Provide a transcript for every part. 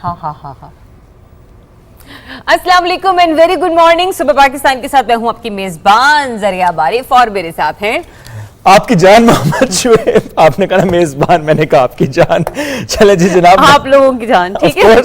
हाँ हाँ हाँ हाँ। अस्सलाम वालेकुम एंड वेरी गुड मॉर्निंग। सुबह पाकिस्तान के साथ मैं हूं आपकी मेजबान जरिया बारिफ और मेरे साथ हैं आपकी जान मोहम्मद शुएब। आपने कहा मेजबान, मैंने कहा आपकी जान। चले जी जनाब, आप लोगों की जान, ठीक है,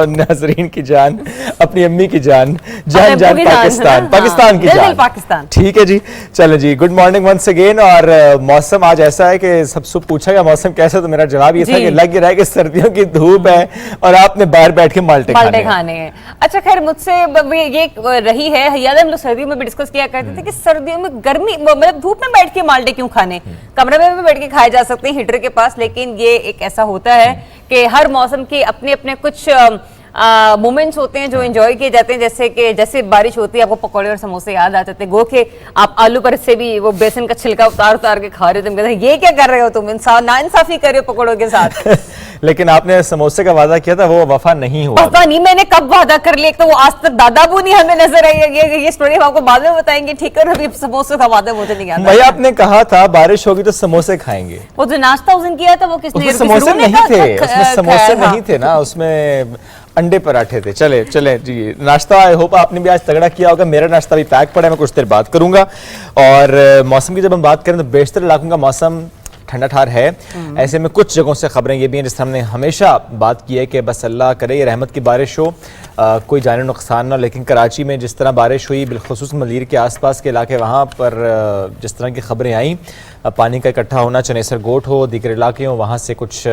नाजरीन की जान, अपनी अम्मी की जान, जान जान पाकिस्तान, पाकिस्तान की जान, पाकिस्तान। ठीक है जी। चले जी, गुड मॉर्निंग वंस अगेन। और मौसम आज ऐसा है कि सबसे पूछा गया मौसम कैसा, तो मेरा जवाब ये था कि लग रहा है कि सर्दियों की धूप है और आपने बाहर बैठ के माल्टे खाने हैं। अच्छा खैर, मुझसे ये रही है, याद है हम लोग सर्दियों में भी डिस्कस किया करते थे कि सर्दियों में गर्मी मतलब धूप में बैठ के माल्टे क्यों खाने, कमरे में भी बैठ के खाए जा सकते हैं हीटर के पास, लेकिन ये एक ऐसा होता है कि हर मौसम के अपने अपने कुछ मोमेंट्स होते हैं जो एंजॉय किए जाते हैं। जैसे बारिश होती है, आपको पकौड़े और समोसे याद आ जाते हैं। गो के आप आलू पर से भी वो बेसन का छिलका उतार के खा रहे हो, तुम कहते हैं ये क्या कर रहे हो, तुम नाइंसाफी कर रहे हो पकौड़ों के साथ। लेकिन आपने समोसे का वादा किया था, वो वफा नहीं हुआ। वफा नहीं, मैंने कब वादा कर लिया, तो वो आज तक दादाबू नहीं हमें नजर आई। ये स्टोरी हम आपको बाद में बताएंगे, ठीक है। अभी समोसे का वादा मुझे नहीं आता। भैया आपने कहा था बारिश होगी तो समोसे खाएंगे। वो जो नाश्ता उस दिन किया था वो किसने? समोसे नहीं थे उसमें, समोसे नहीं थे ना उसमें, अंडे पराठे थे। चले जी, नाश्ता आई होप आपने भी आज तगड़ा किया होगा। मेरा नाश्ता भी पैक पड़ा है, मैं कुछ देर बात करूंगा। और मौसम की जब हम बात करें तो बेशतर इलाकों का मौसम ठंडा ठार है। ऐसे में कुछ जगहों से खबरें ये भी हैं जिस हमने हमेशा बात की है कि बस अल्लाह करे ये रहमत की बारिश हो, कोई जाने नुकसान ना। लेकिन कराची में जिस तरह बारिश हुई, बिलखुसूस मलीर के आसपास के इलाके, वहाँ पर जिस तरह की खबरें आई, पानी का इकट्ठा होना, चनेसर गोट हो, दीगर इलाके हों, वहाँ से कुछ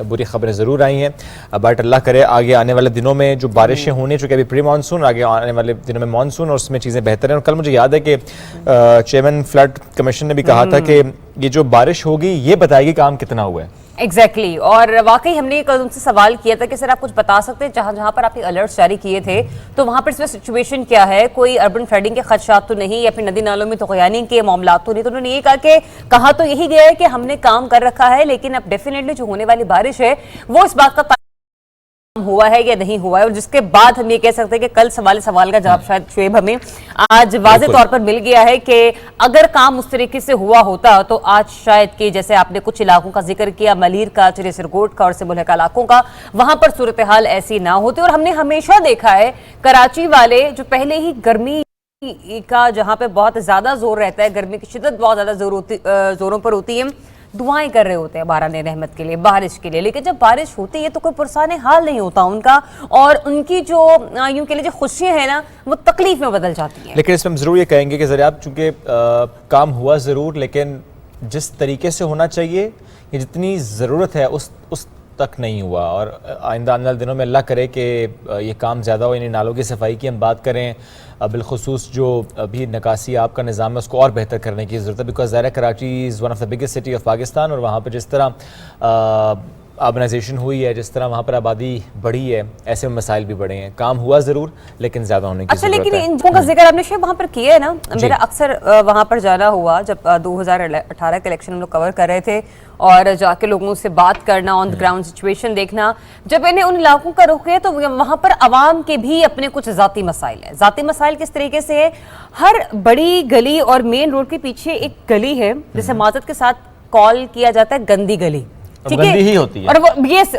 बुरी खबरें ज़रूर आई हैं। बट अल्लाह करे आगे आने वाले दिनों में जो बारिशें होनी, चूँकि अभी प्री मानसून, आगे आने वाले दिनों में मानसून, और उसमें चीज़ें बेहतर हैं। और कल मुझे याद है कि चेयरमैन फ्लड कमीशन ने भी कहा था कि ये जो बारिश होगी ये बताएगी काम कितना हुआ है। एग्जैक्टली और वाकई हमने कल उनसे सवाल किया था कि सर आप कुछ बता सकते हैं जहां पर आपने अलर्ट्स जारी किए थे, तो वहां पर इसमें सिचुएशन क्या है, कोई अर्बन फ्लडिंग के खदशात तो नहीं, या फिर नदी नालों में तग़यानी के मामला तो नहीं। तो उन्होंने ये कहा तो यही गया है कि हमने काम कर रखा है, लेकिन अब डेफिनेटली जो होने वाली बारिश है वो इस बात का हुआ है या नहीं हुआ है। और जिसके बाद हम ये कह सकते हैं कि कल सवाल का जवाब शायद शुएब हमें आज वाज़े तौर पर मिल गया है कि अगर काम उस तरीके से हुआ होता तो आज शायद कि जैसे आपने कुछ इलाकों का जिक्र किया, मलीर का, चनेसर गोट का और सिमुलहका इलाकों का, वहां पर सूरत हाल ऐसी ना होती। और हमने हमेशा देखा है कराची वाले जो पहले ही गर्मी का जहां पे बहुत ज्यादा जोर रहता है, गर्मी की शिद्दत बहुत ज्यादा जोरों पर होती है, दुआएं कर रहे होते हैं बाराने रहमत के लिए, बारिश के लिए। लेकिन जब बारिश होती है तो कोई पुरसाने हाल नहीं होता उनका, और उनकी जो यूं कह लीजिए खुशियां हैं ना, वो तकलीफ में बदल जाती हैं। लेकिन इसमें हम जरूर ये कहेंगे कि जरा आप चूंकि काम हुआ जरूर, लेकिन जिस तरीके से होना चाहिए या जितनी ज़रूरत है उस तक नहीं हुआ। और आइंदा आने वाले दिनों में अल्लाह करे कि ये काम ज़्यादा हो, यानी नालों की सफाई की हम बात करें, बिलखुसूस जो अभी निकासी आपका निज़ाम है उसको और बेहतर करने की ज़रूरत है। बिकॉज ज़ाहिर Karachi is one of the biggest city of Pakistan, और वहाँ पर जिस तरह अर्बनाइजेशन हुई है, जिस तरह वहाँ पर आबादी बढ़ी है, ऐसे में मसाइल भी बढ़े हैं। काम हुआ ज़रूर लेकिन ज़्यादा होने की ज़रूरत है। लेकिन इन का जिक्र आपने शायद वहाँ पर किया है ना, मेरा अक्सर वहाँ पर जाना हुआ जब 2018 के इलेक्शन हम लोग कवर कर रहे थे, और जाके लोगों से बात करना, ऑन द ग्राउंड सिचुएशन देखना। जब मैंने उन इलाकों का रुख किया तो वहाँ पर आवाम के भी अपने कुछ ज़ाती मसाइल है। ज़ाती मसाइल किस तरीके से है, हर बड़ी गली और मेन रोड के पीछे एक गली है जिसे माजरत के साथ कॉल किया जाता है गंदी गली, ठीक है, ही होती है।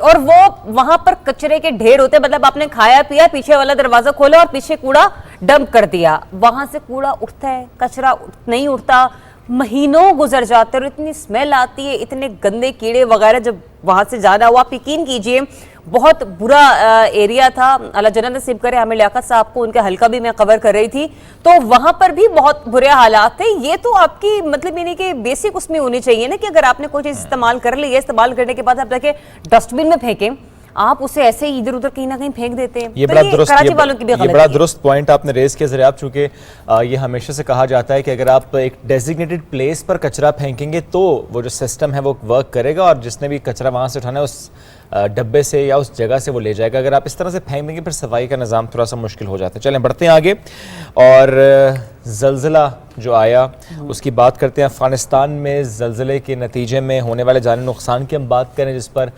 और वो वहां पर कचरे के ढेर होते हैं, मतलब आपने खाया पिया, पीछे वाला दरवाजा खोला और पीछे कूड़ा डंप कर दिया, वहां से कूड़ा उठता है, कचरा नहीं उठता, महीनों गुजर जाते हैं और इतनी स्मेल आती है, इतने गंदे कीड़े वगैरह। जब वहां से जाना हुआ, आप यकीन कीजिए बहुत बुरा एरिया था। अल्लाह जन्नत नसीब करे, हमें लियाकत साहब को, उनका हल्का भी मैं कवर कर रही थी, तो वहां पर भी बहुत बुरे हालात थे। ये तो आपकी मतलब यानी कि बेसिक उसमें होनी चाहिए ना कि अगर आपने कोई चीज इस्तेमाल कर ली है, इस्तेमाल करने के बाद आप जाके डस्टबिन में फेंकें, आप उसे ऐसे ही इधर उधर कहीं ना कहीं फेंक देते हैं। ये तो बड़ा दुरुस्त पॉइंट आपने रेज किया जरा आप, चूंकि ये हमेशा से कहा जाता है कि अगर आप एक डेजिग्नेटेड प्लेस पर कचरा फेंकेंगे तो वो जो सिस्टम है वो वर्क करेगा, और जिसने भी कचरा वहाँ से उठाना है उस डब्बे से या उस जगह से वो ले जाएगा। अगर आप इस तरह से फेंक देंगे फिर सफाई का निज़ाम थोड़ा सा मुश्किल हो जाता है। चलें बढ़ते हैं आगे, और ज़लज़ला जो आया उसकी बात करते हैं। अफ़गानिस्तान में ज़लज़ले के नतीजे में होने वाले जानी नुकसान की हम बात करें, जिस पर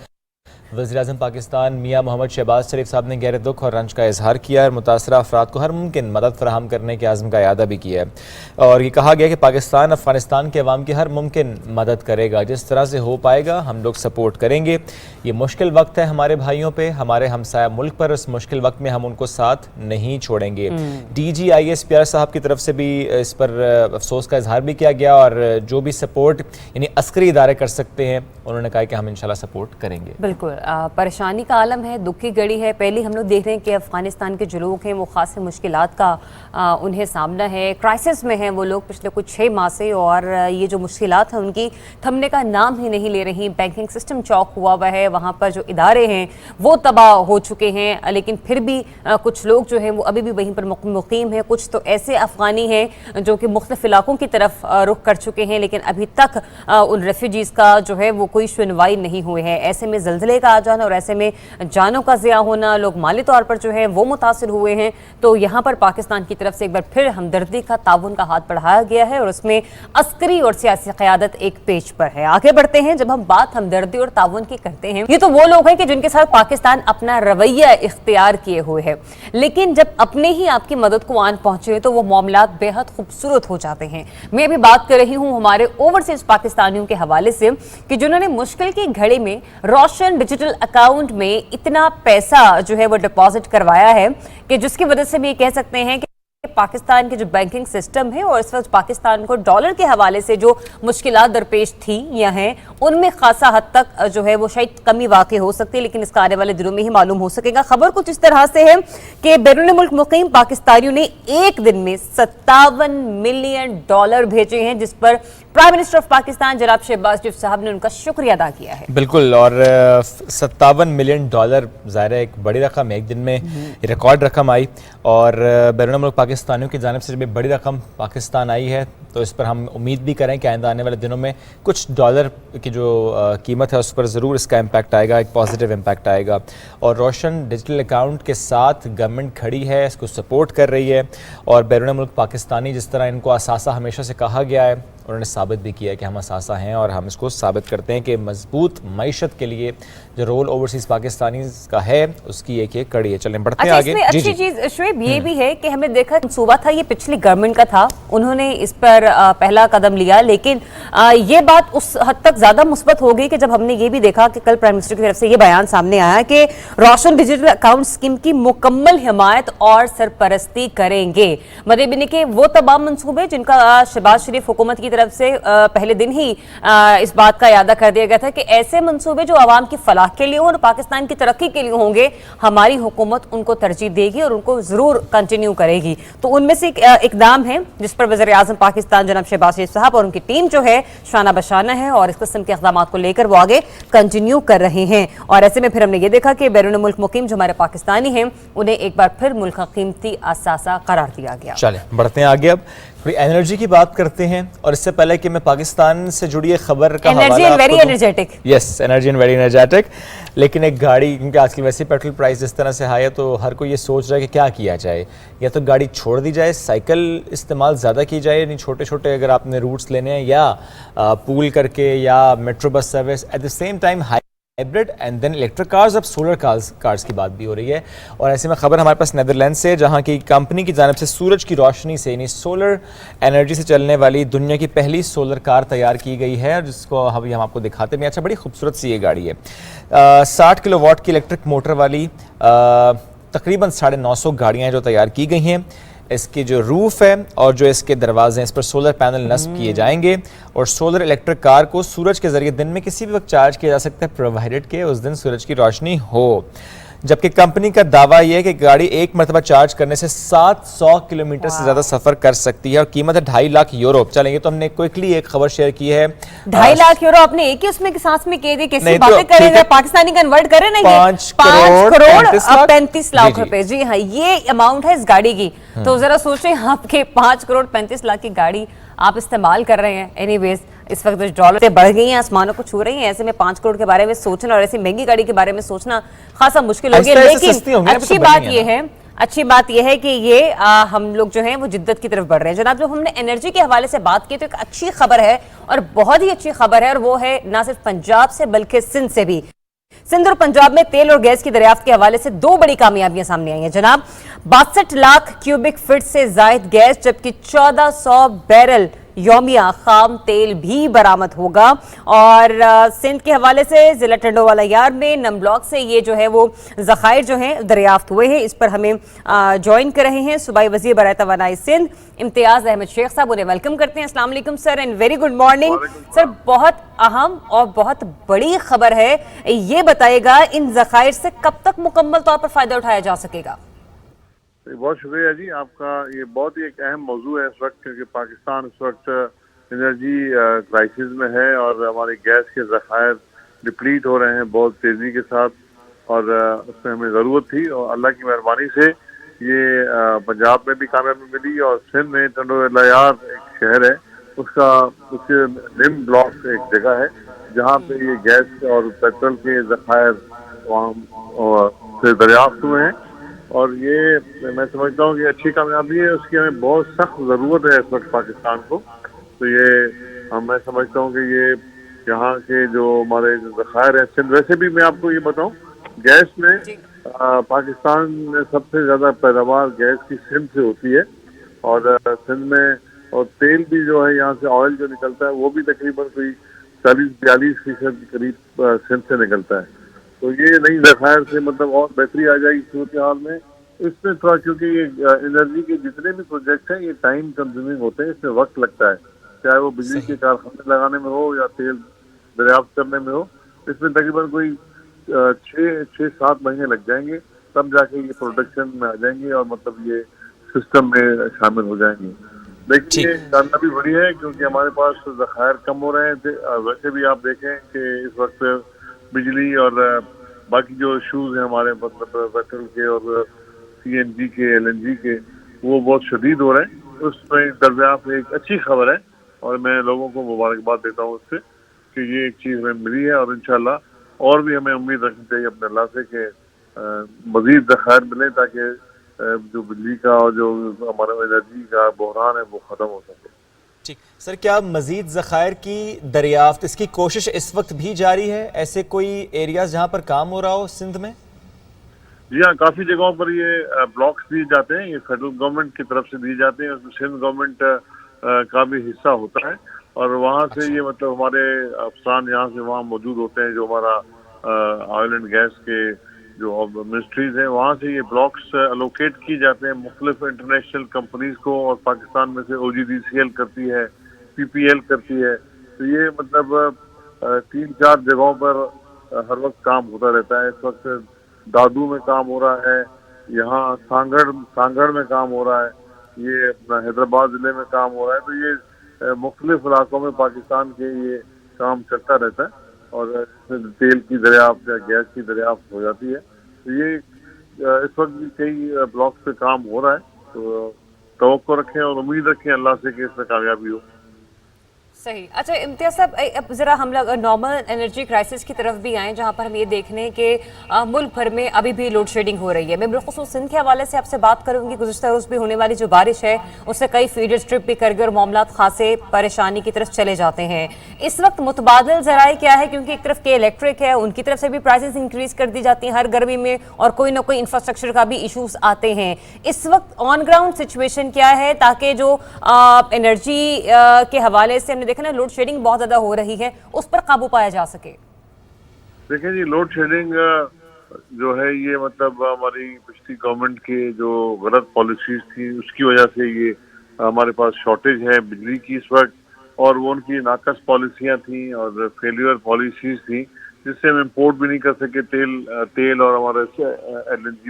वज़ीर-ए-आज़म पाकिस्तान मियां मोहम्मद शहबाज शरीफ साहब ने गहरे दुख और रंज का इजहार किया और मुतासरा अफराद को हर मुमकिन मदद फराहम करने के आज़म का इरादा भी किया है। और ये कहा गया कि पाकिस्तान अफगानिस्तान के अवाम की हर मुमकिन मदद करेगा, जिस तरह से हो पाएगा हम लोग सपोर्ट करेंगे। ये मुश्किल वक्त है हमारे भाइयों पे, हमारे हमसाया मुल्क पर, इस मुश्किल वक्त में हम उनको साथ नहीं छोड़ेंगे। DGISPR साहब की तरफ से भी इस पर अफसोस का इजहार भी किया गया और जो भी सपोर्ट यानी अस्करी इदारे कर सकते हैं उन्होंने कहा कि हम इंशाल्लाह सपोर्ट करेंगे। बिल्कुल परेशानी का आलम है, दुख की घड़ी है। पहले हम लोग देख रहे हैं कि अफगानिस्तान के जो लोग हैं वो खासी मुश्किलात का उन्हें सामना है, क्राइसिस में हैं वो लोग पिछले कुछ 6 माह से, और ये जो मुश्किलात हैं उनकी थमने का नाम ही नहीं ले रही। बैंकिंग सिस्टम चौक हुआ हुआ है, वहाँ पर जो इदारे हैं वो तबाह हो चुके हैं, लेकिन फिर भी कुछ लोग जो हैं वो अभी भी वहीं पर मुकीम हैं। कुछ तो ऐसे अफगानी हैं जो कि मुख्तलिफ इलाकों की तरफ रुख कर चुके हैं, लेकिन अभी तक उन रेफ्यूजीज़ का जो है वो कोई सुनवाई नहीं हुई है। ऐसे में ज़लज़ले का आ जाना और ऐसे में जानों का ज़िया होना, लोग माली तौर पर जो है वो मुतासिर हुए हैं। तो यहाँ पर पाकिस्तान की तरफ से एक बार फिर हमदर्दी का, ताउन का हाथ बढ़ाया गया है और उसमें अस्करी और सियासी क़यादत एक पेज पर है। आगे बढ़ते हैं। जब हम बात हमदर्दी और ताउन की करते हैं, ये तो वो लोग हैं कि जिनके साथ पाकिस्तान अपना रवैया इख्तियार किए हुए है, लेकिन जब अपने ही आपकी मदद को आन पहुंचे तो वो मामलात बेहद खूबसूरत हो जाते हैं। मैं अभी बात कर रही हूँ हमारे ओवरसीज पाकिस्तानियों के हवाले से कि जिन्होंने मुश्किल की घड़ी में रोशन डिजिटल अकाउंट में इतना पैसा जो है वो डिपॉजिट करवाया है कि जिसकी वजह से भी ये कह सकते हैं कि पाकिस्तान के जो बैंकिंग सिस्टम है और इस वक्त पाकिस्तान को डॉलर के हवाले से जो मुश्किलात दरपेश थी या हैं उनमें खासा हद तक जो है वो शायद कमी वाक़ई हो सकती है, लेकिन इसका आने वाले दिनों में ही मालूम हो सकेगा। खबर कुछ इस तरह से है कि बैरून मुल्क मुकीम पाकिस्तानियों ने एक दिन में $57 मिलियन भेजे हैं, जिस पर प्राइम मिनिस्टर ऑफ पाकिस्तान जनाब शहबाज शरीफ साहब ने उनका शुक्रिया अदा किया है। बिल्कुल, और $57 मिलियन ज़ाहिर है एक बड़ी रकम है, एक दिन में रिकॉर्ड रकम आई और बैरून मुल्क पाकिस्तानियों की जानिब से जब बड़ी रकम पाकिस्तान आई है तो इस पर हम उम्मीद भी करें कि आइंदा आने वाले दिनों में कुछ डॉलर की जो कीमत है उस पर ज़रूर इसका इम्पैक्ट आएगा, एक पॉजिटिव इम्पैक्ट आएगा। और रोशन डिजिटल अकाउंट के साथ गवर्नमेंट खड़ी है, इसको सपोर्ट कर रही है और बैरून मुल्क पाकिस्तानी जिस तरह इनको असासा हमेशा से कहा गया है उन्होंने साबित भी किया है कि हम असासा हैं और हम इसको साबित करते हैं कि मजबूत मईशत के लिए जो रोल ओवरसीज पाकिस्तानी का है उसकी एक कड़ी है। चलें बढ़ते हैं आगे। अच्छी चीज शुएब ये भी है कि हमें देखा मनसूबा था, ये पिछली गवर्नमेंट का था, उन्होंने इस पर पहला कदम लिया, लेकिन ये बात उस हद तक ज्यादा मुस्बत हो गई कि जब हमने ये भी देखा कि कल प्राइम मिनिस्टर की तरफ से ये बयान सामने आया कि रोशन डिजिटल अकाउंट स्कीम की मुकम्मल हिमायत और सरपरस्ती करेंगे। मतलब कि वो तमाम मनसूबे जिनका शहबाज शरीफ हुकूमत की तरफ से पहले दिन ही इस बात का यादा कर दिया गया था कि ऐसे मंसूबे जो आवाम की फलाह के लिए और पाकिस्तान की तरक्की के लिए होंगे, हमारी हुकूमत उनको तरजीह देगी और उनको जरूर कंटिन्यू करेगी। तो उनमें से एक इकदाम है जिस पर वज़ीर-ए-आज़म पाकिस्तान जनाब शहबाज शरीफ साहब और उनकी टीम जो है शाना बशाना है और इस किस्म के इक़दाम को लेकर वो आगे कंटिन्यू कर रहे हैं। और ऐसे में फिर हमने ये देखा कि बैरून मुल्क मुकीम जो हमारे पाकिस्तानी हैं उन्हें एक बार फिर मुल्क का कीमती असासा करार दिया गया। चलें बढ़ते हैं आगे। अब थोड़ी एनर्जी की बात करते हैं और इससे पहले कि मैं पाकिस्तान से जुड़ी एक खबर का energy and very energetic, yes energy and very energetic, लेकिन एक गाड़ी, क्योंकि आजकल वैसे पेट्रोल प्राइस इस तरह से हाई है तो हर कोई ये सोच रहा है कि क्या किया जाए, या तो गाड़ी छोड़ दी जाए, साइकिल इस्तेमाल ज़्यादा की जाए, यानी छोटे छोटे अगर आपने रूट्स लेने हैं, या पूल करके या metro bus service, at the same time hybrid and then electric cars. अब सोलर कार्स की बात भी हो रही है और ऐसे में खबर हमारे पास नीदरलैंड से, जहां की कंपनी की जानिब से सूरज की रोशनी से यानी सोलर एनर्जी से चलने वाली दुनिया की पहली सोलर कार तैयार की गई है, जिसको अभी हम आपको दिखाते हैं। अच्छा, बड़ी खूबसूरत सी ये गाड़ी है, 60 किलोवाट की इलेक्ट्रिक मोटर वाली तकरीबन 950 गाड़ियाँ जो तैयार की गई हैं। इसकी जो रूफ है और जो इसके दरवाजे हैं इस पर सोलर पैनल नस्ब किए जाएंगे और सोलर इलेक्ट्रिक कार को सूरज के जरिए दिन में किसी भी वक्त चार्ज किया जा सकता है, प्रोवाइडेड के उस दिन सूरज की रोशनी हो। जबकि कंपनी का दावा यह है कि गाड़ी एक मरतबा चार्ज करने से 700 किलोमीटर से ज्यादा सफर कर सकती है और कीमत है 2.5 लाख यूरो। चलेंगे तो हमने क्विकली एक खबर शेयर की है, 2.5 लाख यूरो आपने एक ही उसमें सांस में कह दी, कैसी बातें करेंगे, पाकिस्तानी कन्वर्ट करें ना, 5 करोड़ 35 लाख रुपए। जी हाँ, ये अमाउंट है इस गाड़ी की। तो जरा सोचें आपके 5 करोड़ 35 लाख की गाड़ी आप इस्तेमाल कर रहे हैं। एनीवेज इस वक्त डॉलर से बढ़ गई हैं, आसमानों को छू रही हैं, ऐसे में 5 करोड़ के बारे में सोचना और ऐसी महंगी गाड़ी के बारे में सोचना खासा मुश्किल हो गया। लेकिन अच्छी बात यह है कि ये हम लोग जो हैं वो जिद्दत की तरफ बढ़ रहे हैं। जनाब, जब हमने एनर्जी के हवाले से बात की तो एक अच्छी खबर है और बहुत ही अच्छी खबर है, और वो है ना सिर्फ पंजाब से बल्कि सिंध से भी। सिंध और पंजाब में तेल और गैस की दरियाफ्त के हवाले से 2 बड़ी कामयाबियां सामने आई हैं जनाब। 62 लाख क्यूबिक फीट से जायद गैस जबकि 1400 बैरल यौमिया खाम तेल भी बरामद होगा। और सिंध के हवाले से जिला टंडोवाला यार में नम ब्लॉक से ये जो है वो ज़खायर जो हैं दरियाफ्त हुए हैं। इस पर हमें ज्वाइन कर रहे हैं सूबाई वज़ीर बराए तवानाई सिंध इम्तियाज़ अहमद शेख साहब, उन्हें वेलकम करते हैं। अस्सलाम वालेकुम sir and very good morning sir. बहुत अहम और बहुत बड़ी खबर है, ये बताइएगा इन ज़खायर से कब तक मुकम्मल तौर पर फायदा उठाया जा सकेगा? बहुत शुक्रिया जी आपका। ये बहुत ही एक अहम मौजू है इस वक्त, क्योंकि पाकिस्तान इस वक्त एनर्जी क्राइसिस में है और हमारे गैस के ज़खायर डिप्लीट हो रहे हैं बहुत तेज़ी के साथ, और उसमें हमें ज़रूरत थी और अल्लाह की मेहरबानी से ये पंजाब में भी कामयाबी मिली। और सिंध में टंडोवाला यार एक शहर है, उसके निम ब्लॉक एक जगह है जहाँ पे ये गैस और पेट्रोल के ज़खायर वहाँ से दरियाफ्त हुए हैं। और ये मैं समझता हूँ कि अच्छी कामयाबी है, उसकी हमें बहुत सख्त ज़रूरत है इस वक्त पाकिस्तान को। तो ये मैं समझता हूँ कि ये यहाँ के जो हमारे ज़खायर हैं सिंध, वैसे भी मैं आपको ये बताऊँ गैस में पाकिस्तान में सबसे ज़्यादा पैदावार गैस की सिंध से होती है। और सिंध में और तेल भी जो है यहाँ से ऑयल जो निकलता है वो भी तकरीबन कोई 40-42% के करीब सिंध से निकलता है। तो ये नई ज़खायर से मतलब और बेहतरी आ जाएगी सूरत हाल में। इसमें थोड़ा, क्योंकि ये एनर्जी के जितने भी प्रोजेक्ट हैं ये टाइम कंज्यूमिंग होते हैं, इसमें वक्त लगता है, चाहे वो बिजली के कारखाने लगाने में हो या तेल दरियाफ्त करने में हो। इसमें तकरीबन कोई 6-7 महीने लग जाएंगे, तब जाके ये प्रोडक्शन में आ जाएंगे और मतलब ये सिस्टम में शामिल हो जाएंगे। लेकिन ये कामयाबी बड़ी है क्योंकि हमारे पास ज़खायर कम हो रहे हैं। वैसे भी आप देखें कि इस वक्त बिजली और बाकी जो इशूज़ हैं हमारे मतलब पेट्रोल के और CNG के LNG के, वो बहुत शदीद हो रहे हैं। उसमें दरियाफ्त एक अच्छी खबर है और मैं लोगों को मुबारकबाद देता हूँ उससे कि ये एक चीज़ हमें मिली है। और इंशाल्लाह और भी हमें उम्मीद रखनी चाहिए अपने अल्लाह से कि मज़ीद ज़खायर मिले ताकि जो बिजली का और जो हमारा एनर्जी का बहरान है वो ख़त्म हो सके। ठीक सर, क्या मजीद ज़खायर की दरियाफ्त इसकी कोशिश इस वक्त भी जारी है? ऐसे कोई एरियाज जहाँ पर काम हो रहा हो सिंध में? जी हाँ, काफ़ी जगहों पर ये ब्लॉक्स दिए जाते हैं, ये फेडरल गवर्नमेंट की तरफ से दिए जाते हैं, उसमें सिंध गवर्नमेंट का भी हिस्सा होता है। और वहाँ से ये मतलब हमारे अफसरान यहाँ से वहाँ मौजूद होते हैं, जो हमारा ऑयल एंड गैस के जो मिनिस्ट्रीज हैं, वहाँ से ये ब्लॉक्स अलोकेट किए जाते हैं मुख्तलिफ इंटरनेशनल कंपनीज को। और पाकिस्तान में से OGDCL करती है, PPL करती है। तो ये मतलब 3-4 जगहों पर हर वक्त काम होता रहता है। इस वक्त दादू में काम हो रहा है, यहाँ सांगड़ में काम हो रहा है, ये अपना हैदराबाद ज़िले में काम हो रहा है। तो ये मुख्तलिफ इलाकों में पाकिस्तान के ये काम चलता रहता है और तेल की दरियाफ्त या गैस की दरियाफ्त हो जाती है। तो ये इस वक्त भी कई ब्लॉक पे काम हो रहा है। तो तवक्को रखें और उम्मीद रखें अल्लाह से कि इसमें कामयाबी हो। सही। अच्छा इम्तियाज साहब, अब जरा हम लोग नॉर्मल एनर्जी क्राइसिस की तरफ भी आएँ जहाँ पर हम ये देख रहे हैं कि मुल्क भर में अभी भी लोड शेडिंग हो रही है। मैं बिलखुसूस सिंध के हवाले से आपसे बात करूँगी। गुज़िश्ता रोज़ भी होने वाली जो बारिश है उससे कई फीडर स्ट्रिप भी कर गए और मामला खासे परेशानी की तरफ चले जाते हैं। इस वक्त मुतबादिल ज़राए क्या है, क्योंकि एक तरफ के इलेक्ट्रिक है, उनकी तरफ से भी प्राइसेस इंक्रीज कर दी जाती हैं हर गर्मी में और कोई ना कोई इंफ्रास्ट्रक्चर का भी इशूज़ आते हैं। इस वक्त ऑन ग्राउंड सिचुएशन क्या है ताकि जो एनर्जी के हवाले से हमने देखा ना लोड शेडिंग बहुत ज्यादा हो रही है, उस पर काबू पाया जा सके? देखिए जी, लोड शेडिंग जो है ये मतलब हमारी पिछली गवर्नमेंट के जो गलत पॉलिसीज थी उसकी वजह से ये हमारे पास शॉर्टेज है बिजली की इस वक्त। और वो उनकी नाकस पॉलिसियां थी और फेलियर पॉलिसीज थी जिससे हम इम्पोर्ट भी नहीं कर सके तेल और हमारे LNG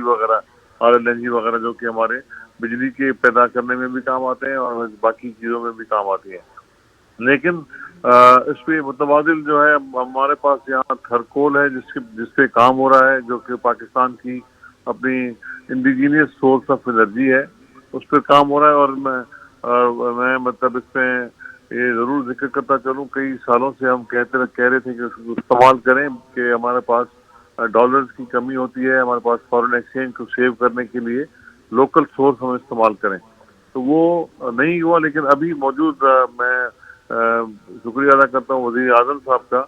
वगैरह जो कि हमारे बिजली के पैदा करने में भी काम आते हैं और बाकी चीज़ों में भी काम आती है। लेकिन इस पे मुतबादिल जो है हमारे पास यहाँ थरकोल है जिसपे काम हो रहा है, जो कि पाकिस्तान की अपनी इंडिजीनियस सोर्स ऑफ एनर्जी है, उस पर काम हो रहा है। और मैं मतलब इसमें ये ज़रूर जिक्र करता चलूँ, कई सालों से हम कह रहे थे कि उसको इस्तेमाल करें कि हमारे पास डॉलर्स की कमी होती है, हमारे पास फॉरेन एक्सचेंज को सेव करने के लिए लोकल सोर्स हम इस्तेमाल करें। तो वो नहीं हुआ, लेकिन अभी मौजूद मैं शुक्रिया अदा करता हूँ वज़ीर आज़म साहब का,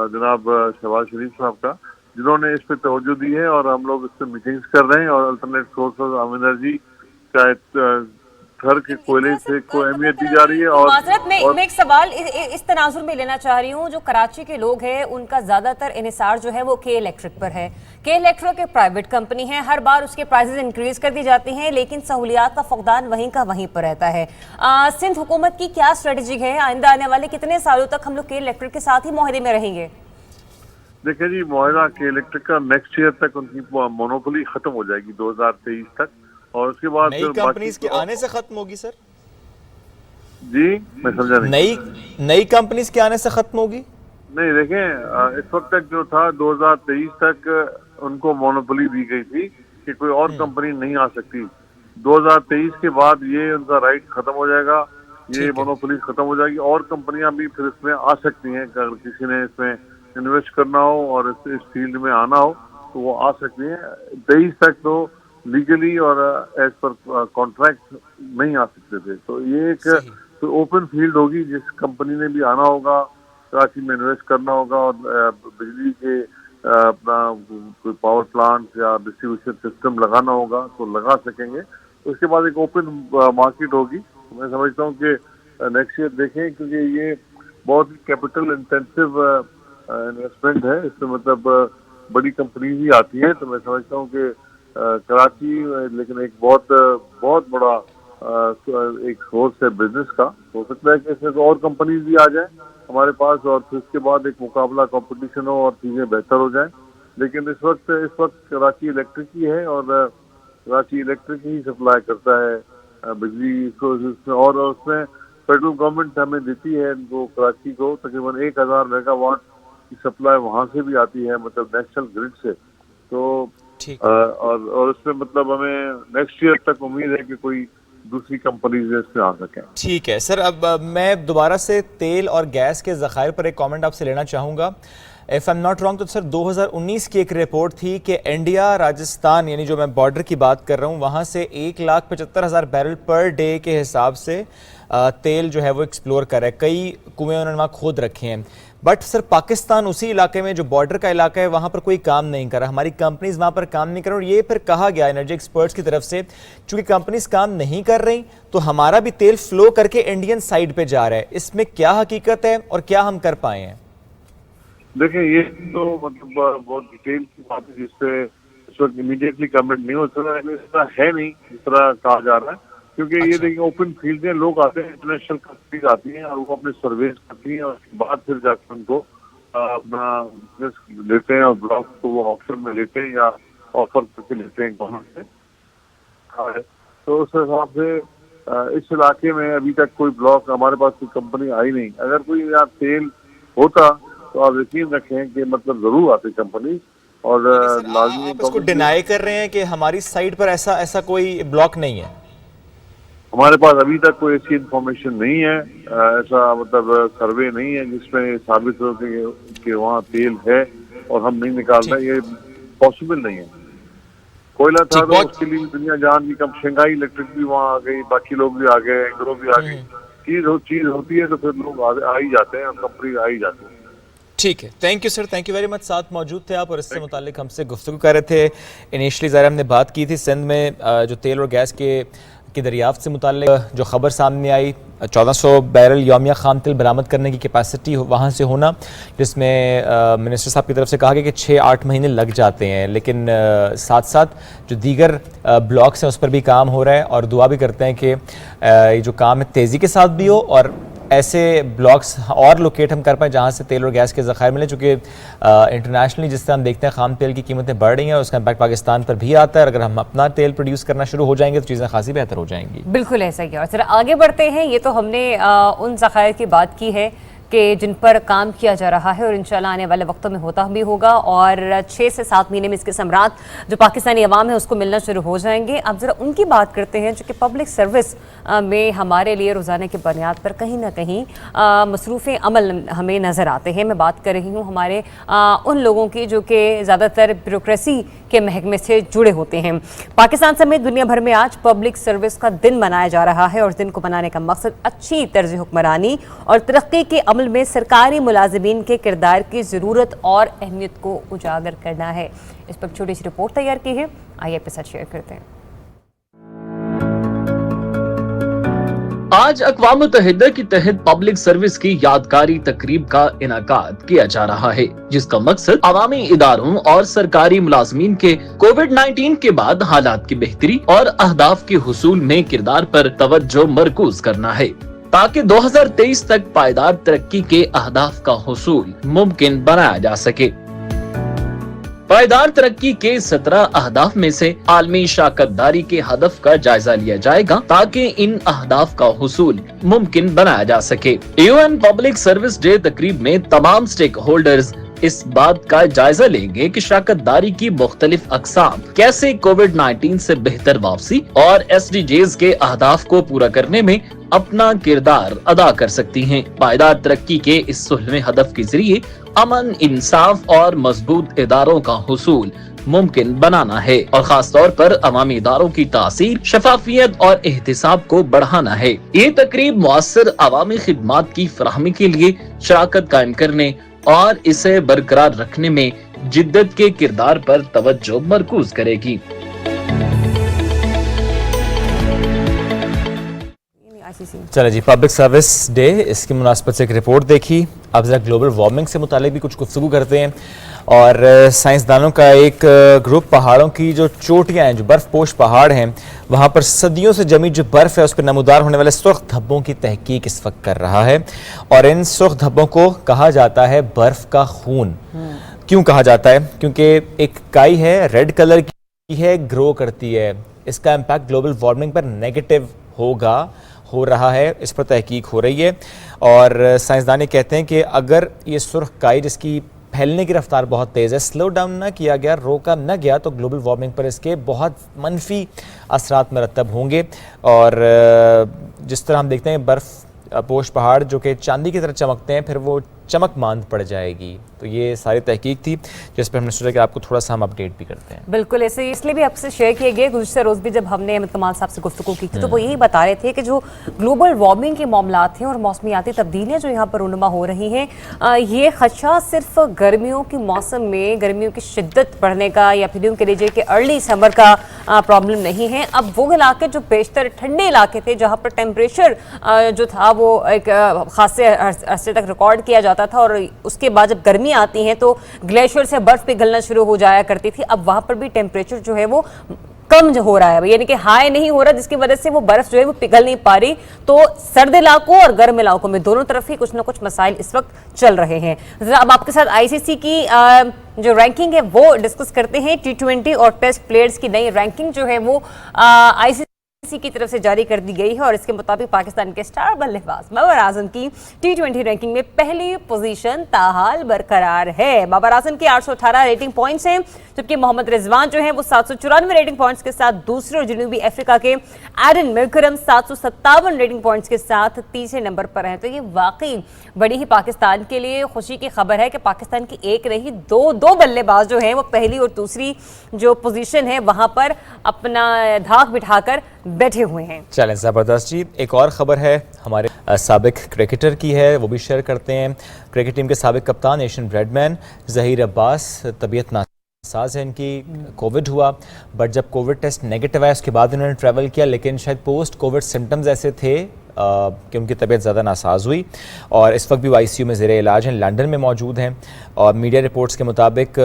जनाब शहबाज शरीफ साहब का, जिन्होंने इस पे तवज्जो दी है और हम लोग इस पे मीटिंग्स कर रहे हैं और अल्टरनेट सोर्सेज ऑफ एनर्जी का घर के कोयले से को अहमियत दी जा रही है। और माजरत मैं एक सवाल इस तनाजुर में लेना चाह रही हूँ, जो कराची के लोग हैं उनका ज्यादातर इन्हिसार जो है वो के इलेक्ट्रिक पर है। के इलेक्ट्रिक एक प्राइवेट कंपनी है, हर बार उसके प्राइसेस इंक्रीज कर दी जाती हैं, लेकिन सहूलियात का फुकदान वहीं का वहीं पर रहता है। सिंध हुकूमत की क्या स्ट्रेटजी है? आइंदा आने वाले कितने सालों तक हम लोग के इलेक्ट्रिक के साथ ही मुआहदे में रहेंगे? देखिए जी, मुआहदा के इलेक्ट्रिक का नेक्स्ट ईयर तक उनकी मोनोपोली खत्म हो जाएगी 2023 तक, और उसके बाद नई कंपनीज के आने से खत्म होगी सर? जी मैं समझा नहीं। नई कंपनीज के आने से खत्म होगी? नहीं, देखें इस वक्त तक जो था 2023 तक उनको मोनोपोली दी गई थी कि कोई और कंपनी नहीं आ सकती। 2023 के बाद ये उनका राइट खत्म हो जाएगा, ये मोनोपोली खत्म हो जाएगी और कंपनियां भी फिर इसमें आ सकती हैं। अगर किसी ने इसमें इन्वेस्ट करना हो और इस फील्ड में आना हो तो वो आ सकती हैं। 23 तक तो लीगली और एज पर कॉन्ट्रैक्ट नहीं आ सकते थे। तो ये एक ओपन फील्ड होगी, जिस कंपनी ने भी आना होगा, कराची में इन्वेस्ट करना होगा और बिजली के अपना कोई पावर प्लांट या डिस्ट्रीब्यूशन सिस्टम लगाना होगा तो लगा सकेंगे। उसके बाद एक ओपन मार्केट होगी। मैं समझता हूँ कि नेक्स्ट ईयर देखें, क्योंकि ये बहुत ही कैपिटल इंटेंसिव इन्वेस्टमेंट है, इसमें मतलब बड़ी कंपनीज ही आती हैं। तो मैं समझता हूँ कि कराची लेकिन एक बहुत बड़ा एक सोर्स है बिजनेस का। हो सकता है कि इसमें तो और कंपनीज भी आ जाए हमारे पास और फिर उसके बाद एक मुकाबला कंपटीशन हो और चीज़ें बेहतर हो जाएं। लेकिन इस वक्त कराची इलेक्ट्रिक ही है और कराची इलेक्ट्रिक ही सप्लाई करता है बिजली को, और उसमें फेडरल गवर्नमेंट हमें देती है इनको, कराची को तकरीबन 1000 मेगावाट की सप्लाई वहाँ से भी आती है, मतलब नेशनल ग्रिड से। तो और उसमें मतलब हमें नेक्स्ट ईयर तक उम्मीद है कि कोई दूसरी कंपनीज इसमें आ सकें। ठीक है सर, अब मैं दोबारा से तेल और गैस के ज़खायर पर एक कमेंट आपसे लेना चाहूँगा। If I am not wrong तो सर 2019 की एक रिपोर्ट थी कि इंडिया राजस्थान, यानी जो मैं बॉर्डर की बात कर रहा हूँ, वहाँ से 1,75,000 बैरल पर डे के हिसाब से तेल जो है वो एक्सप्लोर कर रहा है। कई कुएँ उन्होंने वहाँ खोद रखे हैं, बट सर पाकिस्तान उसी इलाके में जो बॉर्डर का इलाका है वहाँ पर कोई काम नहीं कर रहा, हमारी कंपनीज वहाँ पर काम नहीं कर रही। और ये फिर कहा गया एनर्जी एक्सपर्ट्स की तरफ से, चूँकि कंपनीज काम नहीं कर रही तो हमारा भी तेल फ्लो करके इंडियन साइड पे जा रहा है। इसमें क्या हकीकत है और क्या हम कर पाए हैं? देखिए, ये तो मतलब बहुत डिटेल की बात है जिसपे इस वक्त इमीडिएटली कमेंट नहीं हो सकता, ऐसा है नहीं जिस तरह कहा जा रहा है, क्योंकि ये देखिए ओपन फील्ड में लोग आते हैं, इंटरनेशनल कंपनीज आती हैं और वो अपने सर्वेस करती हैं और उसके बाद फिर जाकर उनको अपना बिजनेस लेते हैं और ब्लॉक को वो ऑप्शन में लेते हैं या ऑफर करके लेते हैं गवर्नमेंट से। तो उस हिसाब से इस इलाके में अभी तक कोई ब्लॉक हमारे पास कोई कंपनी आई नहीं। अगर कोई यहाँ तेल होता तो आप यकीन रखें कि मतलब जरूर आती कंपनी। और लाजमी आप इसको डिनाई कर रहे हैं कि हमारी साइड पर ऐसा कोई ब्लॉक नहीं है? हमारे पास अभी तक कोई ऐसी इंफॉर्मेशन नहीं है, ऐसा मतलब सर्वे नहीं है जिसमें साबित हो कि वहाँ तेल है और हम नहीं निकाल रहे। ये पॉसिबल नहीं है। कोयला था तो उसके लिए दुनिया जान की, कम शंघाई इलेक्ट्रिक भी वहाँ आ गई, बाकी लोग भी आ गए, एंग्रो भी आ गई। चीज होती है तो फिर लोग आ ही जाते हैं और कंपनी आ ही जाती है। ठीक है, thank you sir, thank you very much. साथ मौजूद थे आप और इससे मुतालिक हमसे गुफ्तगू कर रहे थे। इनिशियली ज़रा हमने बात की थी सिंध में जो तेल और गैस की दरियाफ्त से मुतालिक जो खबर सामने आई, 1400 बैरल यौमिया खाम तेल बरामद करने की कैपेसिटी वहाँ से होना, जिसमें मिनिस्टर साहब की तरफ से कहा गया कि 6-8 महीने लग जाते हैं। लेकिन साथ साथ जो दीगर ब्लॉक्स हैं उस पर भी काम हो रहा है और दुआ भी करते हैं कि ये जो काम है तेज़ी के साथ भी हो और ऐसे ब्लॉक्स और लोकेट हम कर पाएँ जहाँ से तेल और गैस के ज़खायर मिले। चूँकि इंटरनेशनली जिस तरह हम देखते हैं खाम तेल की कीमतें बढ़ रही हैं और उसका इम्पैक्ट पाकिस्तान पर भी आता है। अगर हम अपना तेल प्रोड्यूस करना शुरू हो जाएंगे तो चीज़ें खासी बेहतर हो जाएंगी। बिल्कुल ऐसा ही। और जरा आगे बढ़ते हैं। ये तो हमने उन ज़खायर की बात की है कि जिन पर काम किया जा रहा है और इंशाल्लाह आने वाले वक्तों में होता भी होगा और 6 से 7 महीने में इसके समरात जो पाकिस्तानी अवाम है उसको मिलना शुरू हो जाएंगे। अब ज़रा उनकी बात करते हैं जो कि पब्लिक सर्विस में हमारे लिए रोज़ाना की बुनियाद पर कहीं ना कहीं मसरूफ़ अमल हमें नज़र आते हैं। मैं बात कर रही हूँ हमारे उन लोगों की जो कि ज़्यादातर ब्यूरोक्रेसी के महकमे से जुड़े होते हैं। पाकिस्तान समेत दुनिया भर में आज पब्लिक सर्विस का दिन मनाया जा रहा है और इस दिन को मनाने का मकसद अच्छी तर्ज हुक्मरानी और तरक्की के अमल में सरकारी मुलाजिमीन के किरदार की ज़रूरत और अहमियत को उजागर करना है। इस पर छोटी सी रिपोर्ट तैयार की है, आइए आपके साथ शेयर करते हैं। आज अक़वाम मुत्तहिदा के तहत पब्लिक सर्विस की यादगारी तकरीब का इनाकाद किया जा रहा है, जिसका मकसद अवामी इदारों और सरकारी मुलाजमीन के कोविड-19 के बाद हालात की बेहतरी और अहदाफ के हुसूल में किरदार पर तवज्जो मरकूज करना है, ताकि 2023 तक पायदार तरक्की के अहदाफ का हुसूल मुमकिन बनाया जा सके। पायदार तरक्की के 17 अहदाफ में से आलमी शराकतदारी के हदफ का जायजा लिया जाएगा, ताकि इन अहदाफ का हुसूल मुमकिन बनाया जा सके। यूएन पब्लिक सर्विस डे तकरीब में तमाम स्टेक होल्डर्स इस बात का जायजा लेंगे कि शराकतदारी की मुख्तलिफ अक़साम कैसे कोविड-19 से बेहतर वापसी और SDGs के अहदाफ को पूरा करने में अपना किरदार अदा कर सकती हैं। पायदार तरक्की के इस सुलह हदफ के जरिए अमन, इंसाफ और मजबूत इदारों का हुसूल मुमकिन बनाना है और खास तौर पर अवामी इदारों की तासीर, शफाफियत और एहतिसाब को बढ़ाना है। ये तकरीब मुअस्सर अवामी खिदमात की फराहमी के लिए शराकत कायम करने और इसे बरकरार रखने में जिद्दत के किरदार पर तवज्जो मरकूज करेगी। चले जी, पब्लिक सर्विस डे, इसकी मुनासबत से एक रिपोर्ट देखी। अब जरा ग्लोबल वार्मिंग से मुतालिक भी कुछ गुफ्तगू करते हैं। और साइंसदानों का एक ग्रुप पहाड़ों की जो चोटियां हैं, जो बर्फ़पोश पहाड़ हैं, वहाँ पर सदियों से जमी जो बर्फ़ है उस पर नमूदार होने वाले सुर्ख धब्बों की तहकीक इस वक्त कर रहा है। और इन सुर्ख धब्बों को कहा जाता है बर्फ़ का खून। क्यों कहा जाता है? क्योंकि एक काई है, रेड कलर की है, ग्रो करती है। इसका इम्पैक्ट ग्लोबल वार्मिंग पर नेगेटिव हो रहा है, इस पर तहकीक हो रही है। और साइंसदान कहते हैं कि अगर ये सुर्ख काई, जिसकी फैलने की रफ्तार बहुत तेज़ है, स्लो डाउन ना किया गया, रोका न गया, तो ग्लोबल वार्मिंग पर इसके बहुत मनफी असरात मरतब होंगे। और जिस तरह हम देखते हैं बर्फ़ पोश पहाड़ जो कि चांदी की तरह चमकते हैं, फिर वो चमक मांद पड़ जाएगी। तो ये सारी तहकीक थी जिस पर हमने सोचा कि आपको थोड़ा सा हम अपडेट भी करते हैं। बिल्कुल, ऐसे इसलिए भी आपसे शेयर किए गए। गुज़श्ता रोज़ भी जब हमने अहमद कमाल साहब से गुफ्तगू की थी तो वो यही बता रहे थे कि जो ग्लोबल वार्मिंग के मामलात हैं और मौसमियाती तब्दीलियाँ जो यहाँ पर रूनुमा हो रही हैं, ये खदशा सिर्फ गर्मियों के मौसम में गर्मियों की शिद्दत बढ़ने का या फिर यूँ कह लीजिए कि अर्ली समर का प्रॉब्लम नहीं है। अब वो इलाके जो बेशतर ठंडे इलाके थे, जहाँ पर टेम्परेचर जो था वो एक खासे अरसे तक रिकॉर्ड किया जाता था, और उसके बाद जब गर्मी आती हैं तो ग्लेशियर से बर्फ पिघलना शुरू हो जाया करती थी। अब वहां पर भी टेम्परेचर जो है वो कम जो हो रहा है, यानी कि हाई नहीं हो रहा, जिसकी वजह से वो बर्फ जो है वो पिघल नहीं पा रही। तो सर्द इलाकों और गर्म इलाकों में दोनों तरफ ही कुछ ना कुछ मसाइल इस वक्त चल रहे हैं। अब आपके साथ ICC की जो रैंकिंग है वो डिस्कस करते हैं। T20 और टेस्ट प्लेयर्स की नई रैंकिंग जो है वो ICC की तरफ से जारी कर दी गई है, और इसके मुताबिक पाकिस्तान के स्टार बल्लेबाज बाबर आजम की T20 रैंकिंग में पहली पोजीशन ताहाल बरकरार है। बाबर आजम की 818 रेटिंग पॉइंट्स हैं, जबकि मोहम्मद रिजवान जो है वो 794 रेटिंग पॉइंट्स के साथ दूसरे, और जनूबी अफ्रीका के एडन मिलकरम 757 रेटिंग पॉइंट्स के साथ तीसरे नंबर पर हैं। तो ये वाकई बड़ी ही पाकिस्तान के लिए खुशी की खबर है कि पाकिस्तान की एक नहीं दो बल्लेबाज जो हैं वो पहली और दूसरी जो पोजीशन है वहां पर अपना धाक बिठाकर बैठे हुए हैं। चलें, ज़बरदस्त जी। एक और ख़बर है हमारे साबिक क्रिकेटर की है, वो भी शेयर करते हैं। क्रिकेट टीम के साबिक कप्तान एशियन ब्रेडमैन ज़हीर अब्बास, तबीयत नासाज है इनकी, कोविड हुआ, बट जब कोविड टेस्ट नेगेटिव आया उसके बाद उन्होंने ट्रैवल किया, लेकिन शायद पोस्ट कोविड सिम्टम्स ऐसे थे कि उनकी तबीयत ज़्यादा नासाज हुई, और इस वक्त भी वो ICU में ज़ेरे इलाज हैं, लंदन में मौजूद हैं। और मीडिया रिपोर्ट्स के मुताबिक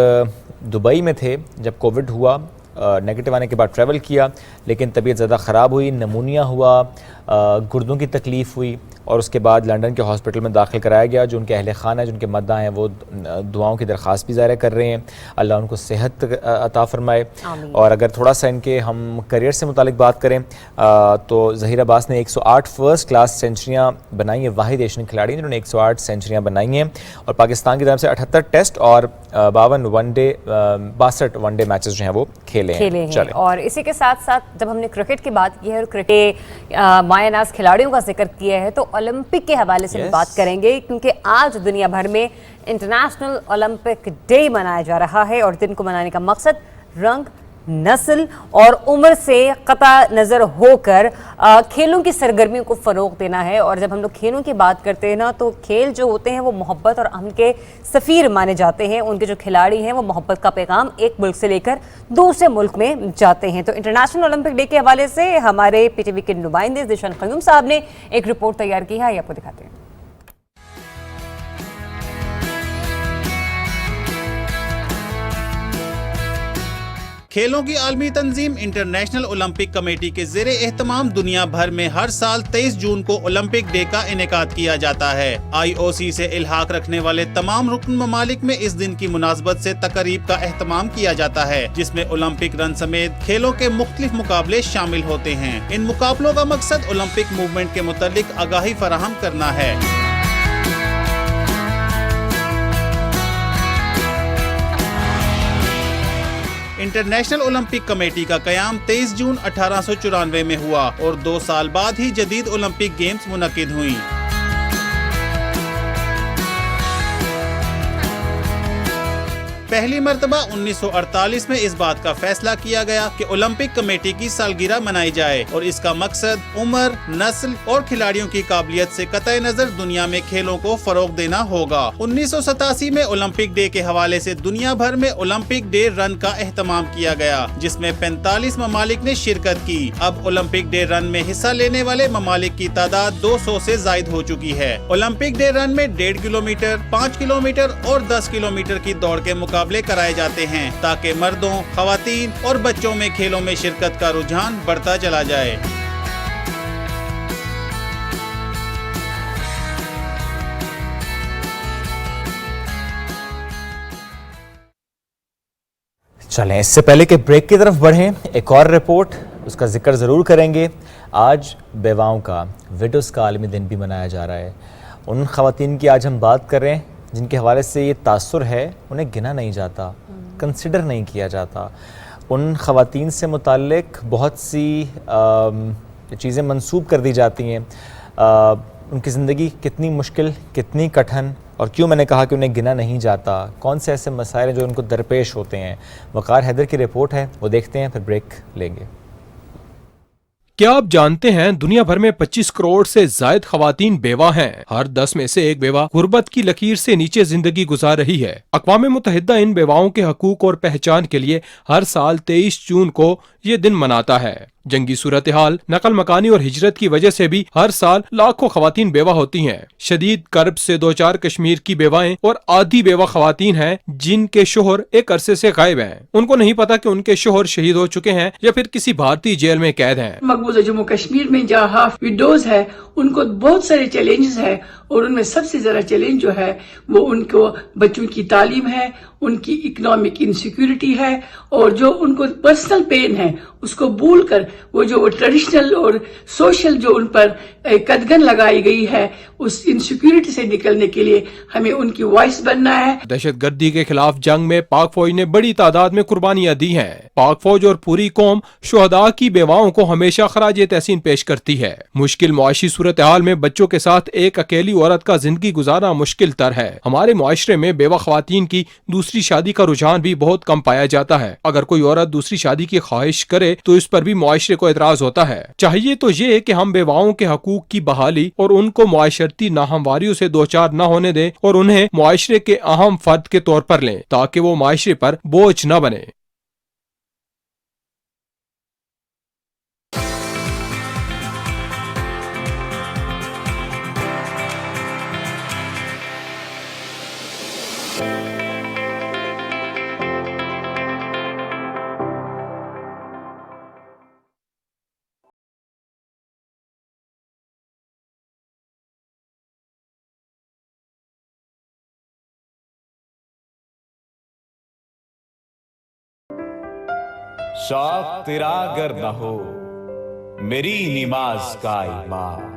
दुबई में थे जब कोविड हुआ, नेगेटिव आने के बाद ट्रैवल किया, लेकिन तबीयत ज़्यादा ख़राब हुई, नमूनिया हुआ, गुर्दों की तकलीफ़ हुई, और उसके बाद लंदन के हॉस्पिटल में दाखिल कराया गया। जो उनके अहले खाना है, जो उनके मद्दा हैं, वो दुआओं की दरख्वास्त भी ज़ाहिर कर रहे हैं, अल्लाह उनको सेहत अता फरमाए। और अगर थोड़ा सा इनके हम करियर से मुतालिक बात करें तो ज़हीर अब्बास ने 108 फर्स्ट क्लास सेंचुरियाँ बनाई हैं, वाहिद एशियन खिलाड़ी जिन्होंने 108 सेंचुरियाँ बनाई हैं, और पाकिस्तान की तरफ से 78 टेस्ट और 62 वनडे मैचेस जो हैं वो खेले हैं। और इसी के साथ साथ जब हमने क्रिकेट की बात की है और क्रिकेट मायानाज खिलाड़ियों का जिक्र किया है, तो ओलंपिक के हवाले से भी बात करेंगे, क्योंकि आज दुनिया भर में इंटरनेशनल ओलंपिक डे मनाया जा रहा है, और दिन को मनाने का मकसद रंग नस्ल और उम्र से कता नज़र होकर खेलों की सरगर्मियों को फ़रोग़ देना है। और जब हम लोग खेलों की बात करते हैं ना, तो खेल जो होते हैं वो मोहब्बत और अमन के सफ़ीर माने जाते हैं। उनके जो खिलाड़ी हैं वो मोहब्बत का पैगाम एक मुल्क से लेकर दूसरे मुल्क में जाते हैं। तो इंटरनेशनल ओलंपिक डे के हवाले से हमारे PTV के नुमाइंदे ज़ीशान क़य्यूम साहब ने एक रिपोर्ट तैयार की है, आपको दिखाते हैं। खेलों की आलमी तंजीम इंटरनेशनल ओलंपिक कमेटी के ज़ेरे एहतमाम दुनिया भर में हर साल 23 जून को ओलंपिक डे का इनेकाद किया जाता है। IOC से इल्हाक रखने वाले तमाम रुकन ममालिक में इस दिन की मुनासबत से तकरीब का एहतमाम किया जाता है, जिसमें ओलंपिक रन समेत खेलों के मुख्तलिफ मुकाबले शामिल होते हैं। इन मुकाबलों का मकसद ओलंपिक मूवमेंट के मुतालिक आगाही फराहम करना है। इंटरनेशनल ओलंपिक कमेटी का क़याम 23 जून 1894 में हुआ और 2 साल बाद ही जदीद ओलंपिक गेम्स मुनक्किद हुई। पहली मर्तबा 1948 में इस बात का फैसला किया गया कि ओलंपिक कमेटी की सालगिरह मनाई जाए और इसका मकसद उम्र, नस्ल और खिलाड़ियों की काबिलियत से कतई नजर दुनिया में खेलों को फरोग देना होगा। 1987 में ओलंपिक डे के हवाले से दुनिया भर में ओलंपिक डे रन का एहतमाम किया गया, जिसमें 45 ममालिक ने शिरकत की। अब ओलंपिक डे रन में हिस्सा लेने वाले ममालिक की तादाद 200 से जायद हो चुकी है। ओलंपिक डे रन में 1.5 किलोमीटर, 5 किलोमीटर और 10 किलोमीटर की दौड़ के मुकाबले कराए जाते हैं, ताकि मर्दों, खवातीन और बच्चों में खेलों में शिरकत का रुझान बढ़ता चला जाए। चलें, इससे पहले कि ब्रेक की तरफ बढ़ें, एक और रिपोर्ट उसका जिक्र ज़रूर करेंगे। आज बेवाओं का, विडोज़ का आलमी दिन भी मनाया जा रहा है। उन ख़वातीन की आज हम बात कर रहे हैं जिनके हवाले से ये तासुर है, उन्हें गिना नहीं जाता, कंसिडर नहीं किया जाता। उन ख़वातीन से मुताल्लिक बहुत सी चीज़ें मंसूब कर दी जाती हैं। उनकी ज़िंदगी कितनी मुश्किल, कितनी कठिन, और क्यों मैंने कहा कि उन्हें गिना नहीं जाता, कौन से ऐसे मसाइल जो उनको दरपेश होते हैं। वक़ार हैदर की रिपोर्ट है, वो देखते हैं, फिर ब्रेक लेंगे। क्या आप जानते हैं दुनिया भर में 25 करोड़ से जायद खवातीन बेवा हैं। हर 10 में से एक बेवा गुर्बत की लकीर से नीचे जिंदगी गुजार रही है। अक़वाम मुत्तहिदा इन बेवाओं के हकूक और पहचान के लिए हर साल 23 जून को ये दिन मनाता है। जंगी सूरत हाल, नकल मकानी और हिजरत की वजह से भी हर साल लाखों खवातीन बेवा होती हैं। शदीद कर्ब से 2-4 कश्मीर की बेवाएं और आधी बेवा खवातीन हैं जिनके शोहर एक अरसे से गायब हैं। उनको नहीं पता कि उनके शोहर शहीद हो चुके हैं या फिर किसी भारतीय जेल में कैद हैं। मकबूजा जम्मू कश्मीर में जहाँ हाफ विडोज है, उनको बहुत सारे चैलेंजेस है और उनमें सबसे ज्यादा चैलेंज जो है वो उनको बच्चों की तालीम है, उनकी इकोनॉमिक इनसिक्योरिटी है, और जो उनको पर्सनल पेन है उसको भूल कर वो जो ट्रेडिशनल और सोशल जो उन पर कदगन लगाई गई है, उस इनसिक्योरिटी से निकलने के लिए हमें उनकी वॉइस बनना है। दहशत गर्दी के खिलाफ जंग में पाक फौज ने बड़ी तादाद में कुर्बानियां दी हैं। पाक फौज और पूरी कौम शुहदा की बेवाओं को हमेशा खराज तहसीन पेश करती है। मुश्किल मुआशी सूरत हाल में बच्चों के साथ एक अकेली औरत का जिंदगी गुजारना मुश्किल तर है। हमारे मुआशरे में बेवा खवातीन की दूसरी शादी का रुझान भी बहुत कम पाया जाता है। अगर कोई औरत दूसरी शादी की ख्वाहिश करे तो इस पर भी मुआशरे को एतराज होता है। चाहिए तो ये कि हम बेवाओं के हकूक की बहाली और उनको मुआशरती नाहमवारियों से दो चार न होने दें और उन्हें मुआशरे के अहम फर्द के तौर पर लें, ताकि वो मुआशरे पर बोझ न बने। शौक तेरा अगर न हो मेरी नमाज का इमाम,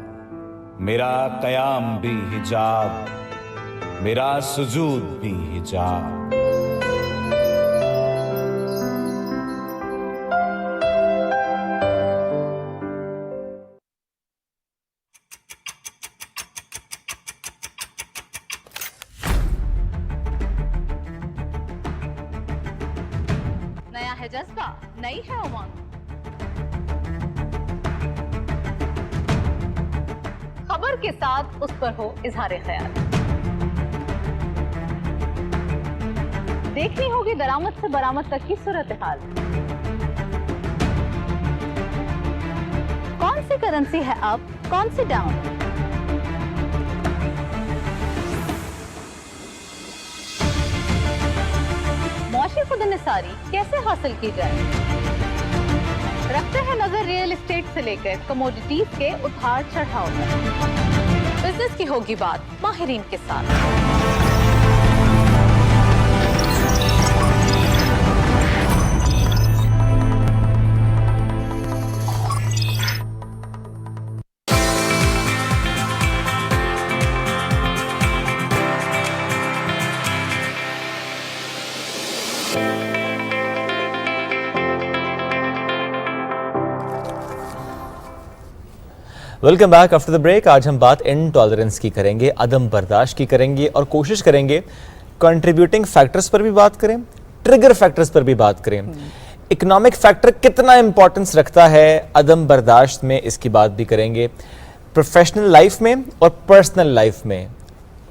मेरा कयाम भी हिजाब, मेरा सुजूद भी हिजाब। जज्बा, नई है उमंग। खबर के साथ उस पर हो इजहार ख्याल। देखनी होगी दरामद से बरामद तक की सूरत हाल। कौन सी करेंसी है अप, कौन सी डाउन? मुआशी खुदनिसारी कैसे हासिल की जाए? रखते हैं नजर रियल एस्टेट से लेकर कमोडिटीज के उतार चढ़ाव तक। बिजनेस की होगी बात माहिरीन के साथ। Welcome back after the break. आज हम बात इनटॉलरेंस की करेंगे, अदम बर्दाश्त की करेंगे और कोशिश करेंगे कंट्रीब्यूटिंग फैक्टर्स पर भी बात करें, ट्रिगर फैक्टर्स पर भी बात करें। इकोनॉमिक फैक्टर कितना इंपॉर्टेंस रखता है अदम बर्दाश्त में, इसकी बात भी करेंगे। प्रोफेशनल लाइफ में और पर्सनल लाइफ में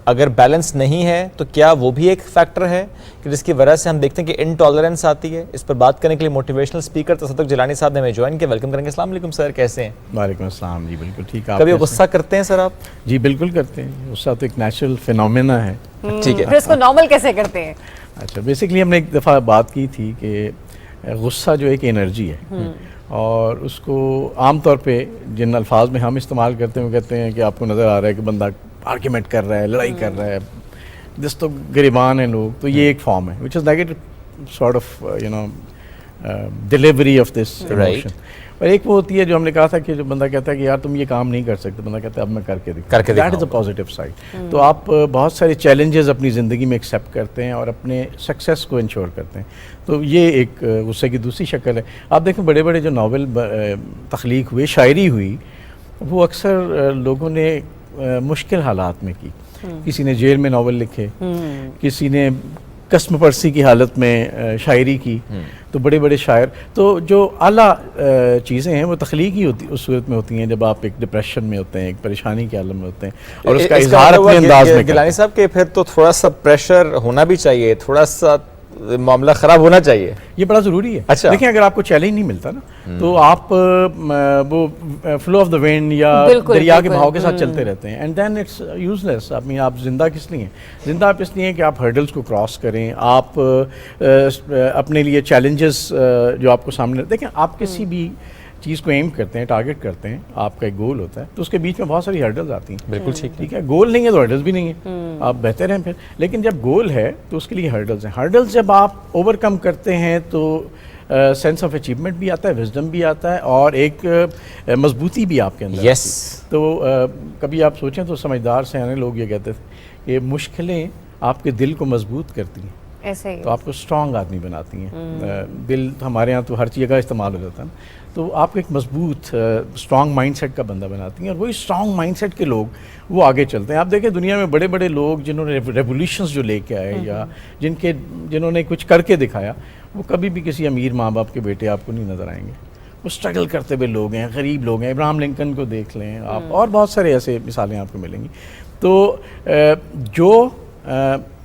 अगर बैलेंस नहीं है तो क्या वो भी एक फैक्टर है कि जिसकी वजह से हम देखते हैं कि इनटॉलरेंस आती है। इस पर बात करने के लिए मोटिवेशनल स्पीकर तसद्दुक़ जिलानी साहब ने हमें ज्वाइन किया। वेलकम करेंगे। अस्सलाम वालेकुम सर, कैसे हैं? वालेकुम अस्सलाम जी, बिल्कुल ठीक है। कभी गुस्सा करते हैं सर आप? जी बिल्कुल करते हैं, गुस्सा तो एक नेचुरल फिनोमेना है। ठीक है, फिर इसको नॉर्मल कैसे करते हैं? अच्छा, बेसिकली हमने एक दफ़ा बात की थी कि गुस्सा जो एक एनर्जी है और उसको आम तौर पे जिन अल्फाज में हम इस्तेमाल करते हैं वो कहते हैं कि आपको नज़र आ रहा है कि बंदा आर्ग्यूमेंट कर रहा है, लड़ाई कर रहा है, जिस तो गिरबान हैं लोग, तो ये एक फॉर्म है which is negative sort of delivery of this emotion. और एक वो होती है जो हमने कहा था कि जो बंदा कहता है कि यार तुम ये काम नहीं कर सकते, बंदा कहता है अब मैं करके दिखाऊं। That is a positive side. तो आप बहुत सारे चैलेंजेस अपनी ज़िंदगी में एक्सेप्ट करते हैं और अपने सक्सेस को इंश्योर करते हैं। तो ये एक गुस्से की दूसरी शक्ल है। आप देखें बड़े बड़े जो नावल तख्लीक हुए, शायरी हुई, वो अक्सर लोगों ने मुश्किल हालात में की। किसी ने जेल में नावल लिखे, किसी ने कस्म परसी की हालत में शायरी की। तो बड़े बड़े शायर, तो जो आला चीज़ें हैं वो तख्लीक ही होती उस सूरत में होती हैं जब आप एक डिप्रेशन में होते हैं, एक परेशानी के आलम में होते हैं और उसका इजहार अपने अंदाज में। गिलानी साहब के फिर तो थोड़ा सा प्रेशर होना भी चाहिए, थोड़ा सा मामला ख़राब होना चाहिए, ये बड़ा ज़रूरी है। अच्छा, देखिए अगर आपको चैलेंज नहीं मिलता ना तो आप वो फ्लो ऑफ द विंड या दरिया के बहाव के साथ चलते रहते हैं एंड देन इट्स यूजलेस। आप जिंदा किस लिए हैं? जिंदा आप इसलिए हैं कि आप हर्डल्स को क्रॉस करें, आप अपने लिए चैलेंजेस जो आपको सामने, देखें आप किसी भी चीज़ को एम करते हैं, टारगेट करते हैं, आपका एक गोल होता है, तो उसके बीच में बहुत सारी हर्डल्स आती हैं। बिल्कुल ठीक है, गोल नहीं है तो हर्डल्स भी नहीं है, आप बेहतर हैं फिर। लेकिन जब गोल है तो उसके लिए हर्डल्स हैं। हर्डल्स जब आप ओवरकम करते हैं तो सेंस ऑफ अचीवमेंट भी आता है, विजडम भी आता है और एक मजबूती भी आपके अंदर यस। तो कभी आप सोचें तो समझदार सियाने लोग ये कहते थे कि मुश्किलें आपके दिल को मजबूत करती हैं, ऐसे ही तो आपको स्ट्रॉन्ग आदमी बनाती हैं। दिल हमारे यहाँ तो हर जगह इस्तेमाल हो जाता है ना, तो आपको एक मजबूत स्ट्रॉन्ग माइंडसेट का बंदा बनाती हैं और वही स्ट्रॉन्ग माइंडसेट के लोग वो आगे चलते हैं। आप देखें दुनिया में बड़े बड़े लोग जिन्होंने रेवोल्यूशंस जो लेके आए या जिन्होंने कुछ करके दिखाया, वो कभी भी किसी अमीर माँ बाप के बेटे आपको नहीं नज़र आएंगे। वो स्ट्रगल करते हुए लोग हैं, गरीब लोग हैं। इब्राहिम लिंकन को देख लें आप, और बहुत सारे ऐसे मिसालें आपको मिलेंगी। तो जो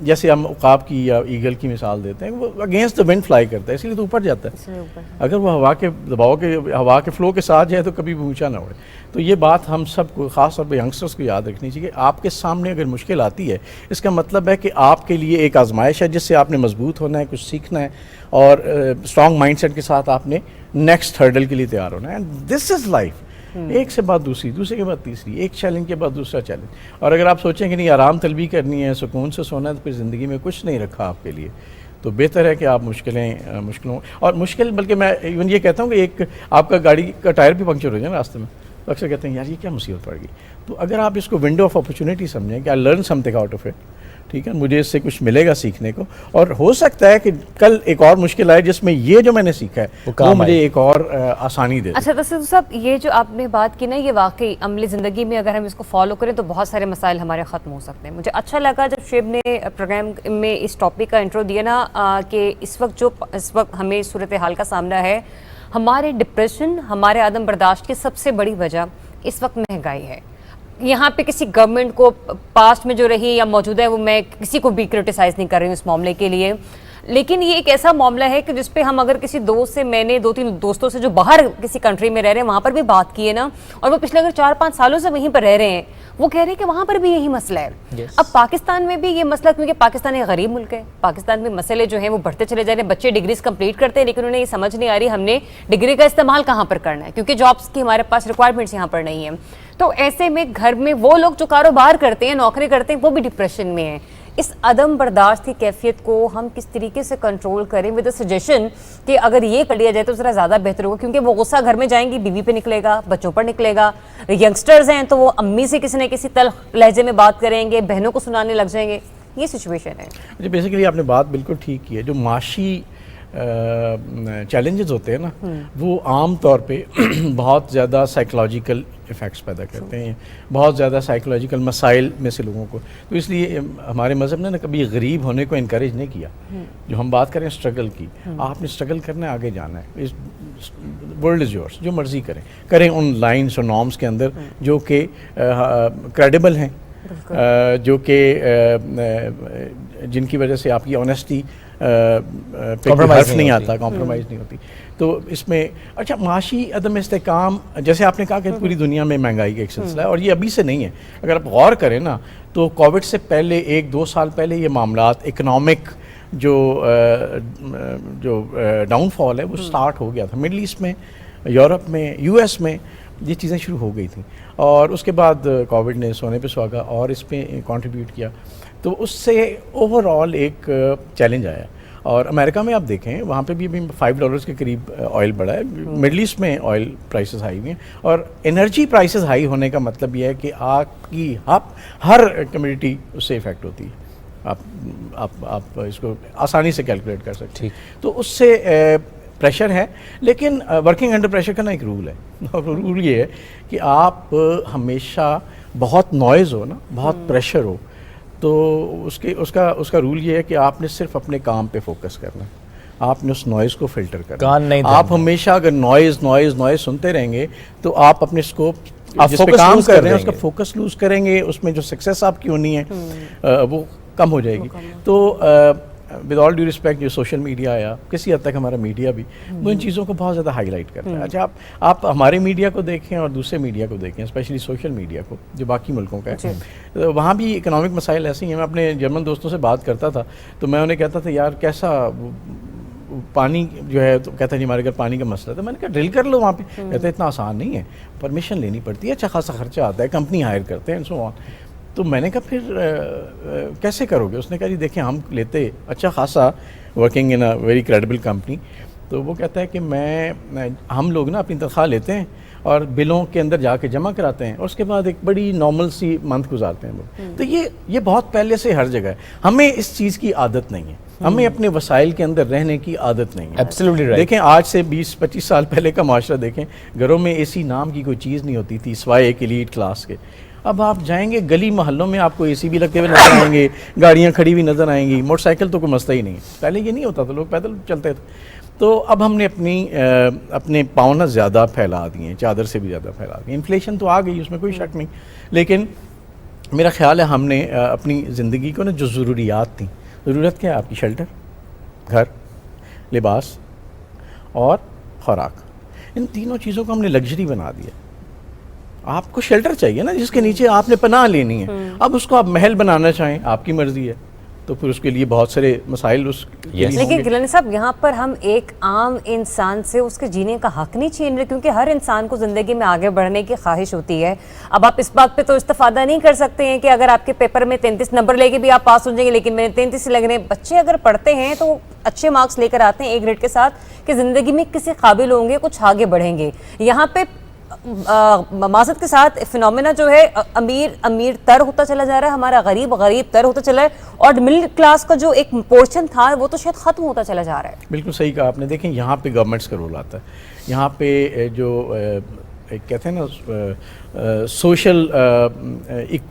जैसे हम उकाब की या ईगल की मिसाल देते हैं, वो अगेंस्ट द विंड फ्लाई करता है, इसलिए तो ऊपर जाता है। अगर वो हवा के दबाव के, हवा के फ्लो के साथ जाए तो कभी भी ऊंचा ना उड़े। तो ये बात हम सबको, ख़ास तौर पर यंगस्टर्स को याद रखनी चाहिए। आपके सामने अगर मुश्किल आती है, इसका मतलब है कि आपके लिए एक आजमाइश है जिससे आपने मजबूत होना है, कुछ सीखना है और स्ट्रॉन्ग माइंडसेट के साथ आपने नेक्स्ट हर्डल के लिए तैयार होना है। And this is life. एक से बाद दूसरी, दूसरे के बाद तीसरी, एक चैलेंज के बाद दूसरा चैलेंज। और अगर आप सोचें कि नहीं आराम तलबी करनी है, सुकून से सोना है, तो फिर ज़िंदगी में कुछ नहीं रखा आपके लिए। तो बेहतर है कि आप मुश्किलों और मुश्किल, बल्कि मैं इवन ये कहता हूँ कि एक आपका गाड़ी का टायर भी पंक्चर हो जाए ना रास्ते में, तो अक्सर कहते हैं यार ये क्या मुसीबत पड़ गई। तो अगर आप इसको विंडो ऑफ अपॉर्चुनिटी समझें कि I learn something out of it, ठीक है, मुझे इससे कुछ मिलेगा सीखने को, और हो सकता है कि कल एक और मुश्किल आए जिसमें ये जो मैंने सीखा है वो मुझे एक और आसानी दे। अच्छा तस्लीम साहब, ये जो आपने बात की ना, ये वाकई अमली ज़िंदगी में अगर हम इसको फॉलो करें तो बहुत सारे मसाइल हमारे ख़त्म हो सकते हैं। मुझे अच्छा लगा जब शेब ने प्रोग्राम में इस टॉपिक का इंट्रो दिया ना, कि इस वक्त हमें सूरत हाल का सामना है, हमारे डिप्रेशन, हमारे आदम बर्दाश्त की सबसे बड़ी वजह इस वक्त महंगाई है। यहाँ पे किसी गवर्नमेंट को पास्ट में जो रही या मौजूदा है, वो मैं किसी को भी क्रिटिसाइज़ नहीं कर रही हूँ इस मामले के लिए, लेकिन ये एक ऐसा मामला है कि जिस पे हम अगर किसी दोस्त से, मैंने 2-3 दोस्तों से जो बाहर किसी कंट्री में रह रहे हैं वहाँ पर भी बात की है ना, और वो पिछले अगर 4-5 सालों से वहीं पर रह रहे हैं, वो कह रहे हैं कि वहाँ पर भी यही मसला है। अब पाकिस्तान में भी ये मसला, क्योंकि पाकिस्तान एक गरीब मुल्क है, पाकिस्तान में मसले जो हैं वो बढ़ते चले जा रहे हैं। बच्चे डिग्रीज कंप्लीट करते हैं लेकिन उन्हें ये समझ नहीं आ रही हमने डिग्री का इस्तेमाल कहाँ पर करना है, क्योंकि जॉब्स की हमारे पास रिक्वायरमेंट्स यहाँ पर नहीं है। तो ऐसे में घर में वो लोग जो कारोबार करते हैं, नौकरी करते हैं, वो भी डिप्रेशन में हैं। इस अदम बर्दाश्त की कैफियत को हम किस तरीके से कंट्रोल करें, विद सजेशन कि अगर ये कर लिया जाए तो ज़रा ज़्यादा बेहतर होगा, क्योंकि वो गुस्सा घर में जाएंगी, बीवी पे निकलेगा, बच्चों पर निकलेगा, यंगस्टर्स हैं तो वो अम्मी से किसी न किसी तल्ख लहजे में बात करेंगे, बहनों को सुनाने लग जाएंगे। ये सिचुएशन है। जी, बेसिकली आपने बात बिल्कुल ठीक की है। जो माशी चैलेंजेस होते हैं ना, वो आम तौर पे बहुत ज़्यादा साइकोलॉजिकल इफ़ेक्ट्स पैदा करते हैं, बहुत ज़्यादा साइकोलॉजिकल मसाइल में से लोगों को। तो इसलिए हमारे मज़हब ने ना कभी गरीब होने को इनकरेज नहीं किया। जो हम बात करें स्ट्रगल की, आपने स्ट्रगल करना है, आगे जाना है, इस वर्ल्ड इज़ योर्स, जो मर्ज़ी करें उन लाइन्स और नॉर्म्स के अंदर जो कि क्रेडिबल हैं, जो कि जिनकी वजह से आपकी ऑनेस्टी पे हर्फ नहीं आता, कॉम्प्रोमाइज़ नहीं होती। तो इसमें अच्छा, माशी अदम इस्तेकाम, जैसे आपने कहा कि पूरी दुनिया में महंगाई का एक सिलसिला है, और ये अभी से नहीं है। अगर आप गौर करें ना, तो कोविड से पहले 1-2 साल पहले ये मामलात, इकनॉमिक जो डाउनफॉल है वो स्टार्ट हो गया था। मिडल ईस्ट में, यूरोप में, यूएस में ये चीज़ें शुरू हो गई थी, और उसके बाद कोविड ने सोने पे सुहागा और इस पे कंट्रीब्यूट किया। तो उससे ओवरऑल एक चैलेंज आया। और अमेरिका में आप देखें, वहाँ पे भी $5 के करीब ऑयल बढ़ा है। मिडल ईस्ट में ऑयल प्राइसेस हाई हुई हैं, और एनर्जी प्राइसेस हाई होने का मतलब ये है कि आपकी हर कम्युनिटी उससे इफ़ेक्ट होती है। आप इसको आसानी से कैलकुलेट कर सकते हैं। तो उससे प्रेशर है, लेकिन वर्किंग अंडर प्रेशर का ना एक रूल है, और रूल ये है कि आप हमेशा, बहुत नॉइज़ हो ना, बहुत प्रेशर हो, तो उसका रूल ये है कि आपने सिर्फ अपने काम पे फोकस करना है, आपने उस नॉइज़ को फिल्टर करना। आप हमेशा अगर नॉइज़ सुनते रहेंगे तो आप अपने स्कोप, जिस पे काम कर रहे हैं, उसका फोकस लूज करेंगे, उसमें जो सक्सेस आपकी होनी है वो कम हो जाएगी। तो विद ऑल ड्यू रिस्पेक्ट, जो सोशल मीडिया आया, किसी हद तक हमारा मीडिया भी, वो इन चीज़ों को बहुत ज़्यादा हाईलाइट करता है। अच्छा, आप हमारे मीडिया को देखें और दूसरे मीडिया को देखें, स्पेशली सोशल मीडिया को जो बाकी मुल्कों का है, तो वहाँ भी इकोनॉमिक मसाइल ऐसे ही हैं। मैं अपने जर्मन दोस्तों से बात करता था तो मैं उन्हें कहता था, यार कैसा पानी जो है, तो कहता है जी हमारे घर पानी का मसला था। मैंने कहा ड्रिल कर लो वहाँ पे। कहते इतना आसान नहीं है, परमिशन लेनी पड़ती है, अच्छा खासा खर्चा आता है, कंपनी हायर करते हैं, सो ऑन। तो मैंने कहा फिर कैसे करोगे? उसने कहा जी देखें, हम लेते अच्छा खासा, working in a very credible company. तो वो कहता है कि हम लोग ना अपनी तनख्वाह लेते हैं और बिलों के अंदर जाके जमा कराते हैं, और उसके बाद एक बड़ी नॉर्मल सी मंथ गुजारते हैं लोग। तो ये बहुत पहले से हर जगह है। हमें इस चीज़ की आदत नहीं है, हमें अपने वसाइल के अंदर रहने की आदत नहीं है। Absolutely right. देखें, आज से 20-25 साल पहले का माशरा देखें, घरों में एसी नाम की कोई चीज़ नहीं होती थी सिवाय एक एलीट क्लास के। अब आप जाएंगे गली मोहल्लों में, आपको एसी भी लगते हुए नजर आएंगे, गाड़ियाँ खड़ी हुई नजर आएंगी, मोटरसाइकिल तो कोई मसला ही नहीं है। पहले ये नहीं होता था, लोग पैदल चलते थे। तो अब हमने अपने पाँव ना ज़्यादा फैला दिए हैं, चादर से भी ज़्यादा फैला दिए। इन्फ्लेशन तो आ गई, उसमें कोई शक नहीं, लेकिन मेरा ख्याल है हमने अपनी ज़िंदगी को ना, जो ज़रूरियात थी, ज़रूरत क्या है आपकी? शेल्टर, घर, लिबास और खुराक, इन तीनों चीज़ों को हमने लग्जरी बना दिया। आपको शेल्टर चाहिए ना, जिसके नीचे आपने पनाह लेनी है। अब उसको आप महल बनाना चाहें, आपकी मर्जी है, तो फिर उसके लिए बहुत सारे मसाइल लेकिन गिलानी साहब, यहाँ पर हम एक आम इंसान से उसके जीने का हक नहीं छीन रहे, क्योंकि हर इंसान को ज़िंदगी में आगे बढ़ने की ख्वाहिश होती है। अब आप इस बात पे तो इस्तेफादा नहीं कर सकते हैं कि अगर आपके पेपर में 33 नंबर लेके भी आप पास हो जाएंगे, लेकिन मैंने 33 लग रहे हैं। बच्चे अगर पढ़ते हैं तो अच्छे मार्क्स लेकर आते हैं A ग्रेड के साथ, कि ज़िंदगी में किसी काबिल होंगे, कुछ आगे बढ़ेंगे। यहाँ पे معذرت کے ساتھ فینومینا جو ہے امیر تر ہوتا چلا جا رہا ہے، ہمارا غریب تر ہوتا چلا ہے، اور مڈل کلاس کا جو ایک پورشن تھا وہ تو شاید ختم ہوتا چلا جا رہا ہے. بالکل صحیح کہا آپ نے. دیکھیں یہاں پہ گورنمنٹس کا رول آتا ہے. یہاں پہ جو کہتے ہیں نا سوشل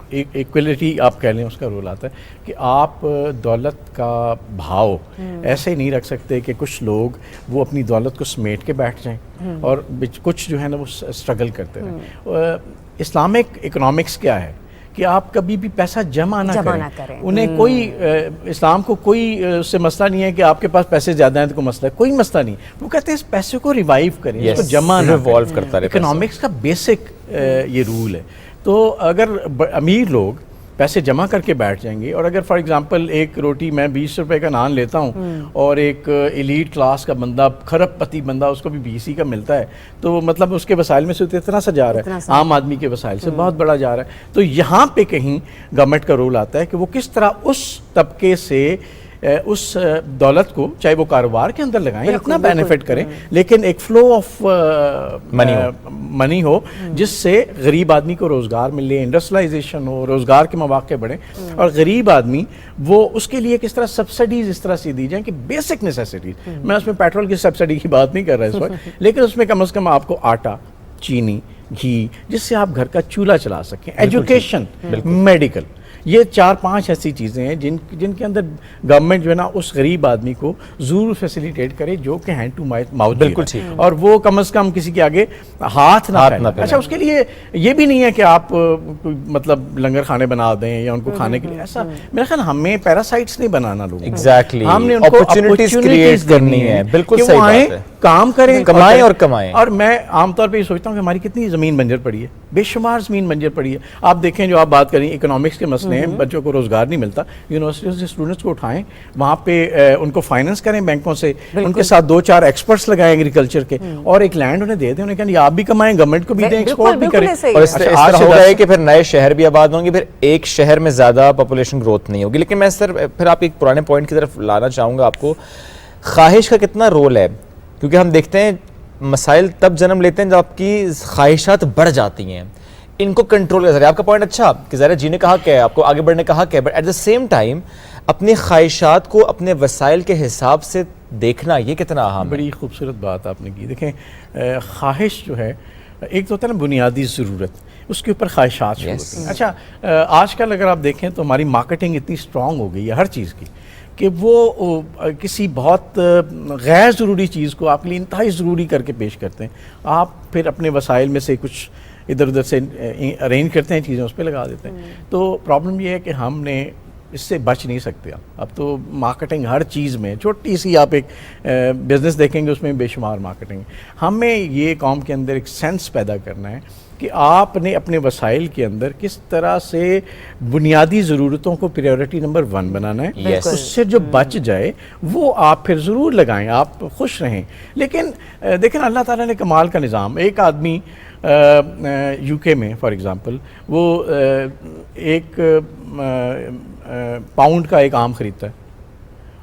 ایکویلٹی آپ کہہ لیں، اس کا رول آتا ہے کہ آپ دولت کا بھاؤ ایسے نہیں رکھ سکتے کہ کچھ لوگ وہ اپنی دولت کو سمیٹ کے بیٹھ جائیں اور کچھ جو ہے نا وہ اسٹرگل کرتے رہیں. اسلامک اکنامکس کیا ہے کہ آپ کبھی بھی پیسہ جمع نہ کریں. انہیں کوئی اسلام کو کوئی اس سے مسئلہ نہیں ہے کہ آپ کے پاس پیسے زیادہ ہیں تو کوئی مسئلہ ہے، کوئی مسئلہ نہیں. وہ کہتے ہیں اس پیسے کو ریوائیو کریں، اس کو جمع نہ کریں. اکنامکس کا بیسک یہ رول ہے. تو اگر امیر لوگ پیسے جمع کر کے بیٹھ جائیں گے، اور اگر فار ایگزامپل ایک روٹی میں 20 روپے کا نان لیتا ہوں اور ایک ایلیٹ کلاس کا بندہ، کھرب پتی بندہ، اس کو بھی 20 ہی کا ملتا ہے، تو مطلب اس کے وسائل میں سے اتنا سا جا رہا ہے، عام آدمی کے وسائل سے بہت بڑا جا رہا ہے. تو یہاں پہ کہیں گورنمنٹ کا رول آتا ہے کہ وہ کس طرح اس طبقے سے اس دولت کو، چاہے وہ کاروبار کے اندر لگائیں، اپنا بینیفٹ کریں، لیکن ایک فلو آف منی ہو جس سے غریب آدمی کو روزگار ملے، انڈسٹریلائزیشن ہو، روزگار کے مواقع بڑھیں. اور غریب آدمی وہ اس کے لیے کس طرح سبسڈیز اس طرح سے دی جائیں کہ بیسک نیسیسٹیز. میں اس میں پیٹرول کی سبسڈی کی بات نہیں کر رہا اس وقت، لیکن اس میں کم از کم آپ کو آٹا، چینی، گھی، جس سے آپ گھر کا چولہا چلا سکیں، ایجوکیشن، میڈیکل، یہ 4-5 ایسی چیزیں ہیں جن کے اندر گورنمنٹ جو ہے نا اس غریب آدمی کو ضرور فیسیلیٹیٹ کرے جو کہ ہینڈ ٹو ماؤتھ، بالکل ٹھیک، اور وہ کم از کم کسی کے آگے ہاتھ نہ پھیلائیں. اچھا، اس کے لیے یہ بھی نہیں ہے کہ آپ مطلب لنگر خانے بنا دیں یا ان کو کھانے کے لیے. ایسا میرا خیال ہمیں پیراسائٹس نہیں بنانا لوگوں کو. ایگزیکٹلی، ہم نے ان کو اپرچونٹیز کریٹ کرنی ہے. بالکل صحیح بات ہے. کام کریں، کمائیں اور کمائیں. اور میں عام طور پہ یہ سوچتا ہوں کہ ہماری کتنی زمین بنجر پڑی ہے، بے شمار زمین بنجر پڑی ہے. آپ دیکھیں جو آپ بات کریں اکنامکس کے مسئلے ہیں، بچوں کو روزگار نہیں ملتا، یونیورسٹیوں سے اسٹوڈنٹس کو اٹھائیں، وہاں پہ ان کو فائننس کریں بینکوں سے، ان کے ساتھ 2-4 ایکسپرٹس لگائیں ایگریکلچر کے، اور ایک لینڈ انہیں دے دیں، انہیں کہیں آپ بھی کمائیں، گورنمنٹ کو بھی دیں، ایکسپورٹ بھی کریں. اور اس طرح ہوگا ہے کہ پھر نئے شہر بھی آباد ہوں گے، پھر ایک شہر میں زیادہ پاپولیشن گروتھ نہیں ہوگی. لیکن میں سر پھر آپ ایک پرانے پوائنٹ کی طرف لانا چاہوں گا آپ کو، خواہش کا کتنا رول ہے؟ کیونکہ ہم دیکھتے ہیں مسائل تب جنم لیتے ہیں جب آپ کی خواہشات بڑھ جاتی ہیں. ان کو کنٹرول کر سکتے. آپ کا پوائنٹ اچھا کہ ظاہر جینے کا حق ہے، آپ کو آگے بڑھنے کا حق ہے، but at the same time اپنی خواہشات کو اپنے وسائل کے حساب سے دیکھنا یہ کتنا اہم ہے. بڑی خوبصورت بات آپ نے کی. دیکھیں خواہش جو ہے ایک تو ہوتا ہے نا بنیادی ضرورت، اس کے اوپر خواہشات شروع ہوتی ہیں. اچھا آج کل اگر آپ دیکھیں تو ہماری مارکیٹنگ اتنی اسٹرانگ ہو گئی ہے ہر چیز کی کہ وہ کسی بہت غیر ضروری چیز کو آپ کے لیے انتہائی ضروری کر کے پیش کرتے ہیں. آپ پھر اپنے وسائل میں سے کچھ ادھر ادھر سے ارینج کرتے ہیں چیزیں، اس پہ لگا دیتے ہیں. تو پرابلم یہ ہے کہ ہم نے اس سے بچ نہیں سکتے. اب تو مارکیٹنگ ہر چیز میں، چھوٹی سی آپ ایک بزنس دیکھیں گے اس میں بے شمار مارکیٹنگ. ہمیں یہ قوم کے اندر ایک سینس پیدا کرنا ہے کہ آپ نے اپنے وسائل کے اندر کس طرح سے بنیادی ضرورتوں کو پریورٹی نمبر 1 بنانا ہے. اس سے جو بچ جائے وہ آپ پھر ضرور لگائیں، آپ خوش رہیں. لیکن دیکھیں اللہ تعالیٰ نے کمال کا نظام. ایک آدمی یو کے میں فار ایگزامپل وہ ایک پاؤنڈ کا ایک آم خریدتا ہے،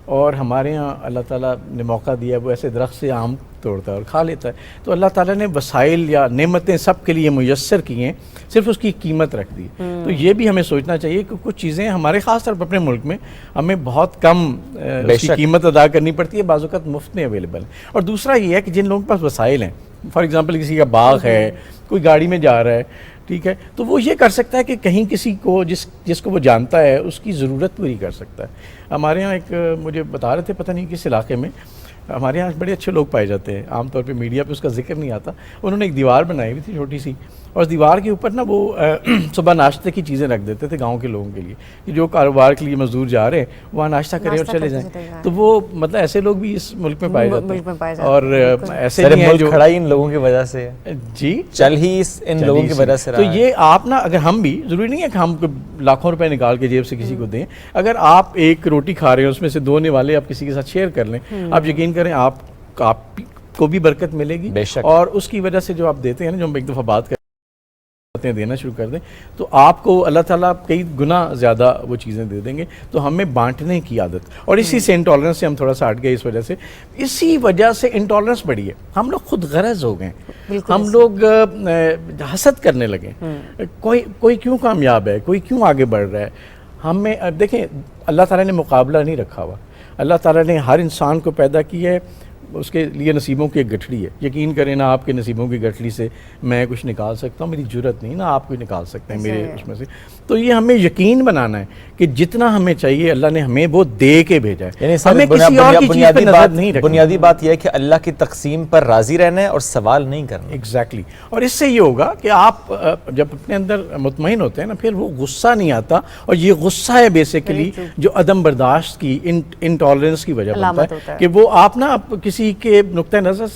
اور ہمارے ہاں اللہ تعالیٰ نے موقع دیا وہ ایسے درخت سے آم توڑتا ہے اور کھا لیتا ہے. تو اللہ تعالیٰ نے وسائل یا نعمتیں سب کے لیے میسر کی ہیں، صرف اس کی قیمت رکھ دی. تو یہ بھی ہمیں سوچنا چاہیے کہ کچھ چیزیں ہمارے خاص طور پر اپنے ملک میں ہمیں بہت کم اس کی قیمت ادا کرنی پڑتی ہے، بعض اوقات مفت میں اویلیبل ہے. اور دوسرا یہ ہے کہ جن لوگوں کے پاس وسائل ہیں، فار ایگزامپل کسی کا باغ ہے، کوئی گاڑی میں جا رہا ہے، ٹھیک ہے، تو وہ یہ کر سکتا ہے کہ کہیں کسی کو جس کو وہ جانتا ہے اس کی ضرورت پوری کر سکتا ہے. ہمارے یہاں ایک مجھے بتا رہے تھے پتہ نہیں کس علاقے میں، ہمارے یہاں بڑے اچھے لوگ پائے جاتے ہیں، عام طور پہ میڈیا پہ اس کا ذکر نہیں آتا. انہوں نے ایک دیوار بنائی ہوئی تھی چھوٹی سی، اور اس دیوار کے اوپر نا وہ صبح ناشتے کی چیزیں رکھ دیتے تھے گاؤں کے لوگوں کے لیے کہ جو کاروبار کے لیے مزدور جا رہے ہیں وہاں ناشتہ کریں اور چلے جائیں. تو وہ مطلب ایسے لوگ بھی اس ملک میں پائے جاتے ہیں، اور ایسے نہیں ہیں جو کھڑا ہی ان لوگوں کی وجہ سے جی چل ہی ان لوگوں کی وجہ سے. تو یہ آپ نا، اگر ہم بھی، ضروری نہیں ہے کہ ہم لاکھوں روپے نکال کے جیب سے کسی کو دیں، اگر آپ ایک روٹی کھا رہے ہیں اس میں سے 2 نوالے آپ کسی کے ساتھ شیئر کر لیں، آپ یقین کریں آپ کو بھی برکت ملے گی. اور اس کی وجہ سے جو آپ دیتے ہیں نا، جو ہم ایک دفعہ بات کرتے ہیں دینا شروع کر دیں تو آپ کو اللہ تعالیٰ کئی گنا زیادہ وہ چیزیں دے دیں گے. تو ہمیں بانٹنے کی عادت, اور اسی سے انٹالرنس سے ہم تھوڑا سا ہٹ گئے, اس وجہ سے اسی وجہ سے انٹالرنس بڑھی ہے. ہم لوگ خود غرض ہو گئے, ہم لوگ حسد کرنے لگے, کوئی کیوں کامیاب ہے, کوئی کیوں آگے بڑھ رہا ہے. ہمیں دیکھیں اللہ تعالیٰ نے مقابلہ نہیں رکھا ہوا. اللہ تعالیٰ نے ہر انسان کو پیدا کی ہے, اس کے لیے نصیبوں کی ایک گٹھڑی ہے. یقین کریں نا آپ کے نصیبوں کی گٹھڑی سے میں کچھ نکال سکتا ہوں, میری جرت نہیں, نا آپ کوئی نکال سکتے ہیں میرے اس میں سے. تو یہ ہمیں یقین بنانا ہے کہ جتنا ہمیں چاہیے اللہ نے ہمیں وہ دے کے بھیجا ہے. ہمیں کسی اور کی چیز پہ نظر نہیں رکھنا. بنیادی بات یہ ہے کہ اللہ کی تقسیم پر راضی رہنا ہے اور سوال نہیں کرنا. ایگزیکٹلی. اور اس سے یہ ہوگا کہ آپ جب اپنے اندر مطمئن ہوتے ہیں نا, پھر وہ غصہ نہیں آتا, اور یہ غصہ ہے بیسیکلی جو عدم برداشت کی, انٹالرنس کی وجہ بنتا ہے کہ وہ آپ نا کسی کے نقطہ نظر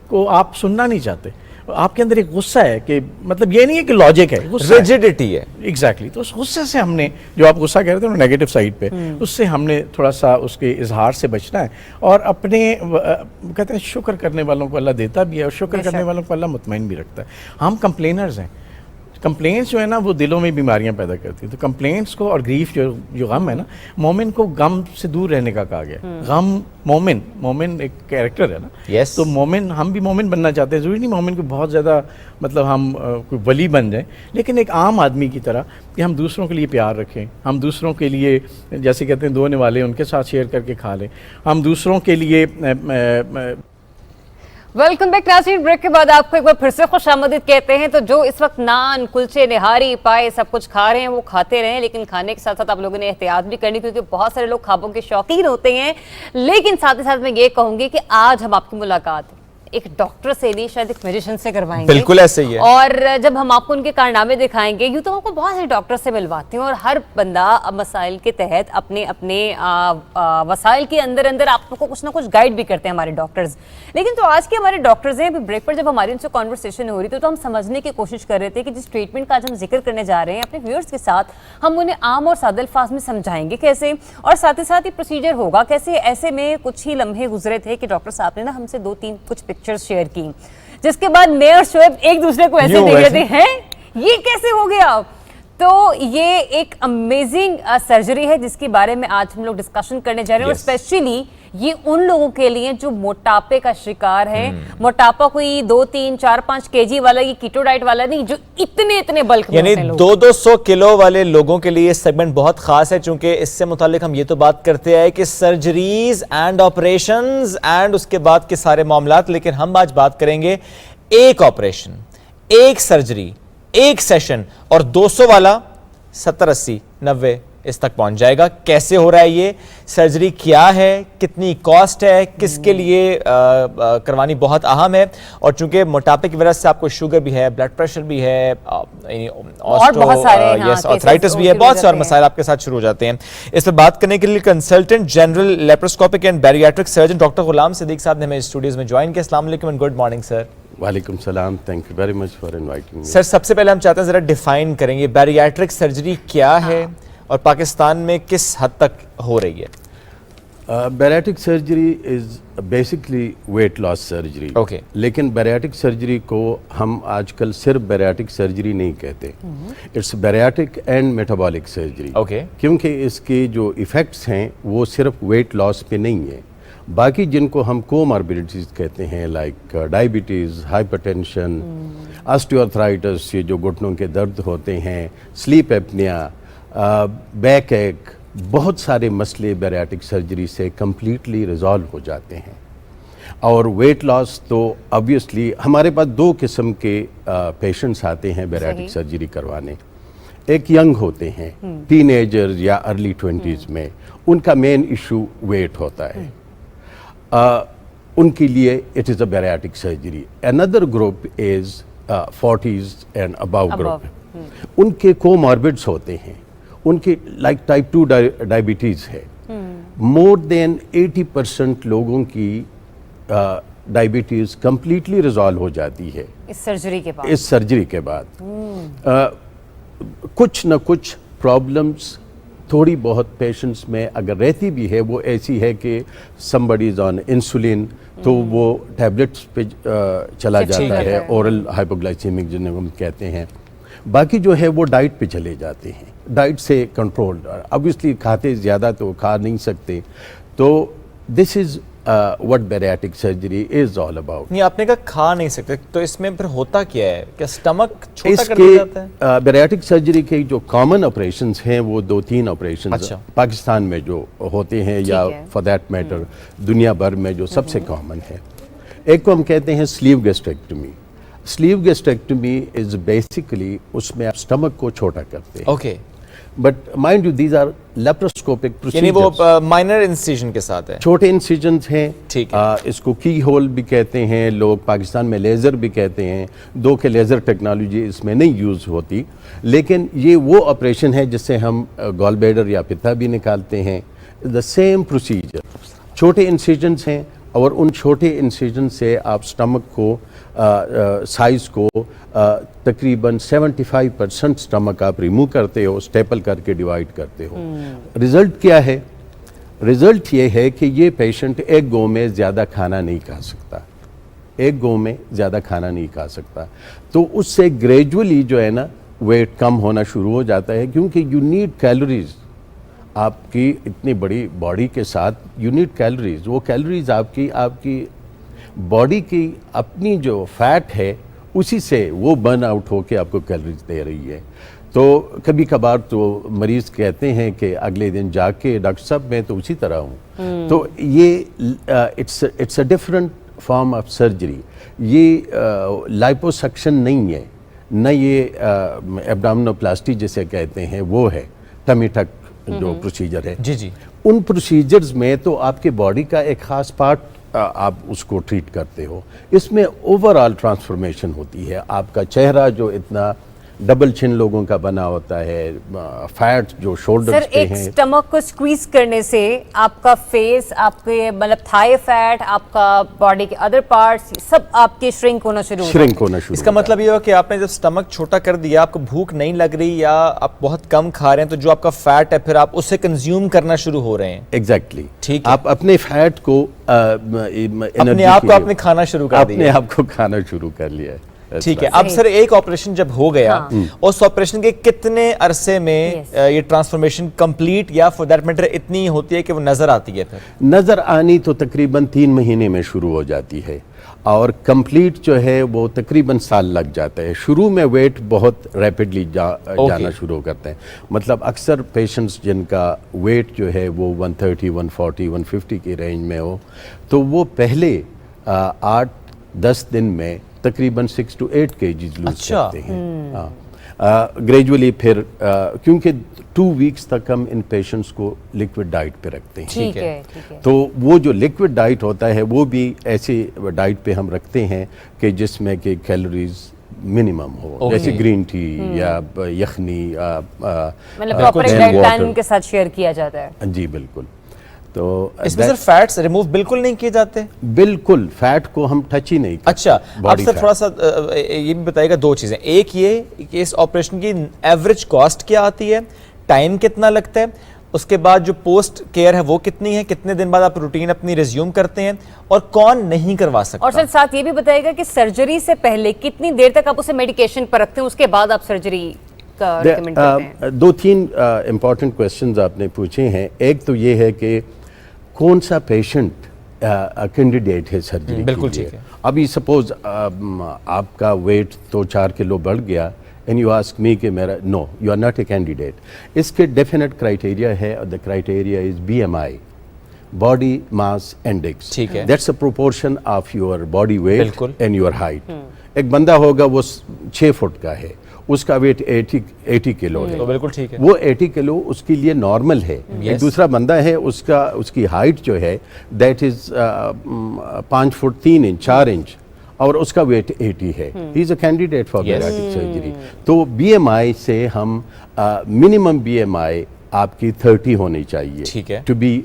کو آپ سننا نہیں چاہتے. آپ کے اندر ایک غصہ ہے کہ مطلب یہ نہیں ہے کہ لاجک ہے, ریجڈیٹی ہے. ایگزیکٹلی. تو اس غصے سے ہم نے, جو آپ غصہ کہہ رہے تھے نیگیٹو سائڈ پہ, اس سے ہم نے تھوڑا سا اس کے اظہار سے بچنا ہے. اور اپنے کہتے ہیں شکر کرنے والوں کو اللہ دیتا بھی ہے, اور شکر کرنے والوں کو اللہ مطمئن بھی رکھتا ہے. ہم کمپلینرز ہیں. کمپلینس جو ہے نا وہ دلوں میں بیماریاں پیدا کرتی ہیں. تو کمپلینس کو اور گریف جو غم ہے نا, مومن کو غم سے دور رہنے کا کہا گیا. غم مومن ایک کیریکٹر ہے نا. Yes. تو مومن, ہم بھی مومن بننا چاہتے ہیں. ضروری نہیں مومن کو بہت زیادہ مطلب ہم کوئی ولی بن جائیں, لیکن ایک عام آدمی کی طرح کہ ہم دوسروں کے لیے پیار رکھیں, ہم دوسروں کے لیے جیسے کہتے ہیں دھونے والے ان کے ساتھ شیئر کر کے کھا لیں, ہم دوسروں کے لیے. ویلکم بیک ناظرین. بریک کے بعد آپ کو ایک بار پھر سے خوش آمدید کہتے ہیں. تو جو اس وقت نان, کلچے, نہاری, پائے سب کچھ کھا رہے ہیں وہ کھاتے رہیں, لیکن کھانے کے ساتھ ساتھ آپ لوگوں نے احتیاط بھی کرنی, کیونکہ بہت سارے لوگ خوابوں کے شوقین ہوتے ہیں. لیکن ساتھ ہی ساتھ میں یہ کہوں گی کہ آج ہم آپ کی ملاقات ایک ڈاکٹر سے نہیں, شاید ایک میڈیشن سے کروائیں گے. بالکل ایسے ہی ہے. اور جب ہم آپ کو ان کے کارنامے دکھائیں گے, یوں تو ہم کو بہت سے ڈاکٹر سے ملواتے ہیں, اور ہر بندہ مسائل کے تحت اپنے وسائل کے اندر آپ کو کچھ نہ کچھ گائیڈ بھی کرتے ہیں ہمارے ڈاکٹرز. لیکن تو آج کے ہمارے ڈاکٹرز ہیں, ابھی بریک پر جب ہماری ان سے کانورسیشن ہو رہی تھی تو ہم سمجھنے کی کوشش کر رہے تھے کہ جس ٹریٹمنٹ کا آج ہم ذکر کرنے جا رہے ہیں اپنے ویورز کے ساتھ, ہم انہیں عام اور سادہ الفاظ میں سمجھائیں گے کیسے, اور ساتھ ہی ساتھ یہ پروسیجر ہوگا کیسے. ایسے میں کچھ ہی لمحے گزرے تھے کہ ڈاکٹر صاحب نے نا ہم سے 2-3 کچھ پکچرز شیئر کی, جس کے بعد میں اور شعیب ایک دوسرے کو ایسے دیکھ رہے تھے, یہ کیسے ہو گیا. تو یہ ایک امیزنگ سرجری ہے جس کے بارے میں آج ہم لوگ ڈسکشن کرنے جا رہے ہیں, اور اسپیشلی یہ ان لوگوں کے لیے جو موٹاپے کا شکار ہے. موٹاپا کوئی 2-3-4-5 kg والا, یہ کیٹو ڈائٹ والا نہیں, جو اتنے بلک میں یعنی 200 کلو والے لوگوں کے لیے یہ سیگمنٹ بہت خاص ہے, چونکہ اس سے متعلق ہم یہ تو بات کرتے ہیں کہ سرجریز اینڈ آپریشنز اینڈ اس کے بعد کے سارے معاملات. لیکن ہم آج بات کریں گے ایک آپریشن, ایک سرجری, ایک سیشن, اور 200 والا 70-80-90 اس تک پہنچ جائے گا. کیسے ہو رہا ہے یہ سرجری, کیا ہے, کتنی کاسٹ ہے, کس کے لیے کروانی بہت اہم ہے. اور چونکہ موٹاپے کی وجہ سے آپ کو شوگر بھی ہے, بلڈ پریشر بھی ہے, آرتھرائٹس بھی ہے, بہت سے اور مسائل آپ کے ساتھ شروع ہو جاتے ہیں. اس پہ بات کرنے کے لیے consultant general laparoscopic and bariatric surgeon doctor Ghulam Siddique صاحب نے ہمیں اسٹوڈیوز میں جوائن کیا. السلام علیکم اینڈ گڈ مارننگ سر. وعلیکم السلام, thank you very much for inviting me. Sir سب سے پہلے ہم چاہتے ہیں ذرا ڈیفائن کریں گے بیریاٹرک سرجری کیا ہے اور پاکستان میں کس حد تک ہو رہی ہے. Bariatric surgery is basically weight loss surgery. Okay. لیکن بیریاٹرک سرجری کو ہم آج کل صرف بیریاٹرک سرجری نہیں کہتے, it's bariatric and metabolic surgery. Okay. کیونکہ اس کے جو ایفیکٹس ہیں وہ صرف ویٹ لاس پہ نہیں ہیں, باقی جن کو ہم کوماربیڈیٹیز کہتے ہیں لائک ڈائبٹیز, ہائپر ٹینشن, آسٹیوآرتھرائٹس, یہ جو گھٹنوں کے درد ہوتے ہیں, سلیپ ایپنیا, بیک ایک, بہت سارے مسئلے بیریاٹرک سرجری سے کمپلیٹلی ریزالو ہو جاتے ہیں. اور ویٹ لاس تو آبویسلی ہمارے پاس 2 قسم کے پیشنٹس آتے ہیں بیریاٹرک سرجری کروانے. ایک ینگ ہوتے ہیں, ٹین ایجرز یا ارلی 20s میں, ان کا مین ایشو ویٹ ہوتا ہے, ان کے لیے it is a bariatric surgery. Under group is 40s and above group, ان کے کوماربڈس ہوتے ہیں, ان کے لائک ٹائپ 2 ڈائبٹیز ہے. مور دین 80% لوگوں کی ڈائبٹیز کمپلیٹلی ریزالو ہو جاتی ہے اس سرجری کے بعد. کچھ نہ کچھ پرابلمس تھوڑی بہت پیشنٹس میں اگر رہتی بھی ہے, وہ ایسی ہے کہ somebody is on انسولین, تو وہ ٹیبلٹس پہ چلا جاتا ہے, اورل ہائپوگلائسیمک جنہیں ہم کہتے ہیں. باقی جو ہے وہ ڈائٹ پہ چلے جاتے ہیں, ڈائٹ سے کنٹرول, obviously کھاتے زیادہ تو کھا نہیں سکتے. تو دس از what bariatric surgery is all about. نہیں آپ نے کہا کھا نہیں سکتے, تو اس میں پھر ہوتا کیا ہے, کیا سٹمک چھوٹا اس کر کے دیا جاتا ہے؟ بیریاٹک سرجری کے جو کامن آپریشنز ہیں وہ 2-3 آپریشنز پاکستان میں جو ہوتے ہیں یا فار دیٹ میٹر دنیا بھر میں جو سب سے کامن ہے. ایک کو ہم کہتے ہیں sleeve gastrectomy. Sleeve gastrectomy is basically اس میں آپ سٹمک کو چھوٹا کرتے ہیں. Okay, but mind you these are laparoscopic یعنی پروسیجرز, وہ مائنر انسیجن کے ساتھ ہے, چھوٹے انسیجنز ہیں. ٹھیک ہے. اس کو کی ہول بھی کہتے ہیں لوگ, پاکستان میں لیزر بھی کہتے ہیں, دو کہ لیزر ٹیکنالوجی اس میں نہیں یوز ہوتی, لیکن یہ وہ آپریشن ہے جس سے ہم گال بلیڈر یا پتا بھی نکالتے ہیں. دا سیم پروسیجر, چھوٹے انسیجنز ہیں اور ان چھوٹے انسیجن سے آپ سٹمک کو سائز کو تقریباً 75% سٹمک آپ ریموو کرتے ہو, سٹیپل کر کے ڈیوائڈ کرتے ہو. رزلٹ کیا ہے؟ رزلٹ یہ ہے کہ یہ پیشنٹ ایک گو میں زیادہ کھانا نہیں کھا سکتا, ایک گو میں زیادہ کھانا نہیں کھا سکتا. تو اس سے گریجولی جو ہے نا ویٹ کم ہونا شروع ہو جاتا ہے, کیونکہ یو نیڈ کیلوریز. آپ کی اتنی بڑی باڈی کے ساتھ یو نیڈ کیلوریز. وہ کیلوریز آپ کی باڈی کی اپنی جو فیٹ ہے اسی سے وہ برن آؤٹ ہو کے آپ کو کیلوریز دے رہی ہے. تو کبھی کبھار تو مریض کہتے ہیں کہ اگلے دن جا کے ڈاکٹر صاحب میں تو اسی طرح ہوں. تو یہ it's a different form of surgery. یہ لائپوسکشن نہیں ہے, نہ یہ ایبڈامنوپلاسٹی جسے کہتے ہیں وہ ہے, ٹمی ٹک جو پروسیجر ہے. جی جی, ان پروسیجرز میں تو آپ کے باڈی کا ایک خاص پارٹ آپ اس کو ٹریٹ کرتے ہو. اس میں اوور آل ٹرانسفارمیشن ہوتی ہے. آپ کا چہرہ جو اتنا ڈبل چن لوگوں کا بنا ہوتا ہے, فیٹ جو شولڈرز پہ ہیں. سر ایک سٹمک کو سکویز کرنے سے آپ کا فیس, آپ کے مطلب تھائی فیٹ, آپ کا باڈی کے ادر پارٹس سب آپ کے شرنک ہونا شروع اس کا مطلب یہ ہو کہ آپ نے جب سٹمک چھوٹا کر دیا, آپ کو بھوک نہیں لگ رہی یا آپ بہت کم کھا رہے ہیں, تو جو آپ کا فیٹ ہے پھر آپ اسے کنزیوم کرنا شروع ہو رہے ہیں. ایگزیکٹلی, ٹھیک ہے, آپ اپنے فیٹ کو اپنے آپ کو اپنے کھانا شروع کر دیا, اپنے آپ کو کھانا شروع کر لیا ہے. ٹھیک ہے. اب سر ایک آپریشن جب ہو گیا, اس آپریشن کے کتنے عرصے میں یہ ٹرانسفارمیشن کمپلیٹ, یا فور دیٹ میٹر اتنی ہوتی ہے کہ وہ نظر آتی ہے؟ پھر نظر آنی تو تقریباً 3 مہینے میں شروع ہو جاتی ہے, اور کمپلیٹ جو ہے وہ تقریباً سال لگ جاتا ہے. شروع میں ویٹ بہت ریپڈلی جانا شروع کرتے ہیں. مطلب اکثر پیشنٹس جن کا ویٹ جو ہے وہ 130, 140, 150 کی رینج میں ہو, تو وہ پہلے 8-10 دن میں تقریباً 6 to 8 kgs لوز کرتے ہیں. گریجولی پھر کیونکہ 2 weeks تک ہم ان پیشنٹس کو لیکوڈ ڈائٹ پہ رکھتے ہیں. ٹھیک ہے. تو وہ جو لیکوڈ ڈائٹ ہوتا ہے وہ بھی ایسی ڈائٹ پہ ہم رکھتے ہیں کہ جس میں کہ کیلوریز منیمم ہو, جیسے گرین ٹی یا یخنی, مطلب پراپر ڈائٹ پلان کے ساتھ شیئر کیا جاتا ہے. جی بالکل. تو اس میں سر فیٹس ریموو بالکل نہیں کیے جاتے؟ بالکل, فیٹ کو ہم ٹچ ہی نہیں کرتے. اچھا, آپ سر تھوڑا سا یہ بھی بتائیے گا 2 چیزیں. ایک یہ کہ اس آپریشن کی ایوریج کاسٹ کیا آتی ہے, ٹائم کتنا لگتا ہے, اس کے بعد جو پوسٹ کیئر ہے وہ کتنی ہے, کتنے دن بعد آپ روٹین اپنی ریزیوم کرتے ہیں, اور کون نہیں کروا سکتا. اور سر ساتھ یہ بھی بتائیے گا کہ سرجری سے پہلے کتنی دیر تک آپ اسے میڈیکیشن پر رکھتے ہیں, اس کے بعد آپ سرجری کا ریکمنڈ کرتے ہیں؟ 2-3 امپورٹنٹ کویسچنز آپ نے پوچھے ہیں. ایک تو یہ ہے کہ کون سا پیشنٹ کینڈیڈیٹ ہے سرجری. بالکل ٹھیک ہے. ابھی سپوز آپ کا ویٹ تو 4 کلو بڑھ گیا, اینڈ یو آسک می کہ میرا no, you are not a candidate. اس کے ڈیفینیٹ کرائٹیریا ہے, اور the criteria is BMI, body mass index. ٹھیک ہے. That's a proportion of your body weight بالکل اینڈ یور ہائٹ. ایک بندہ ہوگا وہ 6 فٹ کا ہے, اس کا ویٹ 80 کلو ہے, تو بالکل ٹھیک ہے, وہ 80 کلو اس کے لیے نارمل ہے. ایک دوسرا بندہ ہے, اس کی ہائٹ جو ہے that is 5 feet 3 inch 4 inch, اور اس کا ویٹ 80 ہے. He is a candidate for bariatric surgery. تو BMI سے ہم منیمم BMI آپ کی 30 ہونی چاہیے. ٹھیک ہے. To be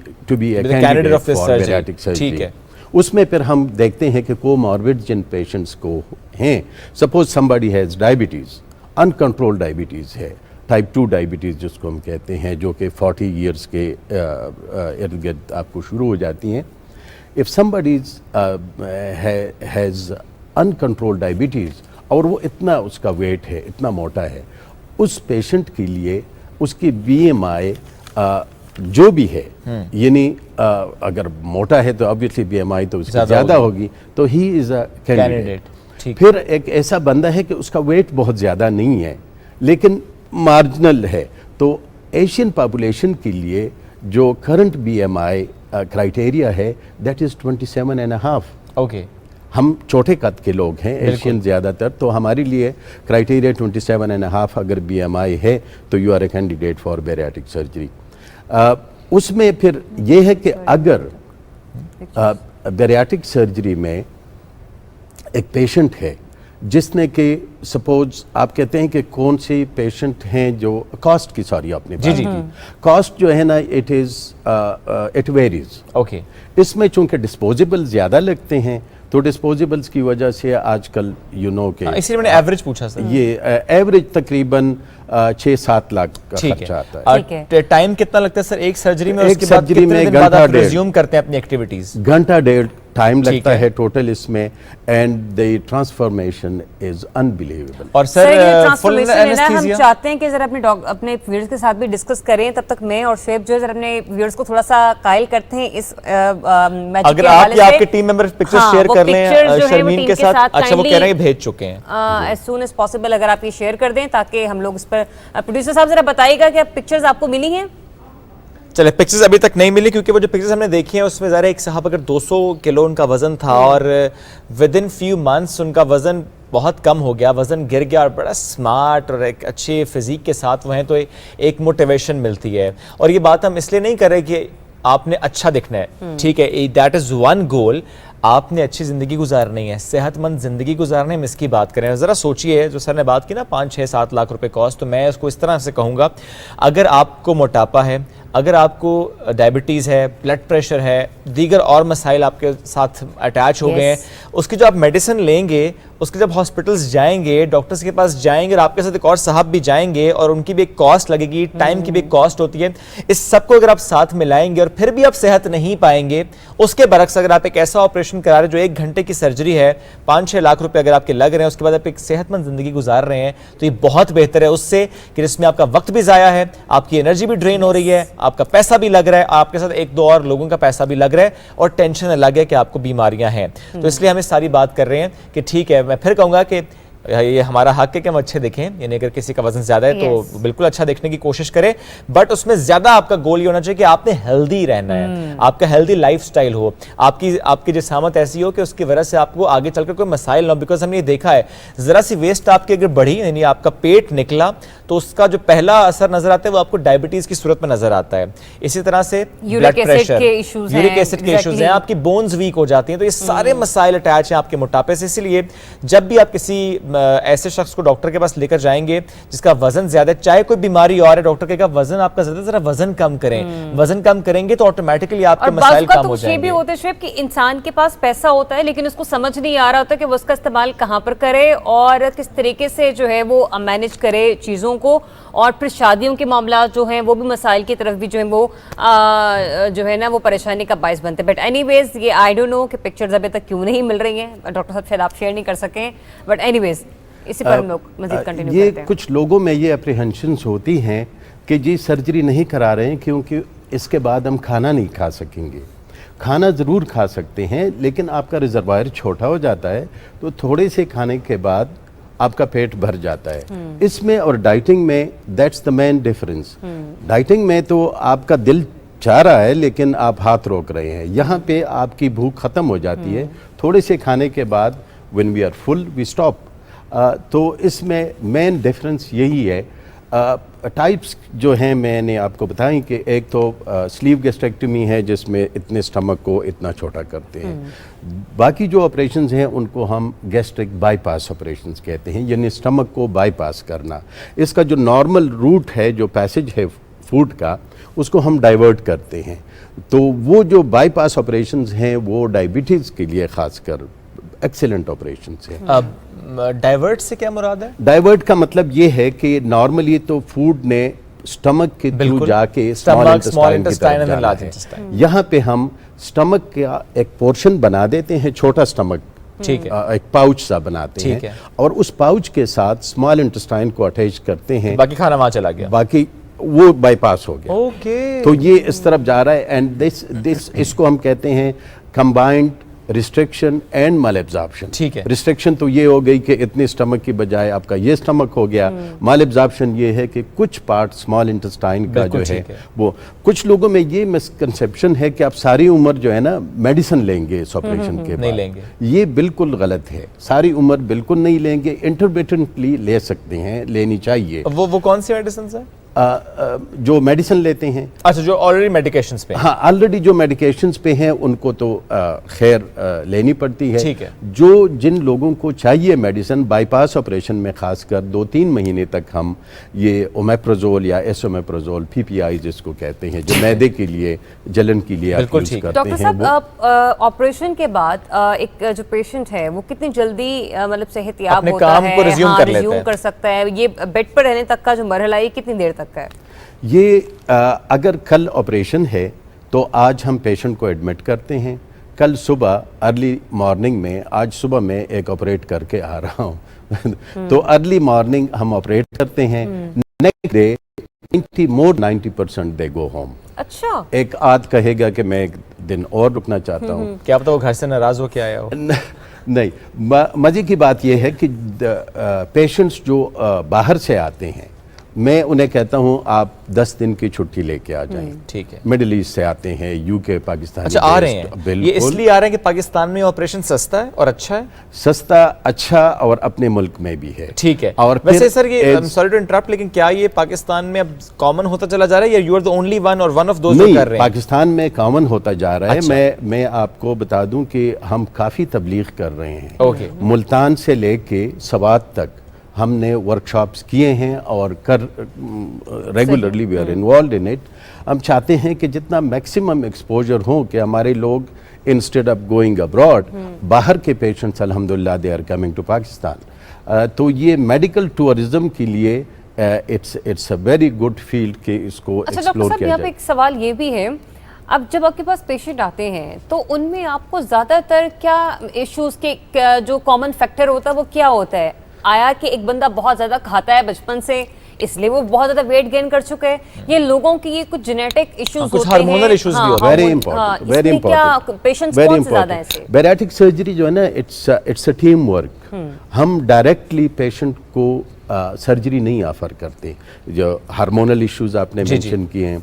a candidate for bariatric surgery. ٹھیک ہے. اس میں پھر ہم دیکھتے ہیں کہ کوماربڈ جن پیشنٹس کو ہیں, suppose somebody has diabetes, uncontrolled diabetes ہے, ٹائپ 2 ڈائبٹیز جس کو ہم کہتے ہیں, جو کہ 40 ایئرس کے ارد گرد آپ کو شروع ہو جاتی ہیں. If somebody has uncontrolled diabetes, और वो इतना उसका वेट है, इतना मोटा है, उस पेशेंट के लिए उसकी BMI जो भी है, यानी अगर मोटा है तो ऑब्वियसली BMI तो उसकी ज़्यादा होगी, तो ही इज़ अ कैंडिडेट। फिर एक ऐसा बंदा है कि उसका वेट बहुत ज़्यादा नहीं है लेकिन मार्जिनल है, तो एशियन पॉपुलेशन के लिए जो करंट BMI क्राइटेरिया है दैट इज़ 27.5। ओके, हम छोटे कद के लोग हैं एशियन ज़्यादातर, तो हमारे लिए क्राइटेरिया 27.5 अगर BMI है तो you are a candidate for bariatric surgery. उसमें फिर ये है कि अगर बैरियाट्रिक सर्जरी में एक पेशेंट है जिसने कि सपोज आप कहते हैं कि कौन से पेशेंट हैं जो कॉस्ट की, सॉरी आपने बात की, कॉस्ट जो है ना इट वेरीज। ओके, इसमें चूंकि डिस्पोजेबल ज़्यादा लगते हैं तो डिस्पोजेबल्स की वजह से आजकल यू नो के, इसलिए मैंने एवरेज पूछा सर। ये एवरेज तकरीबन 6-7 लाख का खर्चा आता है। और टाइम कितना लगता है सर एक सर्जरी में? एक उसके बाद सर्जरी कितने में दिन बाद घंटा आप डेढ़ रिज्यूम करते हैं अपनी एक्टिविटीज? घंटा डेढ़ टाइम लगता है टोटल इसमें, and the transformation is unbelievable. और सर ये फुल ट्रांसफॉर्मेशन है ना, हम एनेस्थीसिया चाहते हैं कि जरा अपने व्यूअर्स के साथ भी डिस्कस करें, तब तक मैं और शुएब जो है जरा अपने व्यूअर्स को थोड़ा सा कायल करते हैं इस मैच अगर के आप हवाले या से। आपके टीम मेंबर पिक्चर्स हाँ, शेयर वो कर लें pictures जो है वो शर्मीन टीम के साथ। अच्छा, वो कह रहे हैं भेज चुके हैं। एज सून एज पॉसिबल अगर आप ये शेयर कर दें ताकि हम लोग इस पर, प्रोड्यूसर साहब जरा बताइएगा कि पिक्चर्स आपको मिली हैं? चले, पिक्चर्स अभी तक नहीं मिली क्योंकि वो जो पिक्चर्स हमने देखी हैं उसमें ज़रा एक साहब अगर 200 किलो उनका वजन था और विद इन फ्यू मंथ्स उनका वजन बहुत कम हो गया, वजन गिर गया और बड़ा स्मार्ट और एक अच्छे फिजिक के साथ वो हैं, तो एक मोटिवेशन मिलती है। और ये बात हम इसलिए नहीं कर रहे कि आपने अच्छा दिखना है, ठीक है, दैट इज़ वन गोल, आपने अच्छी ज़िंदगी गुजारनी है, सेहतमंद ज़िंदगी गुजारनी है, हम इसकी बात करें। ज़रा सोचिए, जो सर ने बात की ना 5-6-7 लाख रुपए कॉस्ट, तो मैं उसको इस तरह से कहूँगा, अगर आपको मोटापा है, अगर आपको डायबिटीज़ है, ब्लड प्रेशर है, दीगर और मसाइल आपके साथ अटैच हो गए हैं, उसकी जो आप मेडिसिन लेंगे, उसके जब हॉस्पिटल्स जाएंगे, डॉक्टर्स के पास जाएंगे और आपके साथ एक और साहब भी जाएंगे और उनकी भी एक कॉस्ट लगेगी, टाइम की भी एक कॉस्ट होती है, इस सबको अगर आप साथ मिलाएंगे और फिर भी आप सेहत नहीं पाएंगे, उसके बरक्स अगर आप एक ऐसा ऑपरेशन करा रहे जो 1 घंटे की सर्जरी है, 5-6 लाख रुपए अगर आपके लग रहे हैं, उसके बाद आप एक सेहतमंद जिंदगी गुजार रहे हैं, तो ये बहुत बेहतर है उससे कि जिसमें आपका वक्त भी ज़ाया है, आपकी एनर्जी भी ड्रेन हो रही है, आपका पैसा भी लग रहा है, आपके साथ 1-2 और लोगों का पैसा भी लग रहा है और टेंशन अलग है कि आपको बीमारियां हैं। तो इसलिए हम सारी बात कर रहे हैं कि ठीक है, मैं फिर कहूँगा कि ये हमारा हक है कि हम अच्छे दिखें, यानी अगर किसी का वजन ज्यादा है तो बिल्कुल अच्छा देखने की कोशिश करें, बट उसमें ज्यादा आपका गोल ये होना चाहिए कि आपने हेल्दी रहना है, आपका हेल्दी लाइफस्टाइल हो, आपकी जिस्मात ऐसी हो कि उसकी वजह से आपको आगे चलकर कोई मसाइल ना हो। बिकॉज हमने ये देखा है, जरा सी वेस्ट आपकी अगर बढ़ी, यानी आपका पेट निकला, तो उसका जो पहला असर नजर आता है वो आपको डायबिटीज की सूरत में नजर आता है। इसी तरह से ब्लड प्रेशर, यूरिक एसिड के इश्यूज हैं, आपकी बोन्स वीक हो जाती हैं, तो ये सारे मसाइल अटैच हैं आपके मोटापे से। इसीलिए जब भी आप किसी ऐसे शख्स को डॉक्टर के पास लेकर जाएंगे जिसका वजन ज्यादा है, चाहे कोई बीमारी और है, डॉक्टर कहेगा वजन आपका ज्यादा, जरा वजन कम करें। वजन कम करेंगे तो ऑटोमेटिकली आपके मसाइल कम हो जाएंगे। ये भी होता है कि इंसान के पास पैसा होता है लेकिन उसको समझ नहीं आ रहा होता कि वो उसका इस्तेमाल कहाँ पर करे और किस तरीके से जो है वो मैनेज करे चीज़ों को, और फिर शादियों के मामला जो हैं वो भी मसाइल की तरफ भी जो है वो जो है ना वो परेशानी का बायस बनते हैं। बट एनीवेज ये आई डोंट नो कि पिक्चर्स अभी तक क्यों नहीं मिल रही हैं, डॉक्टर साहब शायद आप शेयर नहीं कर सकें, बट एनीवेज इसी पर हम लोग मजीद कंटिन्यू करते हैं। कुछ लोगों में ये अप्रीहेंशंस होती हैं कि जी सर्जरी नहीं करा रहे हैं क्योंकि इसके बाद हम खाना नहीं खा सकेंगे। खाना ज़रूर खा सकते हैं लेकिन आपका रिजर्वायर छोटा हो जाता है, तो थोड़े से खाने के बाद आपका पेट भर जाता है। इसमें और डाइटिंग में that's the main difference. Dieting में तो आपका दिल चाह रहा है लेकिन आप हाथ रोक रहे हैं, यहाँ पे आपकी भूख ख़त्म हो जाती है। थोड़े से खाने के बाद when we are full we stop. तो इसमें मेन डिफरेंस यही है। टाइप्स जो हैं मैंने आपको बताई कि एक तो स्लीव गैस्ट्रेक्टमी है जिसमें इतने स्टमक को इतना छोटा करते हैं। बाकी जो ऑपरेशंस हैं उनको हम गैस्ट्रिक बाईपास ऑपरेशंस कहते हैं, यानी स्टमक को बाईपास करना। इसका जो नॉर्मल रूट है, जो पैसेज है फूड का, उसको हम डाइवर्ट करते हैं। तो वो जो बाईपास ऑपरेशंस हैं वो डायबिटीज़ के लिए ख़ासकर एक्सीलेंट ऑपरेशंस हैं। डाइवर्ट से क्या मुराद है? डाइवर्ट का मतलब ये है कि नॉर्मली तो फूड ने स्टमक के थ्रू जाके स्मॉल इंटेस्टाइन की तरफ, यहाँ पे हम स्टमक का एक पोर्शन बना देते हैं, छोटा स्टमक ठीक है। एक पाउच सा बनाते ठीक हैं है। और उस पाउच के साथ स्मॉल इंटेस्टाइन को अटैच करते हैं, बाकी खाना वहां चला गया, बाकी वो बाईपास हो गया। ओके। तो ये इस तरफ जा रहा है एंड दिस इसको हम कहते हैं combined restriction and mall absorption. ठीक है। रिस्ट्रिक्शन तो ये हो गई कि इतने स्टमक की बजाय आपका ये स्टमक हो गया। माल एब्जॉर्प्शन ये है कि कुछ पार्ट स्मॉल इंटेस्टाइन का जो है वो, कुछ लोगों में ये मिसकंसेप्शन है कि आप सारी उम्र जो है ना मेडिसिन लेंगे इस ऑपरेशन के बाद। नहीं लेंगे। ये बिल्कुल गलत है, सारी उम्र बिल्कुल नहीं लेंगे, इंटरमिटेंटली ले सकते हैं, लेनी चाहिए। वो कौन सी मेडिसिन है? जो मेडिसिन लेते हैं, अच्छा, जो ऑलरेडी मेडिकेशंस पे, हाँ ऑलरेडी जो मेडिकेशंस पे हैं उनको तो खैर लेनी पड़ती है। ठीक है। जो जिन लोगों को चाहिए मेडिसिन, बाईपास ऑपरेशन में खासकर 2-3 महीने तक हम ये ओमेप्रोजोल या एसोमेप्रोजोल PPI जिसको कहते हैं, जो मैदे के लिए जलन के लिए आप यूज करते डॉक्टर हैं। साहब, ऑपरेशन के बाद एक जो पेशेंट है वो कितनी जल्दी मतलब सेहतयाब अपने होता काम है, को रिज्यूम कर सकता है? ये बेड पर रहने तक का जो मरहला है कितनी देर तक का है? ये अगर कल ऑपरेशन है तो आज हम पेशेंट को एडमिट करते हैं, कल सुबह अर्ली मॉर्निंग में, आज सुबह मैं एक ऑपरेट करके आ रहा हूँ तो अर्ली मॉर्निंग हम ऑपरेट करते हैं, नेक्स्ट डे 90% दे गो होम। अच्छा। एक आध कहेगा कि मैं एक दिन और रुकना चाहता हूँ। क्या आप तो वो घर से नाराज हो के आया हो? नहीं, मजे की बात यह है कि पेशेंट्स जो बाहर से आते हैं, मैं उन्हें कहता हूं आप 10 दिन की छुट्टी लेके आ जाएं। ठीक है। मिडिल ईस्ट से आते हैं, यूके, पाकिस्तान। अच्छा, आ रहे हैं? ये इसलिए आ रहे हैं कि पाकिस्तान में ऑपरेशन सस्ता है और अच्छा है? सस्ता, अच्छा और अपने मुल्क में भी है। ठीक है। और वैसे सर ये सॉरी टू इंटरप्ट, लेकिन क्या ये पाकिस्तान में अब कॉमन होता चला जा रहा है या you are the only one और वन ऑफ दोज जो कर रहे हैं? पाकिस्तान में कॉमन होता जा रहा है। अच्छा। मैं आपको बता दूं कि हम काफी तबलीग कर रहे हैं। ओके। मुल्तान से लेके सवात तक हमने वर्कशॉप्स किए हैं और regularly we are involved in it. हम चाहते हैं कि जितना मैक्सिमम एक्सपोजर हो कि हमारे लोग इंस्टेड ऑफ गोइंग अब्रॉड, बाहर के पेशेंट्स अल्हम्दुलिल्लाह they are coming to Pakistan. तो ये मेडिकल टूरिज्म के लिए it's a very good field के इसको एक्सप्लोर किया जाए। यहाँ पे एक सवाल ये भी है, अब जब आपके पास पेशेंट आते हैं तो उनमें आपको ज़्यादातर क्या इश्यूज़ के जो कॉमन फैक्टर होता है वो क्या होता है? आया कि एक बंदा बहुत ज़्यादा खाता है बचपन से इसलिए वो बहुत ज़्यादा वेट गेन कर चुके हैं, ये लोगों की ये कुछ जेनेटिक इश्यूज होते हैं, कुछ हार्मोनल इश्यूज भी होते हैं। Very important, very important. Patients कौन से ज़्यादा ऐसे? बैरियाट्रिक सर्जरी जो है ना, इट्स अ टीम वर्क। हम डायरेक्टली पेशेंट को सर्जरी नहीं ऑफर करते। जो हार्मोनल इश्यूज आपने मेंशन किए हैं,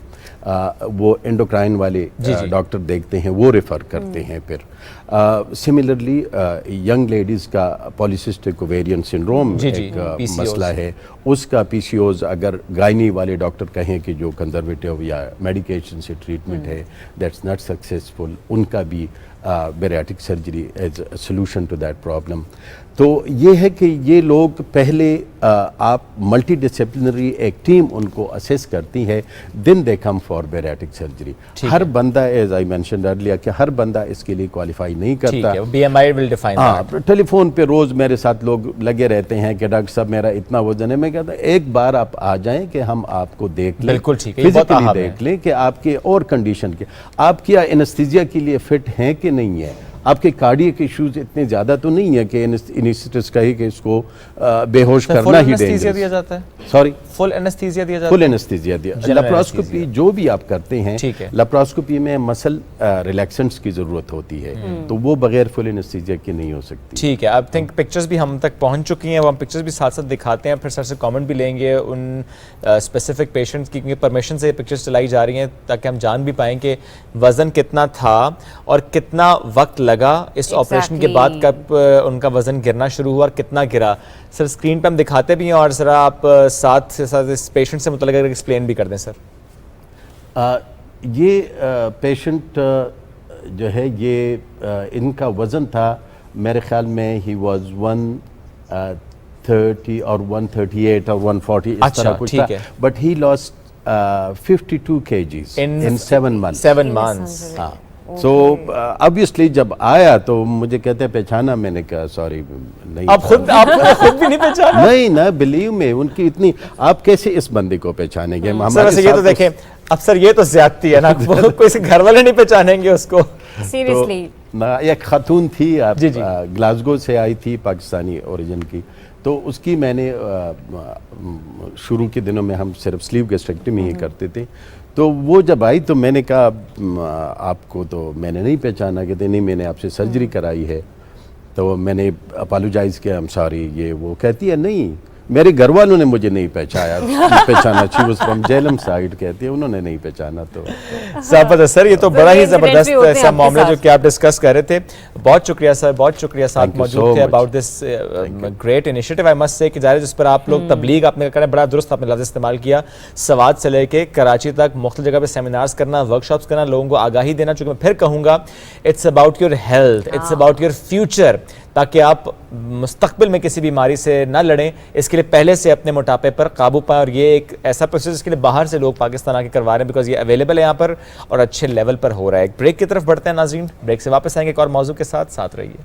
वो एंडोक्राइन वाले डॉक्टर देखते हैं, वो रेफर करते हैं। फिर सिमिलरली यंग लेडीज़ का पॉलीसिस्टिक ओवेरियन सिंड्रोम एक मसला है, उसका PCOS अगर गायनी वाले डॉक्टर कहें कि जो कंजर्वेटिव या मेडिकेशन से ट्रीटमेंट है दैट्स नॉट सक्सेसफुल, उनका भी bariatric surgery as a solution to that problem. तो ये है कि ये लोग पहले आप मल्टी डिसिप्लिनरी एक टीम उनको असेस करती है, then they come for bariatric surgery. हर बंदा, एज आई मेंशन्ड अर्लियर, कि हर बंदा इसके लिए क्वालिफाई नहीं करता। BMI will define that। Telephone पे रोज मेरे साथ लोग लगे रहते हैं कि डॉक्टर साहब मेरा इतना वजन है। मैं कहता हूं एक बार आप आ जाएं कि हम आपको देख लें, बिल्कुल ठीक है, फिजिकली देख लें कि आपके और कंडीशन के, आप क्या एनेस्थीसिया के लिए फिट हैं कि नहीं है, आपके कार्डियक इश्यूज इतने ज्यादा तो नहीं है कि एनेस्थेटिस्ट कहे कि इसको बेहोश करना ही दिया जाता है। सॉरी, फुल एनेस्थीसिया दिया जाता है। फुल एनेस्थीसिया दिया। लेप्रोस्कोपी जो भी आप करते हैं, लेप्रोस्कोपी में मसल रिलैक्सेंट्स की जरूरत होती है, तो वो बगैर फुल एनेस्थीसिया की नहीं हो सकती। ठीक है। आई थिंक पिक्चर्स भी हम तक पहुंच चुकी हैं, वो हम पिक्चर्स भी साथ साथ दिखाते हैं, फिर सर से कमेंट भी लेंगे उन स्पेसिफिक पेशेंट्स की, क्योंकि परमिशन से पिक्चर्स चलाई जा रही हैं ताकि हम जान भी पाएँ कि वज़न कितना था और कितना वक्त लगा इस ऑपरेशन के बाद, कब उनका वज़न गिरना शुरू हुआ और कितना गिरा। सर स्क्रीन पे हम दिखाते भी हैं और सर आप साथ इस पेशेंट से मुतल्लिक़ एक्सप्लेन भी कर दें। सर ये पेशेंट जो है, ये इनका वज़न था मेरे ख्याल में ही वाज 130 और 138 और 140 इस तरह कुछ था, but he lost 52 kgs in 7 months। 7 months। हाँ, सो ऑब्वियसली जब आया तो मुझे कहते हैं पहचाना, मैंने कहा सॉरी नहीं। आप खुद भी नहीं पहचाना? नहीं ना, बिलीव में उनकी इतनी, आप कैसे इस बंदे को पहचानेंगे? सर ये तो देखें, अब सर ये तो ज्यादती है ना, कोई से घर वाले नहीं पहचानेंगे उसको। Seriously? तो एक खातून थी, जी, जी। ग्लासगो से आई थी, पाकिस्तानी ओरिजिन की, तो उसकी मैंने शुरू के दिनों में हम सिर्फ स्लीव गैस्ट्रेक्टमी ही करते थे, तो वो जब आई तो मैंने कहा आपको तो मैंने नहीं पहचाना, कहते नहीं मैंने आपसे सर्जरी कराई है। तो मैंने अपोलोजाइज़ किया, आई एम सॉरी, ये वो कहती है नहीं मेरे घर वालों ने मुझे नहीं पहचाना, she was from Jhelum side, कहती है उन्होंने नहीं पहचाना। तो जबरदस्त सर, ये तो बड़ा ही जबरदस्त होते हैं ऐसा आपके मामला साथ। जो कि आप डिस्कस कर रहे थे। बहुत शुक्रिया सर, बहुत शुक्रिया साथ Thank you मौजूद so थे much. About this great initiative, I must say कि जाहिर है जिस पर आप लोग तबलीग आपने कहा बड़ा दुरुस्त आपने लफ्ज़ इस्तेमाल किया, सवात से लेके कराची तक मुख्तलिफ जगह पे सेमिनार्स करना, वर्कशॉप्स करना, लोगों को आगाही देना। चूँकि मैं फिर कहूँगा it's about your health, it's about your future, ताकि आप मुस्तकबिल में किसी बीमारी से ना लड़ें, इसके लिए पहले से अपने मोटापे पर काबू पाएं। और ये एक ऐसा प्रोसेस इसके लिए बाहर से लोग पाकिस्तान आके करवा रहे हैं, बिकॉज ये अवेलेबल है यहाँ पर और अच्छे लेवल पर हो रहा है। एक ब्रेक की तरफ बढ़ते हैं नाज़रीन, ब्रेक से वापस आएंगे एक और मौजू के साथ रहिए।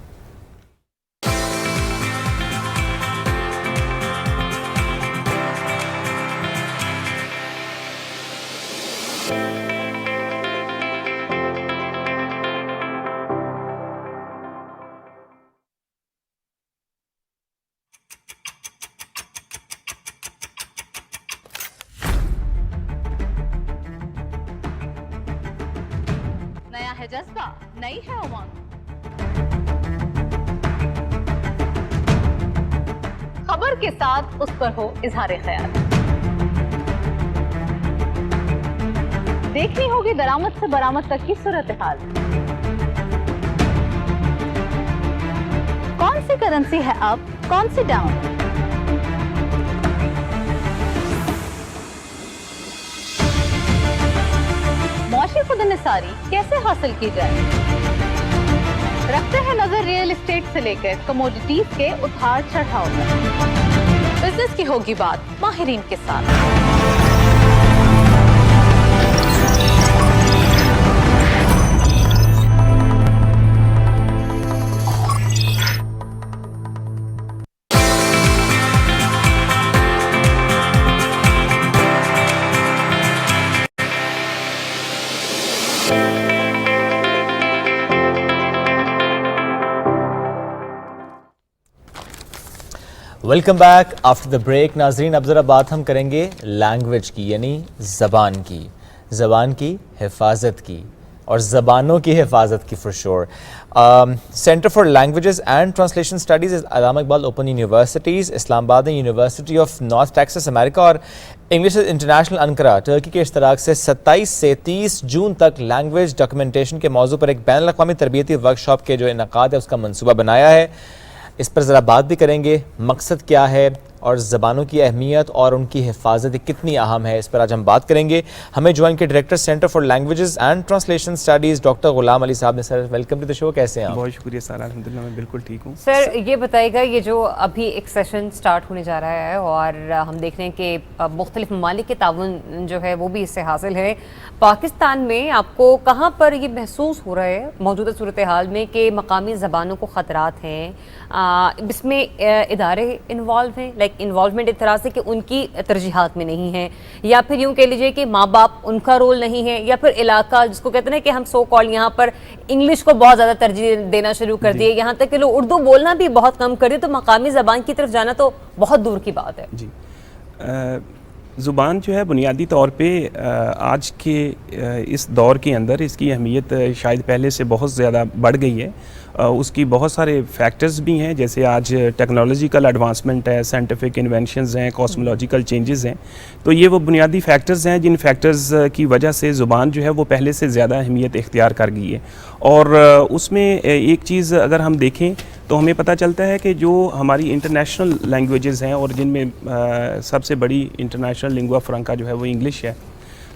नया है जज्बा, नई है उमंग। खबर के साथ उस पर हो इजहार ख्याल। देखनी होगी दरामद से बरामद तक की सूरत हाल। कौन सी करेंसी है अप, कौन सी डाउन? मुआशी खुदनिसारी कैसे हासिल की जाए? रखते हैं नजर रियल एस्टेट से लेकर कमोडिटीज के उतार चढ़ाव तक। बिजनेस की होगी बात माहिरीन के साथ। Welcome back after the break. नाजरीन अब ज़रा बात हम करेंगे लैंग्वेज की, यानी ज़बान की हिफाजत की और ज़बानों की हिफाजत की for sure. Centre for languages and translation studies Allama Iqbal open universities, Islamabad university of north Texas America और इंग्लिश इंटरनेशनल अनकरा टर्की के इश्तराक से 27 से 30 जून तक लैंग्वेज डॉक्यूमेंटेशन के मौजू पर एक बैनुल अक़वामी तरबियती वर्कशॉप के जो इनकाद है उसका मनसूबा बनाया है। इस पर ज़रा बात भी करेंगे, मकसद क्या है और ज़बानों की अहमियत और उनकी हिफाजत कितनी अहम है, इस पर आज हम बात करेंगे। हमें ज्वाइन के director centre for languages and translation studies doctor Ghulam Ali Sahab ने। Sir welcome to the show, कैसे हैं आप? बहुत शुक्रिया सर, अल्हम्दुलिल्लाह मैं बिल्कुल ठीक हूँ। सर ये बताइएगा, ये जो अभी एक सेशन स्टार्ट होने जा रहा है और हम देख रहे हैं कि मुख्तलिफ ममालिक के ताउन जो है वो भी इससे हासिल है, पाकिस्तान में आपको कहाँ पर ये महसूस हो रहा है मौजूदा सूरत हाल में कि मकामी ज़बानों को ख़तरात हैं, इसमें इदारे इन्वॉल्व हैं, लाइक इन्वॉल्वमेंट एक तरह से कि उनकी तरजीहात में नहीं है, या फिर यूँ कह लीजिए कि माँ बाप उनका रोल नहीं है, या फिर इलाका जिसको कहते हैं ना कि हम सो कॉल यहाँ पर इंग्लिश को बहुत ज़्यादा तरजीह देना शुरू कर दिए, यहाँ तक कि लोग उर्दू बोलना भी बहुत कम कर दिए, तो मकामी ज़बान की तरफ जाना तो बहुत दूर की बात है। जी, ज़ुबान जो है बुनियादी तौर पे आज के इस दौर के अंदर इसकी अहमियत शायद पहले से बहुत ज़्यादा बढ़ गई है। उसकी बहुत सारे फैक्टर्स भी हैं, जैसे आज टेक्नोलॉजिकल एडवांसमेंट है, साइंटिफिक इन्वेंशंस हैं, कॉस्मोलॉजिकल चेंजेस हैं, तो ये वो बुनियादी फैक्टर्स हैं जिन फैक्टर्स की वजह से ज़ुबान जो है वो पहले से ज़्यादा अहमियत इख्तियार कर गई है। और उसमें एक चीज़ अगर हम देखें तो हमें पता चलता है कि जो हमारी इंटरनेशनल लैंग्वेजेस हैं और जिनमें सबसे बड़ी इंटरनेशनल लिंगुआ फ्रैंका जो है वो इंग्लिश है,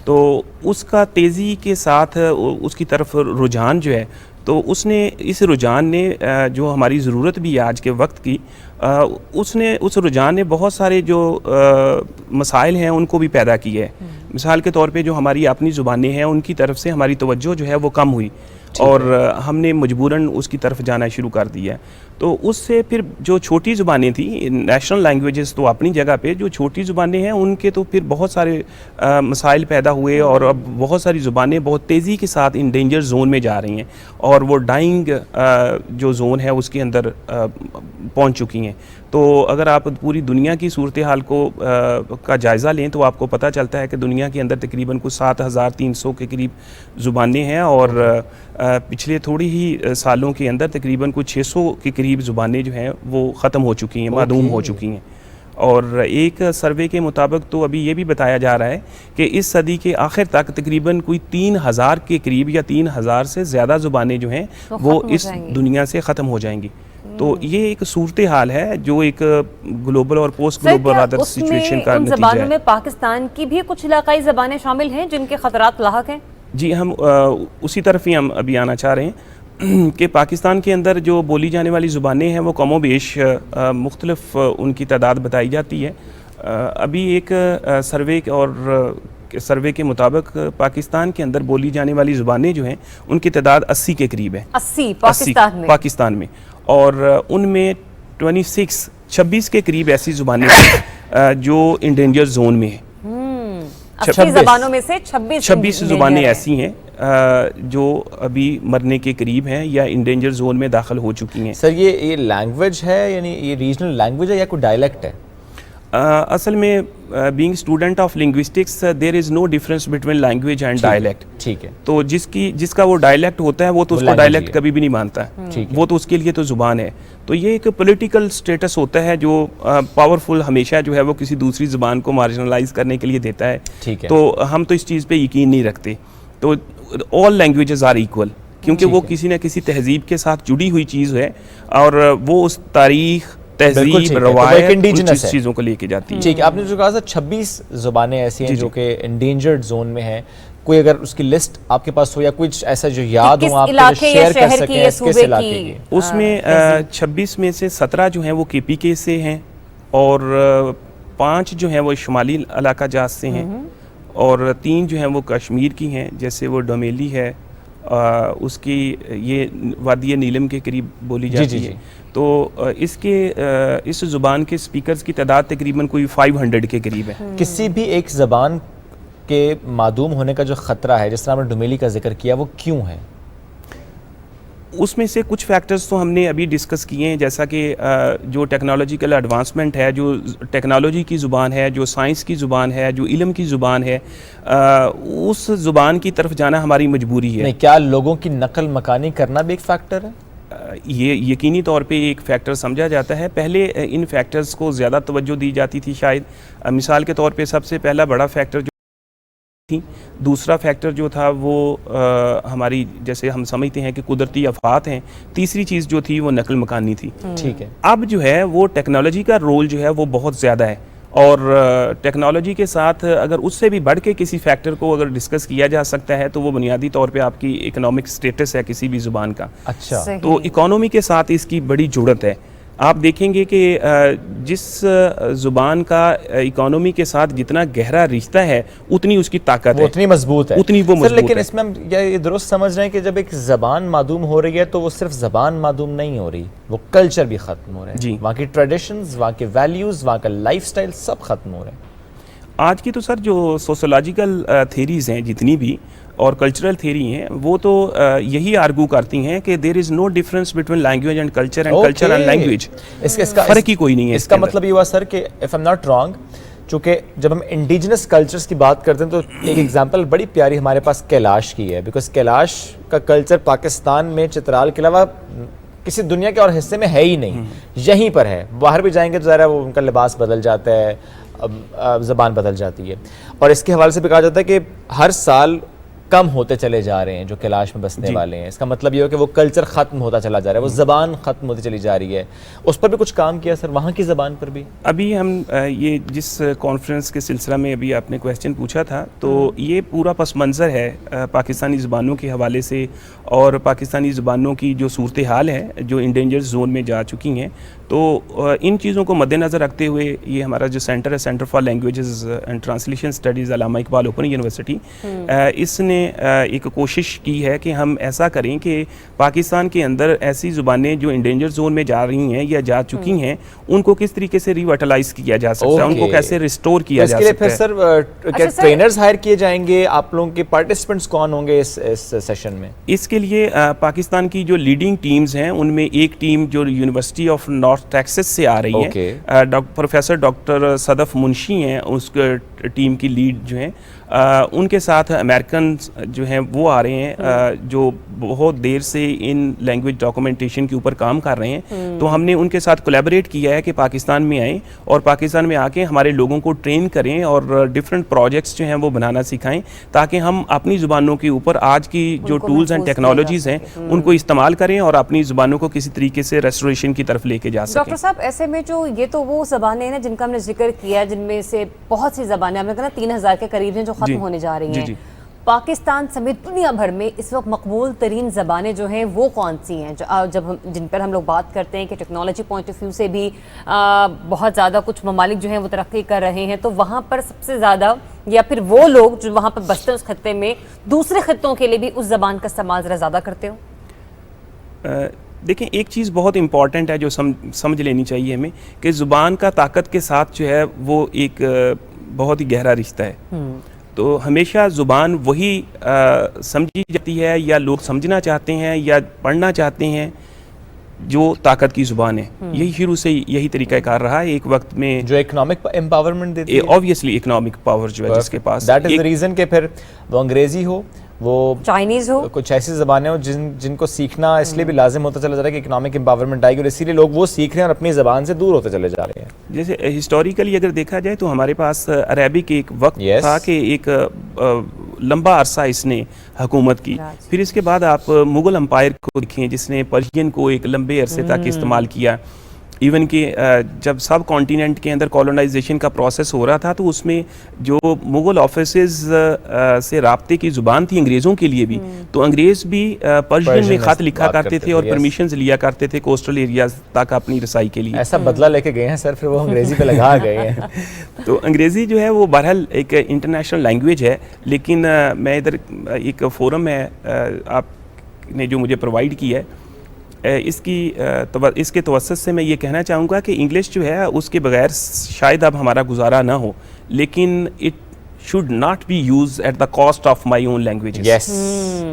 तो उसका तेज़ी के साथ उसकी तरफ रुझान जो है, तो उसने इस रुझान ने जो हमारी ज़रूरत भी है आज के वक्त की, उस रुझान ने बहुत सारे जो मसाइल हैं उनको भी पैदा किए है। मिसाल के तौर पे जो हमारी अपनी ज़ुबानें हैं उनकी तरफ से हमारी तवज्जो जो है वो कम हुई और हमने मजबूरन उसकी तरफ जाना शुरू कर दिया है। تو اس سے پھر جو چھوٹی زبانیں تھیں نیشنل لینگویجز تو اپنی جگہ پہ، جو چھوٹی زبانیں ہیں ان کے تو پھر بہت سارے مسائل پیدا ہوئے، اور اب بہت ساری زبانیں بہت تیزی کے ساتھ انڈینجر زون میں جا رہی ہیں اور وہ ڈائنگ جو زون ہے اس کے اندر پہنچ چکی ہیں. تو اگر آپ پوری دنیا کی صورتحال کا جائزہ لیں تو آپ کو پتہ چلتا ہے کہ دنیا کے اندر تقریباً کچھ 7300 کے قریب زبانیں ہیں، اور پچھلے تھوڑی ہی سالوں کے اندر تقریباً کچھ 600 کے قریب زبانیں جو ہیں وہ ختم ہو چکی ہیں، معدوم ہو چکی ہیں. اور ایک سروے کے مطابق تو ابھی یہ بھی بتایا جا رہا ہے کہ اس صدی کے آخر تک تقریباً کوئی 3000 کے قریب یا 3000 سے زیادہ زبانیں جو ہیں وہ اس دنیا سے ختم ہو جائیں گی. تو یہ ایک صورتحال ہے جو ایک گلوبل اور پوسٹ گلوبل رادر سچویشن کا نتیجہ ہے. زبانوں میں پاکستان کی بھی کچھ علاقائی زبانیں شامل ہیں جن کے خطرات لاحق ہیں؟ جی، ہم اسی طرف ہی ہم ابھی آنا چاہ رہے ہیں کہ پاکستان کے اندر جو بولی جانے والی زبانیں ہیں وہ کم و بیش مختلف ان کی تعداد بتائی جاتی ہے. ابھی ایک سروے کے مطابق پاکستان کے اندر بولی جانے والی زبانیں جو ہیں ان کی تعداد 80 کے قریب ہے. 80 پاکستان میں، اور ان میں 26 کے قریب ایسی زبانیں ہیں جو انڈینجر زون میں ہیں. 80 زبانوں میں سے 26 زبانیں ایسی ہیں جو ابھی مرنے کے قریب ہیں یا انڈینجر زون میں داخل ہو چکی ہیں. سر یہ لینگویج ہے، یعنی یہ ریجنل لینگویج ہے یا کوئی ڈائلیکٹ ہے؟ اصل میں being student of linguistics there is no difference between language and dialect. ٹھیک ہے. تو جس کا وہ ڈائلیکٹ ہوتا ہے وہ تو اس کو ڈائلیکٹ کبھی بھی نہیں مانتا ہے، وہ تو اس کے لیے تو زبان ہے. تو یہ ایک پولیٹیکل سٹیٹس ہوتا ہے جو پاورفل ہمیشہ جو ہے وہ کسی دوسری زبان کو مارجنلائز کرنے کے لیے دیتا ہے. تو ہم تو اس چیز پہ یقین نہیں رکھتے. تو آل لینگویجز آر ایکول، کیونکہ وہ کسی نہ کسی تہذیب کے ساتھ جڑی ہوئی چیز ہے، اور وہ اس تاریخ، تہذیب، روایت، اس چیزوں کو لے کے جاتی ہے. ٹھیک ہے. آپ نے جو کہا تھا 26 زبانیں ایسی ہیں جو کہ انڈینجرڈ زون میں ہیں، کوئی اگر اس کی لسٹ آپ کے پاس ہو یا کچھ ایسا جو یاد ہو آپ کے شیئر کر سکیں کس علاقے کی؟ اس میں 26 میں سے 17 جو ہیں وہ کے پی کے سے ہیں، اور 5 جو ہیں وہ شمالی علاقہ جات سے ہیں، اور 3 جو ہیں وہ کشمیر کی ہیں، جیسے وہ ڈومیلی ہے، اس کی یہ وادی نیلم کے قریب بولی جاتی ہے. تو اس زبان کے سپیکرز کی تعداد تقریباً کوئی 500 کے قریب ہے. کسی بھی ایک زبان کے معدوم ہونے کا جو خطرہ ہے، جس طرح ہم نے ڈومیلی کا ذکر کیا، وہ کیوں ہے؟ اس میں سے کچھ فیکٹرز تو ہم نے ابھی ڈسکس کیے ہیں، جیسا کہ جو ٹیکنالوجیکل ایڈوانسمنٹ ہے، جو ٹیکنالوجی کی زبان ہے، جو سائنس کی زبان ہے، جو علم کی زبان ہے، اس زبان کی طرف جانا ہماری مجبوری ہے. نہیں، کیا لوگوں کی نقل مکانی کرنا بھی ایک فیکٹر ہے؟ یہ یقینی طور پہ ایک فیکٹر سمجھا جاتا ہے. پہلے ان فیکٹرز کو زیادہ توجہ دی جاتی تھی شاید. مثال کے طور پہ سب سے پہلا بڑا فیکٹر جو تھی، دوسرا فیکٹر جو تھا وہ ہماری جیسے ہم سمجھتے ہیں کہ قدرتی آفات ہیں، تیسری چیز جو تھی وہ نقل مکانی تھی. ٹھیک ہے. اب جو ہے وہ ٹیکنالوجی کا رول جو ہے وہ بہت زیادہ ہے، اور ٹیکنالوجی کے ساتھ اگر اس سے بھی بڑھ کے کسی فیکٹر کو اگر ڈسکس کیا جا سکتا ہے تو وہ بنیادی طور پہ آپ کی اکنامک سٹیٹس ہے کسی بھی زبان کا. اچھا. تو اکانومی کے ساتھ اس کی بڑی جڑت ہے. آپ دیکھیں گے کہ جس زبان کا اکانومی کے ساتھ جتنا گہرا رشتہ ہے اتنی اس کی طاقت ہے، اتنی مضبوط ہے، اتنی وہ مضبوط ہے. لیکن اس میں ہم یہ درست سمجھ رہے ہیں کہ جب ایک زبان معدوم ہو رہی ہے تو وہ صرف زبان معدوم نہیں ہو رہی، وہ کلچر بھی ختم ہو رہے ہیں. جی. وہاں کی ٹریڈیشنز، وہاں کے ویلیوز، وہاں کا لائف سٹائل سب ختم ہو رہے ہیں. آج کی تو سر جو سوشولوجیکل تھیریز ہیں جتنی بھی اور کلچرل تھیری ہیں، وہ تو یہی آرگو کرتی ہیں کہ there is no difference between language and culture and culture and language. فرق ہی کوئی نہیں ہے. اس کا مطلب یہ ہوا سر کہ اف ایم ناٹ رانگ، چونکہ جب ہم انڈیجنس کلچرز کی بات کرتے ہیں تو ایک ایگزامپل بڑی پیاری ہمارے پاس کیلاش کی ہے، بیکاز کیلاش کا کلچر پاکستان میں چترال کے علاوہ کسی دنیا کے اور حصے میں ہے ہی نہیں، یہیں پر ہے. باہر بھی جائیں گے تو ظاہر وہ ان کا لباس بدل جاتا ہے، زبان بدل جاتی ہے. اور اس کے حوالے سے بھی کہا جاتا ہے کہ ہر سال کم ہوتے چلے جا رہے ہیں جو کیلاش میں بسنے والے ہیں. اس کا مطلب یہ ہو کہ وہ کلچر ختم ہوتا چلا جا رہا ہے، وہ زبان ختم ہوتی چلی جا رہی ہے. اس پر بھی کچھ کام کیا سر، وہاں کی زبان پر بھی؟ ابھی ہم یہ جس کانفرنس کے سلسلہ میں ابھی آپ نے کویسچن پوچھا تھا، تو یہ پورا پس منظر ہے پاکستانی زبانوں کے حوالے سے، اور پاکستانی زبانوں کی جو صورتحال ہے جو انڈینجر زون میں جا چکی ہیں. تو ان چیزوں کو مد نظر رکھتے ہوئے یہ ہمارا جو سینٹر ہے، centre for languages and translation studies Allama Iqbal open university, اس نے ایک کوشش کی ہے کہ ہم ایسا کریں کہ پاکستان کے اندر ایسی زبانیں جو انڈینجر زون میں جا رہی ہیں یا جا چکی ہیں، ان کو کس طریقے سے ریویٹلائز کیا جا سکتا ہے، ان کو کیسے ریسٹور کیا جا سکتا ہے. سکتا ہے. سر کیا ٹرینرز ہائر کیے جائیں گے؟ آپ لوگوں کے پارٹیسپینٹس کون ہوں گے اس سیشن میں؟ اس کے لیے پاکستان کی جو لیڈنگ ٹیمز ہیں ان میں ایک ٹیم جو یونیورسٹی آف نارتھ ٹیکسس سے آ رہی ہے، پروفیسر ڈاکٹر صدف منشی ہیں اس ٹیم کی لیڈ جو ہیں، ان کے ساتھ امریکن جو ہیں وہ آ رہے ہیں جو بہت دیر سے ان لینگویج ڈاکومنٹیشن کے اوپر کام کر رہے ہیں. تو ہم نے ان کے ساتھ کولیبریٹ کیا ہے کہ پاکستان میں آئیں اور پاکستان میں آ کے ہمارے لوگوں کو ٹرین کریں اور ڈفرینٹ پروجیکٹس جو ہیں وہ بنانا سکھائیں، تاکہ ہم اپنی زبانوں کے اوپر آج کی جو ٹولز اینڈ ٹیکنالوجیز ہیں ان کو استعمال کریں اور اپنی زبانوں کو کسی طریقے سے ریسٹوریشن کی طرف لے کے جا سکیں. ڈاکٹر صاحب ایسے میں جو یہ تو وہ زبانیں ہیں جن کا ہم نے ذکر کیا، جن میں سے بہت سی زبانیں ہم نے کہا 3000 کے قریب ہیں جو ختم ہونے جا رہی ہیں. پاکستان سمیت دنیا بھر میں اس وقت مقبول ترین زبانیں جو ہیں وہ کون سی ہیں جن پر ہم لوگ بات کرتے ہیں کہ ٹیکنالوجی پوائنٹ آف ویو سے بھی بہت زیادہ کچھ ممالک جو ہیں وہ ترقی کر رہے ہیں، تو وہاں پر سب سے زیادہ یا پھر وہ لوگ جو وہاں پر بستے ہیں اس خطے میں دوسرے خطوں کے لیے بھی اس زبان کا استعمال ذرا زیادہ کرتے ہو؟ دیکھیں، ایک چیز بہت امپورٹنٹ ہے جو سمجھ لینی چاہیے ہمیں، کہ زبان کا طاقت کے ساتھ جو ہے وہ ایک بہت ہی گہرا رشتہ ہے. تو ہمیشہ زبان وہی سمجھی جاتی ہے یا لوگ سمجھنا چاہتے ہیں یا پڑھنا چاہتے ہیں جو طاقت کی زبان ہے. یہی شروع سے یہی طریقہ کار رہا ہے. ایک وقت میں جو اکنامک امپاورمنٹ دیتی ہے، obviously اکنامک پاور جو ہے جس کے پاس، دیٹ از the reason کہ پھر وہ انگریزی ہو، وہ چائنیز ہو، کچھ ایسی زبانیں ہوں جن کو سیکھنا اس لیے بھی لازم ہوتا چلا جا رہا ہے کہ اکنامک امپاورمنٹ آئے گی، اور اسی لیے لوگ وہ سیکھ رہے ہیں اور اپنی زبان سے دور ہوتے چلے جا رہے ہیں. جیسے ہسٹوریکلی اگر دیکھا جائے تو ہمارے پاس عربک ایک وقت تھا کہ ایک لمبا عرصہ اس نے حکومت کی. پھر اس کے بعد آپ مغل امپائر کو دیکھیں جس نے پرشین کو ایک لمبے عرصے تک استعمال کیا. ایون کہ جب سب کانٹیننٹ کے اندر کالونائزیشن کا پروسیس ہو رہا تھا تو اس میں جو مغل آفیسز سے رابطے کی زبان تھی انگریزوں کے لیے بھی، تو انگریز بھی پرشین میں خط لکھا کرتے تھے اور پرمیشنز لیا کرتے تھے کوسٹل ایریاز تک اپنی رسائی کے لیے. ایسا بدلہ لے کے گئے ہیں سر، پھر وہ انگریزی پہ لگا گئے ہیں. تو انگریزی جو ہے وہ بہرحال ایک انٹرنیشنل لینگویج ہے، لیکن میں ادھر ایک فورم ہے آپ نے جو مجھے پرووائڈ کی ہے، اس کے توسط سے میں یہ کہنا چاہوں گا کہ انگلش جو ہے اس کے بغیر شاید اب ہمارا گزارا نہ ہو، لیکن it should not be used at the cost of my own languages. Yes.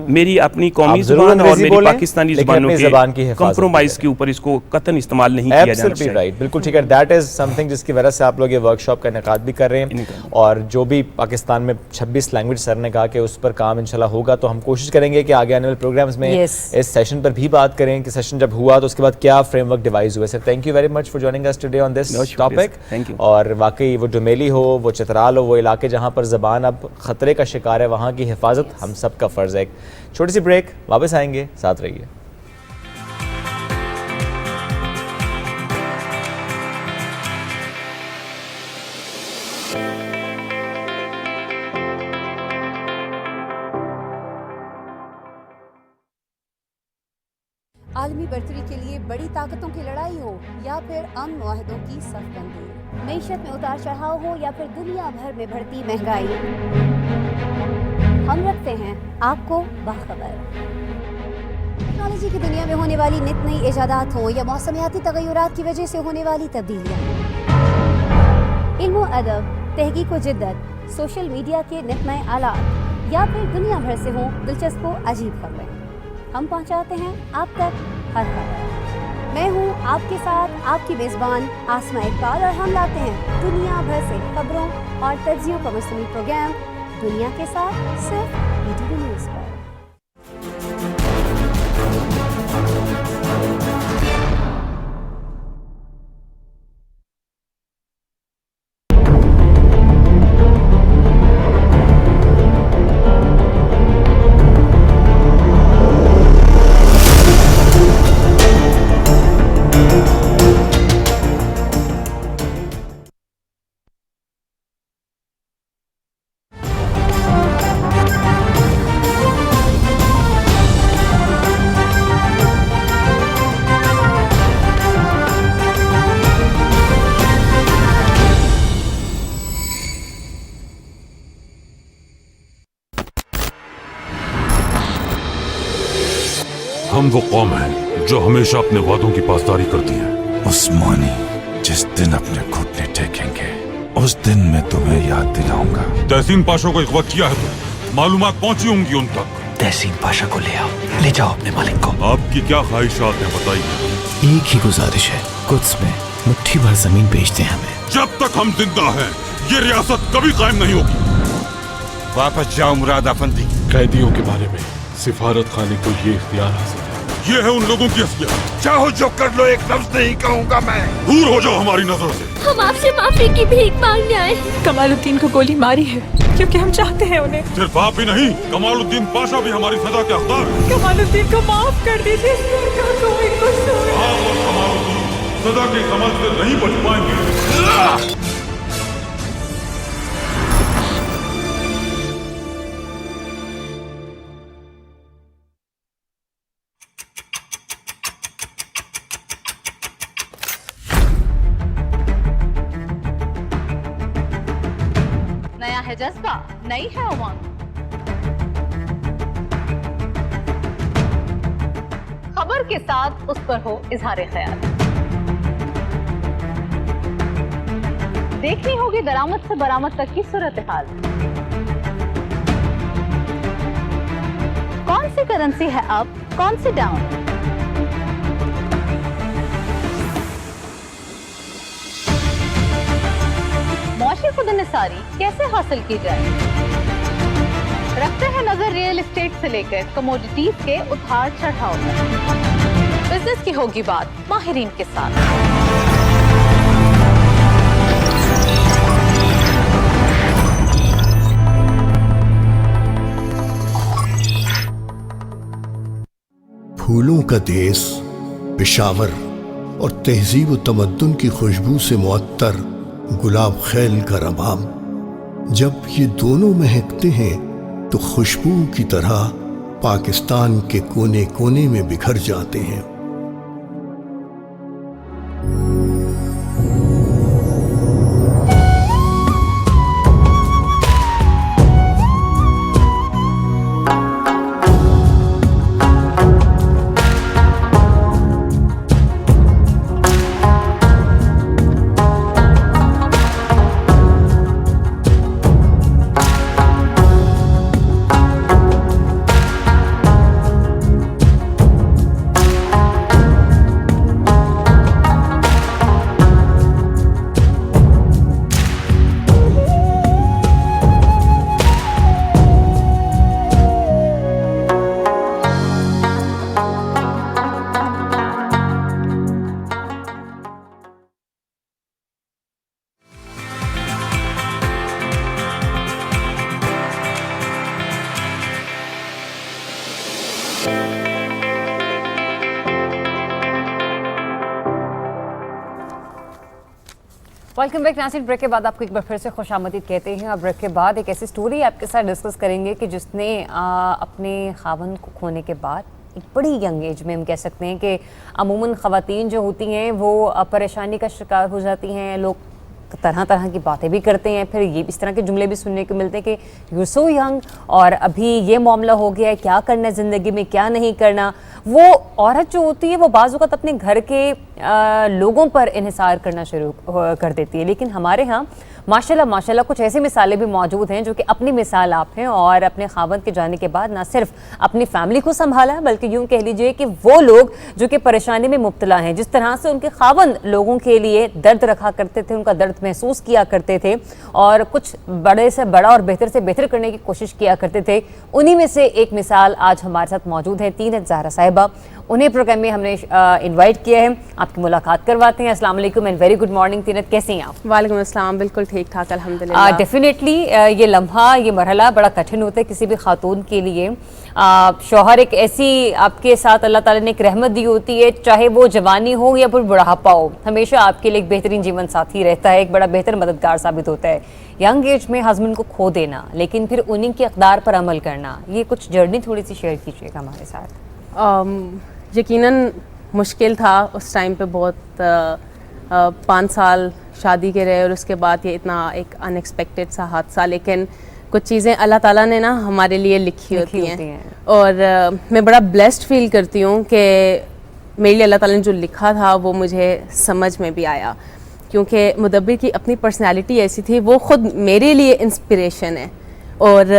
میری اپنی قومی زبان اور میری پاکستانی زبانوں کے کمپرومائز کے اوپر اس کو قطعاً استعمال نہیں کیا جانا چاہیے. رائٹ، بالکل ٹھیک ہے. دیٹ از سم تھنگ جس کی وجہ سے آپ لوگ یہ ورک شاپ کا انعقاد بھی کر رہے ہیں، اور جو بھی پاکستان میں 26 لینگویج سر نے کہا کہ اس پر کام انشاءاللہ ہوگا، تو ہم کوشش کریں گے کہ آگے آنے والے پروگرامز میں اس سیشن پر بھی بات کریں کہ سیشن جب ہوا تو اس کے بعد کیا فریم ورک ڈیوائز ہوا. Sir thank you very much for joining us today on this topic. اور واقعی وہ ڈومیلی ہو، وہ چترال ہو، وہ علاقے جہاں پر زبان اب خطرے کا شکار ہے، وہاں کی حفاظت ہم سب کا فرض ہے. ایک چھوٹی سی بریک، واپس آئیں گے، ساتھ رہیے. عالمی برتری کے لیے بڑی طاقتوں کی لڑائی ہو یا پھر امن معاہدوں کی صف بندی، معیشت میں اتار چڑھاؤ ہو یا پھر دنیا بھر میں بڑھتی مہنگائی، ہم رکھتے ہیں آپ کو باخبر. ٹیکنالوجی کی دنیا میں ہونے والی نت نئی ایجادات ہوں یا موسمیاتی تغیرات کی وجہ سے ہونے والی تبدیلیاں، علم و ادب، تحقیق و جدت، سوشل میڈیا کے نت نئے آلات، یا پھر دنیا بھر سے ہوں دلچسپ و عجیب خبریں، ہم پہنچاتے ہیں آپ تک ہر خبر. میں ہوں آپ کے ساتھ آپ کی میزبان آسماء اقبال، اور ہم لاتے ہیں دنیا بھر سے خبروں اور تجزیوں کا مشتمل پروگرام دنیا کے ساتھ، صرف BTV نیوز پر. हम वो कौम है जो हमेशा अपने वादों की पासदारी करती है। उस्मानी, जिस दिन अपने घुटने टेकेंगे उस दिन मैं तुम्हें याद दिलाऊंगा। तहसीन पाशा को अगवा किया है तो मालूमात पहुंची होंगी उन तक। तहसीन पाशा को ले आओ, ले जाओ अपने मालिक को। आपकी क्या ख्वाहिशात हैं बताइए। एक ही गुजारिश है, कुद्स में मुट्ठी भर जमीन बेच दें हमें। जब तक हम जिंदा हैं ये रियासत कभी कायम नहीं होगी। वापस जाओ मुराद अफंदी। कैदियों के बारे में सिफारत खाने को ये इख्तियार हासिल है। ये है उन लोगों की हस्तियात। चाहो जो कर लो, एक लफ्ज नहीं कहूंगा मैं। दूर हो जाओ हमारी नजर से। हम आपसे माफी की भीख मांगने आए। कमालुद्दीन को गोली मारी है क्योंकि हम चाहते हैं उन्हें। सिर्फ आप ही नहीं, कमालुद्दीन पाशा भी हमारी सजा के हकदार है। कमालुद्दीन को माफ कर दीजिए, कोई कसूर है। आप और कमालुद्दीन सजा के समझ से नहीं बच पाएंगे। नया है जज्बा, नई है उमंग। खबर के साथ उस पर हो इजहार ख्याल। देखनी होगी दरामद से बरामद तक की सूरत हाल। कौन सी करेंसी है अप, कौन सी डाउन? मुआशी खुदनिसारी कैसे हासिल की जाए? रखते हैं नजर रियल एस्टेट से लेकर कमोडिटीज के उतार चढ़ाव तक। बिजनेस की होगी बात माहिरीन के साथ। फूलों का देश पेशावर और तहजीब व तमद्दुन की खुशबू से मुअत्तर गुलाब खैल का रबाब, जब ये दोनों महकते हैं तो खुशबू की तरह पाकिस्तान के कोने कोने में बिखर जाते हैं। Welcome back Nasir. ब्रेक के बाद आपको एक बार फिर से खुशामदीद कहते हैं। और ब्रेक के बाद एक ऐसी स्टोरी आपके साथ डिस्कस करेंगे कि जिसने अपने खावंद को खोने के बाद एक बड़ी यंग एज में हम कह सकते हैं कि अमूमन ख़वातीन जो होती हैं वो परेशानी का शिकार हो जाती हैं। लोग तरह तरह की बातें भी करते हैं, फिर ये इस तरह के जुमले भी सुनने को मिलते हैं कि यू सो यंग और अभी ये मामला हो गया है, क्या करना है ज़िंदगी में, क्या नहीं करना। वो औरत जो होती है वो बाज़ औक़ात अपने घर के लोगों पर इन्हिसार करना शुरू कर देती है। लेकिन हमारे यहाँ माशाल्लाह कुछ ऐसी मिसालें भी मौजूद हैं जो कि अपनी मिसाल आप हैं और अपने खावंद के जाने के बाद ना सिर्फ अपनी फैमिली को संभाला बल्कि यूँ कह लीजिए कि वो लोग जो कि परेशानी में मुब्तला हैं, जिस तरह से उनके खावंद लोगों के लिए दर्द रखा करते थे, उनका दर्द महसूस किया करते थे और कुछ बड़े से बड़ा और बेहतर से बेहतर करने की कोशिश किया करते थे, उन्हीं में से एक मिसाल आज हमारे साथ मौजूद है। तीनत ज़हरा साहिबा, उन्हें प्रोग्राम में हमने इनवाइट किया है, आपकी मुलाकात करवाते हैं। अस्सलाम वालेकुम एंड वेरी गुड मॉर्निंग। तीनत, कैसी हैं आप? वालेकुम अस्सलाम, बिल्कुल ठीक ठाक अल्हम्दुलिल्लाह। डेफिनेटली ये लम्हा, ये मरहला बड़ा कठिन होता है किसी भी खातून के लिए। शौहर एक ऐसी आपके साथ अल्लाह ताला ने एक रहमत दी होती है, चाहे वो जवानी हो या फिर बुढ़ापा हो, हमेशा आपके लिए एक बेहतरीन जीवन साथी रहता है, एक बड़ा बेहतर मददगार साबित होता है। यंग एज में हस्बैंड को खो देना लेकिन फिर उन्हीं के अक़दार पर अमल करना, ये कुछ जर्नी थोड़ी सी शेयर कीजिएगा हमारे साथ। यकीनन मुश्किल था उस टाइम पे बहुत। 5 साल शादी के रहे और उसके बाद ये इतना एक अनएक्सपेक्टेड सा हादसा, लेकिन कुछ चीज़ें अल्लाह ताला ने ना हमारे लिए लिखी होती हैं और मैं बड़ा ब्लेस्ड फील करती हूँ कि मेरे लिए अल्लाह ताला ने जो लिखा था वो मुझे समझ में भी आया, क्योंकि मुदब्बिर की अपनी पर्सनैलिटी ऐसी थी, वो ख़ुद मेरे लिए इंस्पिरेशन है और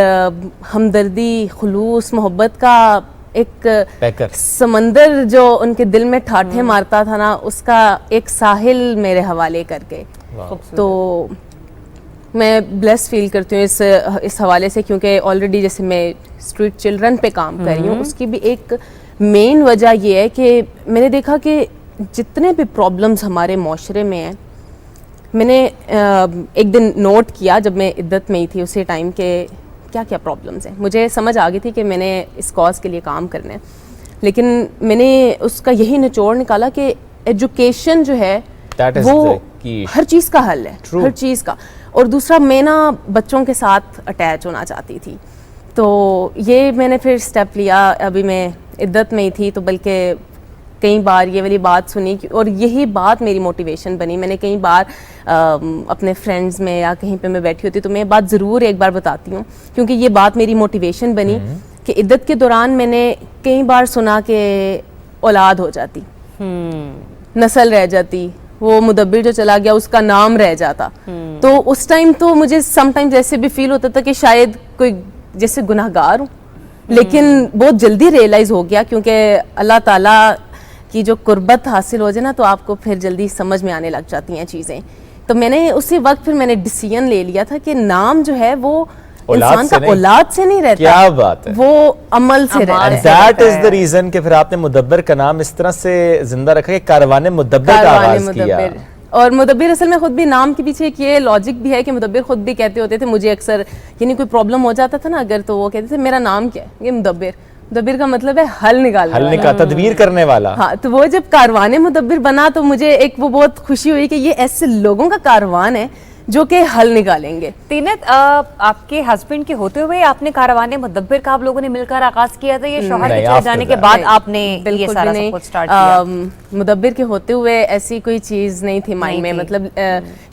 हमदर्दी, खुलूस, मोहब्बत का एक समंदर जो उनके दिल में ठाठे मारता था ना, उसका एक साहिल मेरे हवाले करके। तो मैं ब्लेस फील करती हूँ इस हवाले से, क्योंकि ऑलरेडी जैसे मैं स्ट्रीट चिल्ड्रन पे काम कर रही हूँ, उसकी भी एक मेन वजह ये है कि मैंने देखा कि जितने भी प्रॉब्लम्स हमारे माशरे में हैं, मैंने एक दिन नोट किया जब मैं इद्दत में ही थी उसी टाइम के क्या क्या प्रॉब्लम्स हैं। मुझे समझ आ गई थी कि मैंने इस कॉज के लिए काम करना है, लेकिन मैंने उसका यही निचोड़ निकाला कि एजुकेशन जो है वो हर चीज़ का हल है, हर चीज़ का। और दूसरा, मैं ना बच्चों के साथ अटैच होना चाहती थी, तो ये मैंने फिर स्टेप लिया। अभी मैं इद्दत में ही थी तो बल्कि कई बार ये वाली बात सुनी और यही बात मेरी मोटिवेशन बनी। मैंने कई बार अपने फ्रेंड्स में या कहीं पे मैं बैठी होती तो मैं बात ज़रूर एक बार बताती हूँ, क्योंकि ये बात मेरी मोटिवेशन बनी कि इद्दत के दौरान मैंने कई बार सुना कि औलाद हो जाती, नस्ल रह जाती, वो मुदब्बिर जो चला गया उसका नाम रह जाता। तो उस टाइम तो मुझे समटाइम्स ऐसे भी फील होता था कि शायद कोई जैसे गुनाहगार हूँ, लेकिन बहुत जल्दी रियलाइज़ हो गया, क्योंकि अल्लाह ताला की जो कुर्बत हासिल हो जाए ना तो आपको फिर जल्दी समझ में आने लग जाती हैं चीज़ें। तो मैंने उसी वक्त फिर मैंने डिसीजन ले लिया था कि नाम जो है वो इंसान का औलाद से नहीं रहता, क्या बात है, वो अमल से रहता है। दैट इज द रीजन कि फिर आपने मुदब्बिर का नाम इस तरह से जिंदा रखा कि कारवाने मुदब्बिर का आगाज किया। और मुदब्बिर असल में खुद भी नाम के पीछे एक ये लॉजिक भी है कि मुदब्बिर खुद भी कहते होते थे, मुझे अक्सर यानी कोई प्रॉब्लम हो जाता था ना अगर, तो वो कहते थे मेरा नाम क्या है, ये मुदब्बिर। मुदब्बिर का मतलब है हल निकालने वाला, तदबीर करने वाला। हाँ, तो वो जब कारवाने मुदब्बिर बना तो मुझे एक वो बहुत खुशी हुई कि ये ऐसे लोगों का कारवान है जो कि हल निकालेंगे। तीनत, आपके हस्बैंड के होते हुए आपने कारवाने मुदब्बिर का आप लोगों ने मिलकर आगाज किया था, ये शौहर के चले जाने के बाद आपने ये सारा सब कुछ स्टार्ट किया? मुदब्बिर के होते हुए ऐसी कोई चीज़ नहीं थी माइंड में, मतलब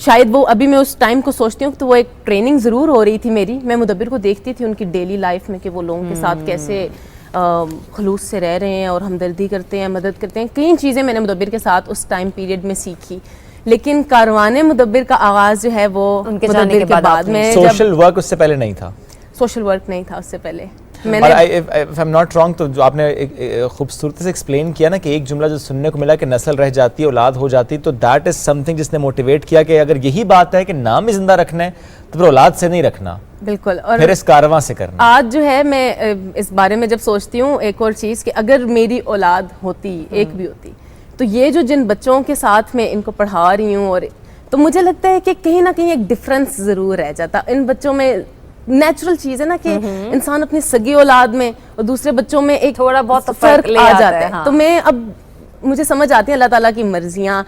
शायद वो अभी मैं उस टाइम को सोचती हूँ तो वो एक ट्रेनिंग ज़रूर हो रही थी मेरी। मैं मुदब्बिर को देखती थी उनकी डेली लाइफ में कि वो लोगों के साथ कैसे खलूस से रह रहे हैं और हमदर्दी करते हैं, मदद करते हैं। कई चीज़ें मैंने मुदब्बिर के साथ उस टाइम पीरियड में सीखी, लेकिन कारवाने मुदब्बिर का आगाज जो है वो उनके जाने के बाद में। सोशल वर्क उससे पहले नहीं था? सोशल वर्क नहीं था उससे पहले। मैंने if I am not wrong, तो जो आपने खूबसूरती से एक्सप्लेन किया ना कि एक जुमला जो सुनने को मिला कि नस्ल रह जाती है, औलाद हो जाती, तो दैट इज समथिंग जिसने मोटिवेट किया कि अगर यही बात है कि नाम ही जिंदा रखना है तो फिर औलाद से नहीं रखना, बिल्कुल, और फिर इस कारवां से करना। आज जो है मैं इस बारे में जब सोचती हूँ एक और चीज़ कि अगर मेरी औलाद होती, एक भी होती, तो ये जो जिन बच्चों के साथ मैं इनको पढ़ा रही हूँ, और तो मुझे लगता है कि कहीं ना कहीं एक डिफरेंस ज़रूर रह जाता इन बच्चों में। नेचुरल चीज़ है ना कि इंसान अपनी सगी औलाद में और दूसरे बच्चों में एक थोड़ा बहुत फर्क आ जाता है। हाँ। तो मैं अब मुझे समझ आती है अल्लाह ताला की मर्जियाँ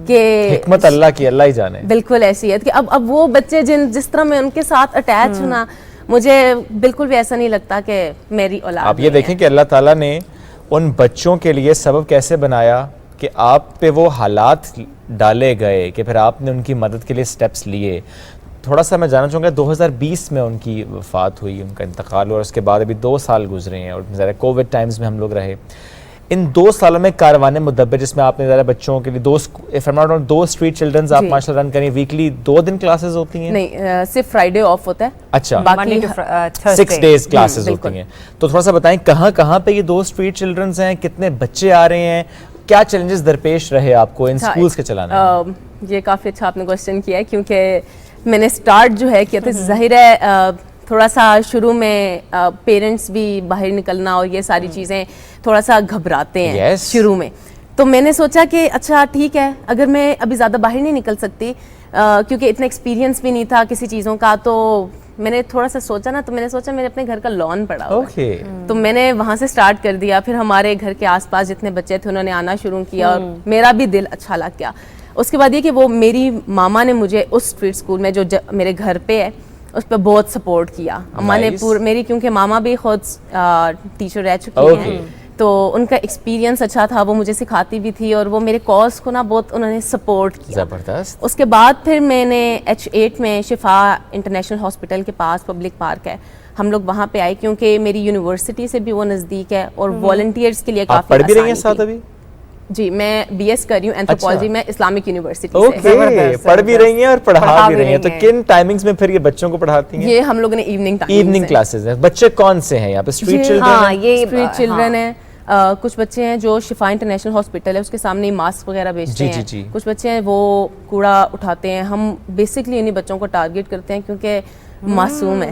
के हिकमत अल्लाह की, अल्लाह ही जाने। बिल्कुल ऐसी है कि अब वो बच्चे जिस तरह मैं उनके साथ अटैच हूँ ना, मुझे बिल्कुल भी ऐसा नहीं लगता कि मेरी औलाद। आप ये देखें कि अल्लाह ताला ने उन बच्चों के लिए सबब कैसे बनाया कि आप पे वो हालात डाले गए कि फिर आपने उनकी मदद के लिए स्टेप्स लिए। थोड़ा सा मैं जानना चाहूँगा, 2020 में उनकी वफ़ात हुई, उनका इंतकाल हुआ, और उसके बाद अभी 2 साल गुजरे हैं और ज़रा कोविड टाइम्स में हम लोग रहे। इन 2 सालों में कारवाने मुदब्बिर जिसमें आपने ज़रा बच्चों के लिए 2 स्ट्रीट चिल्ड्रंस आप माशाल्लाह रन करें, वीकली 2 दिन क्लासेस होती हैं? नहीं, सिर्फ फ्राइडे ऑफ होता है। अच्छा, बाकी 6 डेज क्लासेस होती हैं। तो थोड़ा सा बताएं कहाँ पे ये 2 स्ट्रीट चिल्ड्रंस हैं, कितने बच्चे आ रहे हैं, क्या चैलेंजेस दरपेश रहे आपको इन स्कूल्स के चलाने में? ये काफ़ी अच्छा आपने क्वेश्चन किया है, क्योंकि मैंने स्टार्ट जो है किया था, जाहिर है थोड़ा सा शुरू में पेरेंट्स भी बाहर निकलना और ये सारी चीज़ें थोड़ा सा घबराते हैं शुरू में। तो मैंने सोचा कि अच्छा ठीक है, अगर मैं अभी ज़्यादा बाहर नहीं निकल सकती क्योंकि इतना एक्सपीरियंस भी नहीं था किसी चीज़ों का, तो मैंने थोड़ा सा सोचा ना, तो मैंने सोचा मेरे अपने घर का लॉन पड़ा हुआ है, तो मैंने वहाँ से स्टार्ट कर दिया। फिर हमारे घर के आसपास जितने बच्चे थे उन्होंने आना शुरू किया और मेरा भी दिल अच्छा लग गया। उसके बाद ये कि वो मेरी मामा ने मुझे उस स्ट्रीट स्कूल में जो मेरे घर पे है उस पर बहुत सपोर्ट किया। अम्मा ने मेरी, क्योंकि मामा भी खुद टीचर रह चुकी हैं, تو ان کا ایکسپیرینس اچھا تھا, وہ مجھے سکھاتی بھی تھی اور وہ میرے کورس کو نا بہت انہوں نے سپورٹ کیا. زبردست. اس کے بعد پھر میں نے H8 میں شفا انٹرنیشنل ہاسپٹل کے پاس پبلک پارک ہے, ہم لوگ وہاں پہ آئے کیونکہ میری یونیورسٹی سے بھی وہ نزدیک ہے اور والنٹیئرس کے لیے کافی پڑھ بھی رہی ہیں ساتھ ابھی؟ جی میں بی ایس کر رہی ہوں اینتھروپولوجی میں اسلامک یونیورسٹی سے. اوکے, پڑھ بھی رہی ہیں اور پڑھا بھی رہی ہیں. تو کن ٹائمنگز میں پھر یہ بچوں کو پڑھاتی ہیں؟ یہ ہم لوگوں نے ایوننگ کلاسز ہیں. بچے کون سے ہیں یہاں پہ؟ Street children? ہاں یہ اسٹریٹ چلڈرن ہیں. کچھ بچے ہیں جو شفا انٹرنیشنل ہاسپٹل ہے اس کے سامنے ماسک وغیرہ بیچتے ہیں. کچھ بچے ہیں وہ کوڑا اٹھاتے ہیں. ہم بیسکلی انہیں بچوں کو ٹارگیٹ کرتے ہیں کیونکہ معصوم ہے.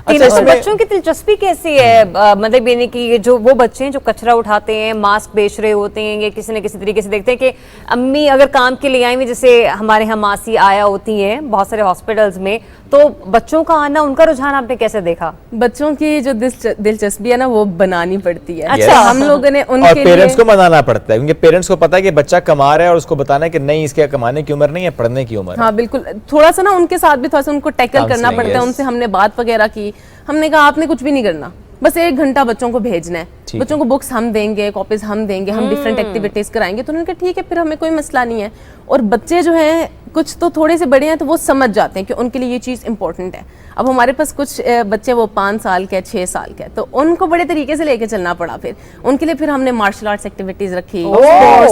بچوں کی دلچسپی کیسی ہے؟ مطلب یہ کہ جو وہ بچے ہیں جو کچرا اٹھاتے ہیں, ماسک بیچ رہے ہوتے ہیں, یا کسی نہ کسی طریقے سے دیکھتے ہیں کہ امی اگر کام کے لیے آئی ہوئی, جیسے ہمارے یہاں ماسی آیا ہوتی ہیں بہت سارے ہاسپٹلز میں, تو بچوں کا آنا, ان کا رجحان آپ نے کیسے دیکھا؟ بچوں کی جو دلچسپی ہے نا وہ بنانی پڑتی ہے. اچھا, ہم لوگوں نے ان کے پیرنٹس کو منانا پڑتا ہے کیونکہ پیرنٹس کو پتا ہے کہ بچہ کما رہا ہے اور اس کو بتانا ہے کہ نہیں, اس کے کمانے کی عمر نہیں ہے, پڑھنے کی عمر ہے. ہاں بالکل, تھوڑا سا نا ان کے ساتھ بھی تھوڑا سا ان کو ٹیکل کرنا پڑتا ہے. ان سے ہم نے بات وغیرہ کی, ہم نے کہا آپ نے کچھ بھی نہیں کرنا, بس 1 گھنٹہ بچوں کو بھیجنا ہے. بچوں کو بکس ہم دیں گے, کاپیز ہم دیں گے, ہم ڈفرینٹ ایکٹیویٹیز کرائیں گے. تو انہوں نے کہا ٹھیک ہے, پھر ہمیں کوئی مسئلہ نہیں ہے. اور بچے جو ہیں کچھ تو تھوڑے سے بڑے ہیں تو وہ سمجھ جاتے ہیں کہ ان کے لیے یہ چیز امپورٹنٹ ہے. اب ہمارے پاس کچھ بچے وہ 5 سال کے 6 سال کے, تو ان کو بڑے طریقے سے لے کے چلنا پڑا. پھر ان کے لیے پھر ہم نے مارشل آرٹس ایکٹیویٹیز رکھی,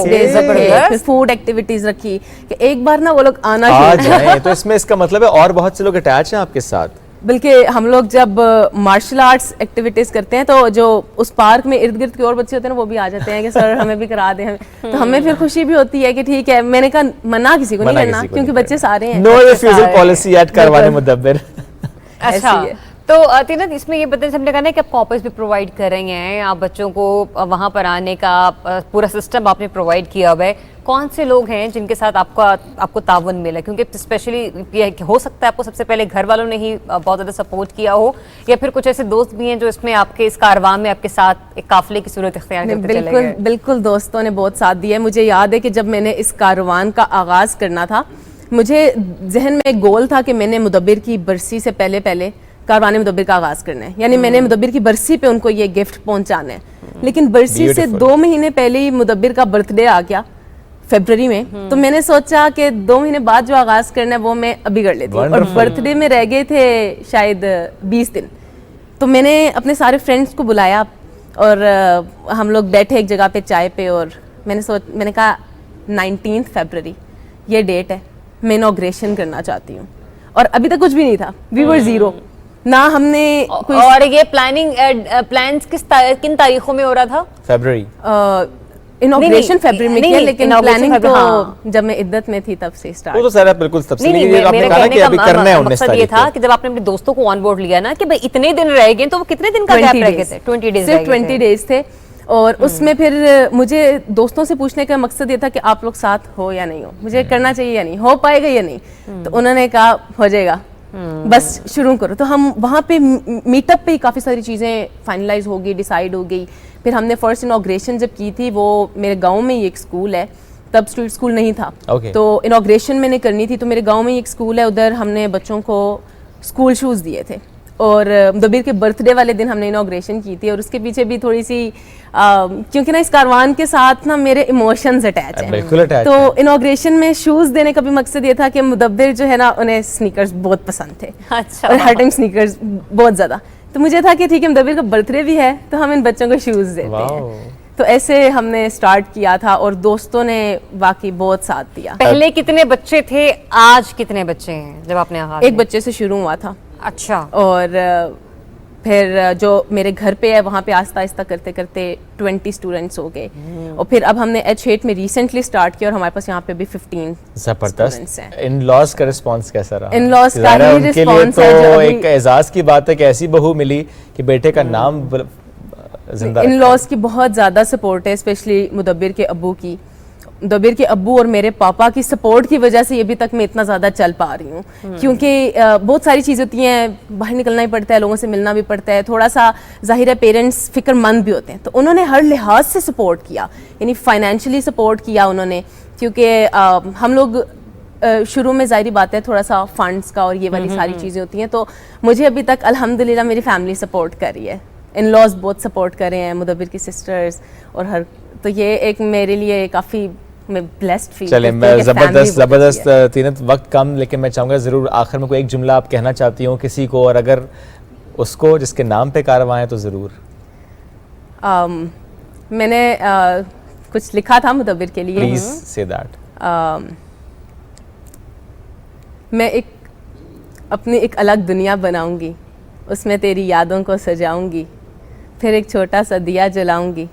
پھر فوڈ ایکٹیویٹیز رکھی کہ ایک بار نا وہ لوگ آنا چاہیے. تو اس میں اس کا مطلب ہے اور بہت سے لوگ اٹیچ ہیں آپ کے ساتھ. بلکہ ہم لوگ جب مارشل آرٹس ایکٹیویٹیز کرتے ہیں تو جو اس پارک میں ارد گرد کے اور بچے ہوتے ہیں نا وہ بھی آ جاتے ہیں کہ سر ہمیں بھی کرا دیں. تو ہمیں پھر خوشی بھی ہوتی ہے کہ ٹھیک ہے. میں نے کہا منع کسی کو نہیں کرنا کیونکہ بچے سارے ہیں. نو ریفیوزل پالیسی ایڈ کروانے مدبر. اچھا, تو تینت اس میں یہ بتائیں, ہم نے کہا نا کہ آپ کاپیز بھی پرووائڈ کر رہے ہیں, آپ بچوں کو وہاں پر آنے کا پورا سسٹم آپ نے پرووائڈ کیا ہوا ہے. کون سے لوگ ہیں جن کے ساتھ آپ کو تعاون ملا؟ کیونکہ اسپیشلی یہ ہو سکتا ہے آپ کو سب سے پہلے گھر والوں نے ہی بہت زیادہ سپورٹ کیا ہو, یا پھر کچھ ایسے دوست بھی ہیں جو اس میں آپ کے اس کارواں میں آپ کے ساتھ ایک قافلے کی صورت اختیار کرتے چلے گئے. بالکل, دوستوں نے بہت ساتھ دیا. مجھے یاد ہے کہ جب میں نے اس کاروان کا آغاز کرنا تھا, مجھے ذہن میں ایک گول تھا کہ میں نے مدبر کی برسی سے پہلے کاروان مدبر کا آغاز کرنا ہے. یعنی میں نے مدبر کی برسی پہ ان کو یہ گفٹ پہنچانا ہے. لیکن برسی سے 2 مہینے پہلے ہی مدبر کا برتھ ڈے آ گیا فیبرری میں. تو میں نے سوچا کہ 2 مہینے بعد جو آغاز کرنا ہے وہ میں ابھی کر لیتی ہوں. اور برتھ ڈے میں رہ گئے تھے شاید 20 دن. تو میں نے اپنے سارے فرینڈس کو بلایا اور ہم لوگ بیٹھے ایک جگہ پہ چائے پہ, اور میں نے کہا 19 فیبرری یہ ڈیٹ ہے, میں انوگریشن کرنا چاہتی ہوں. اور ابھی تک کچھ بھی نہیں تھا, وی ور زیرو نہ ہم نے. اور یہ پلانز کن تاریخوں میں ہو رہا تھا؟ فیبرری. انوگریشن فیبرری میں کیا, لیکن پلاننگ تو جب میں عدت میں تھی تب سے اسٹارٹ. وہ تو سارا بالکل تفصیل ہے. آپ نے کہا کہ ابھی کرنا ہے 19 مقصد یہ تھا کہ جب آپ نے اپنے دوستوں کو آن بورڈ لیا نا کہ بھائی اتنے دن رہ گئے, تو وہ کتنے دن کا گیپ رہ گئے تھے؟ 20 ڈیز. صرف 20 ڈیز تھے. اور اس میں پھر مجھے دوستوں سے پوچھنے کا مقصد یہ تھا کہ آپ لوگ ساتھ ہو یا نہیں ہو, مجھے کرنا چاہیے یا نہیں, ہو پائے گا یا نہیں. تو انہوں نے کہا ہو جائے گا, بس شروع کرو. تو ہم وہاں پہ میٹ اپ پہ کافی ساری چیزیں فائنلائز ہو گئی, ڈیسائیڈ ہو گئی. پھر ہم نے فرسٹ انوگریشن جب کی تھی, وہ میرے گاؤں میں ہی ایک اسکول ہے, تب اسٹریٹ اسکول نہیں تھا, تو انوگریشن میں نے کرنی تھی. تو میرے گاؤں میں ایک اسکول ہے, ادھر ہم نے بچوں کو اسکول شوز دیے تھے. اور مدبر کے برتھ ڈے والے دن ہم نے انوگریشن کی تھی. اور اس کے پیچھے بھی تھوڑی سی کیونکہ نا اس کاروان کے ساتھ نا میرے ایموشنز اٹیچ ہیں. تو انوگریشن میں شوز دینے کا بھی مقصد یہ تھا کہ مدبر جو ہے نا انہیں سنیکرز بہت پسند تھے, اور ہر ٹائم سنیکرز بہت زیادہ. تو مجھے تھا کہ ٹھیک ہے مدبر کا برتھ ڈے بھی ہے تو ہم ان بچوں کو شوز دیتے ہیں. تو ایسے ہم نے سٹارٹ کیا تھا, اور دوستوں نے واقعی بہت ساتھ دیا. پہلے کتنے بچے تھے, آج کتنے بچے ہیں جب آپ نے آغاز؟ ایک بچے سے شروع ہوا تھا. اچھا. اور پھر جو میرے گھر پہ ہے وہاں پہ آہستہ آہستہ کرتے کرتے 20 اسٹوڈنٹس ہو گئے. اور پھر اب ہم نے H8 میں ریسنٹلی سٹارٹ کیا, اور ہمارے پاس یہاں پہ بھی 15 اسٹوڈنٹس ہیں. ان لاز کا رسپانس کیسا رہا؟ ان لاز کا ہی رسپانس ہے تو ایک اعزاز کی بات ہے کہ ایسی بہو ملی کہ بیٹے کا نام زندہ. ان لاز کی بہت زیادہ سپورٹ ہے, اسپیشلی مدبر کے ابو کی. مدبر کے ابو اور میرے پاپا کی سپورٹ کی وجہ سے ابھی تک میں اتنا زیادہ چل پا رہی ہوں. کیونکہ بہت ساری چیزیں ہوتی ہیں, باہر نکلنا ہی پڑتا ہے, لوگوں سے ملنا بھی پڑتا ہے, تھوڑا سا ظاہر ہے پیرنٹس فکر مند بھی ہوتے ہیں. تو انہوں نے ہر لحاظ سے سپورٹ کیا, یعنی فائنینشلی سپورٹ کیا انہوں نے. کیونکہ ہم لوگ شروع میں ظاہری بات ہے تھوڑا سا فنڈس کا اور یہ والی ساری چیزیں ہوتی ہیں. تو مجھے ابھی تک الحمدللہ میری فیملی سپورٹ کر رہی ہے. ان لاز بہت سپورٹ کر رہے ہیں, مدبر کی سسٹرز اور ہر, تو یہ ایک میرے لیے کافی میں بلیسڈ فیل. چلیں زبردست تینت, وقت کم, لیکن میں چاہوں گا ضرور آخر میں کوئی ایک جملہ آپ کہنا چاہتی ہوں کسی کو, اور اگر اس کو جس کے نام پہ کارواں ہے تو ضرور. میں نے کچھ لکھا تھا مدبر کے لیے. پلیز سے دیٹ. میں اپنی ایک الگ دنیا بناؤں گی, اس میں تیری یادوں کو سجاؤں گی, پھر ایک چھوٹا سا دیا جلاؤں گی,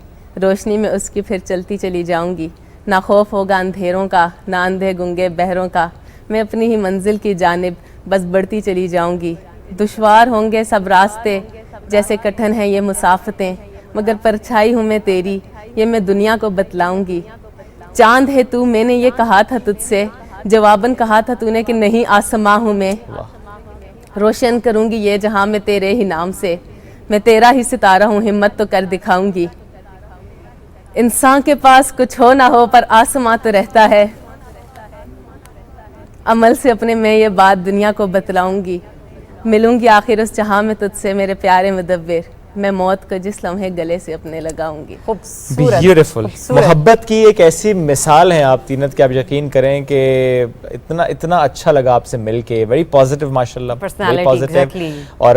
روشنی میں اس کی پھر چلتی چلی جاؤں گی. نہ خوف ہوگا اندھیروں کا, نہ اندھے گنگے بہروں کا, میں اپنی ہی منزل کی جانب بس بڑھتی چلی جاؤں گی. دشوار ہوں گے سب راستے, جیسے کٹھن ہیں یہ مسافتیں, مگر پرچھائی ہوں میں تیری, یہ میں دنیا کو بتلاؤں گی. چاند ہے تو, میں نے یہ کہا تھا تجھ سے, جواباً کہا تھا تو نے کہ نہیں آسماں ہوں میں. روشن کروں گی یہ جہاں میں تیرے ہی نام سے, میں تیرا ہی ستارہ ہوں, ہمت تو کر دکھاؤں گی. انسان کے پاس کچھ ہو نہ ہو پر آسماں تو رہتا ہے, عمل سے اپنے میں یہ بات دنیا کو بتلاؤں گی. ملوں گی آخر اس جہاں میں تجھ سے میرے پیارے مدبر, میں موت کو جس لمحے گلے سے اپنے لگاؤں گی. بیوٹیفل. محبت کی ایک ایسی مثال ہیں آپ تینت کہ آپ یقین کریں کہ اتنا اچھا لگا آپ سے مل کے. ویری پازیٹیو ماشاءاللہ, ویری پازیٹیو, اور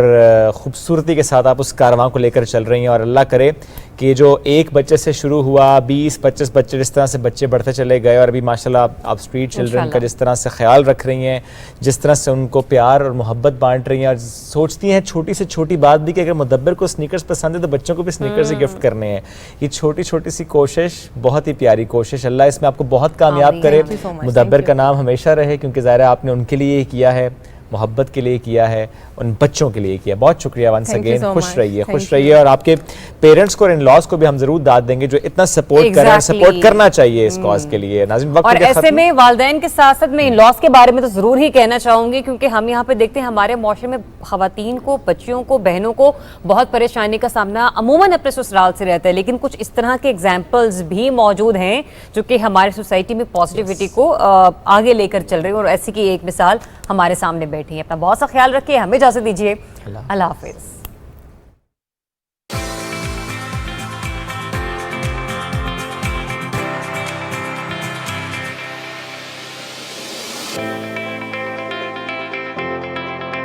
خوبصورتی کے ساتھ آپ اس کارواں کو لے کر چل رہی ہیں. اور اللہ کرے کہ جو ایک بچے سے شروع ہوا 20-25 بچے, جس طرح سے بچے بڑھتے چلے گئے, اور ابھی ماشاءاللہ آپ اسٹریٹ چلڈرن کا جس طرح سے خیال رکھ رہی ہیں, جس طرح سے ان کو پیار اور محبت بانٹ رہی ہیں, اور سوچتی ہیں چھوٹی سے چھوٹی بات بھی کہ اگر مدبر کو سنیکرز پسند ہے تو بچوں کو بھی سنیکرز ہی گفٹ کرنے ہیں. یہ چھوٹی چھوٹی سی کوشش, بہت ہی پیاری کوشش. اللہ اس میں آپ کو بہت کامیاب کرے. مدبر کا نام ہمیشہ رہے, کیونکہ ظاہر ہے آپ نے ان کے لیے کیا ہے, محبت کے لیے کیا ہے, ان بچوں کے لیے کیا. بہت شکریہ ونس اگین. خوش رہیے, خوش رہیے. اور آپ کے پیرنٹس کو اور ان لاز کو بھی ہم ضرور داد دیں گے جو اتنا سپورٹ کر رہے ہیں. سپورٹ کرنا چاہیے اس کاز کے لیے. ناظرین, وقت اور ایسے میں والدین کے ساتھ ساتھ میں ان لاز کے بارے میں تو ضرور ہی کہنا چاہوں گی, کیونکہ ہم یہاں پہ دیکھتے ہیں ہمارے معاشرے میں خواتین کو, بچیوں کو, بہنوں کو بہت پریشانی کا سامنا عموماً اپنے سسرال سے رہتا ہے, لیکن کچھ اس طرح کے ایگزامپلز بھی موجود ہیں جو کہ ہمارے سوسائٹی میں پازیٹیوٹی کو آگے لے کر چل رہے ہیں, اور ایسی کی ایک مثال ہمارے سامنے بیٹھی ہے. اپنا بہت سا خیال رکھیے, ہمیں اجازت دیجیے. اللہ حافظ.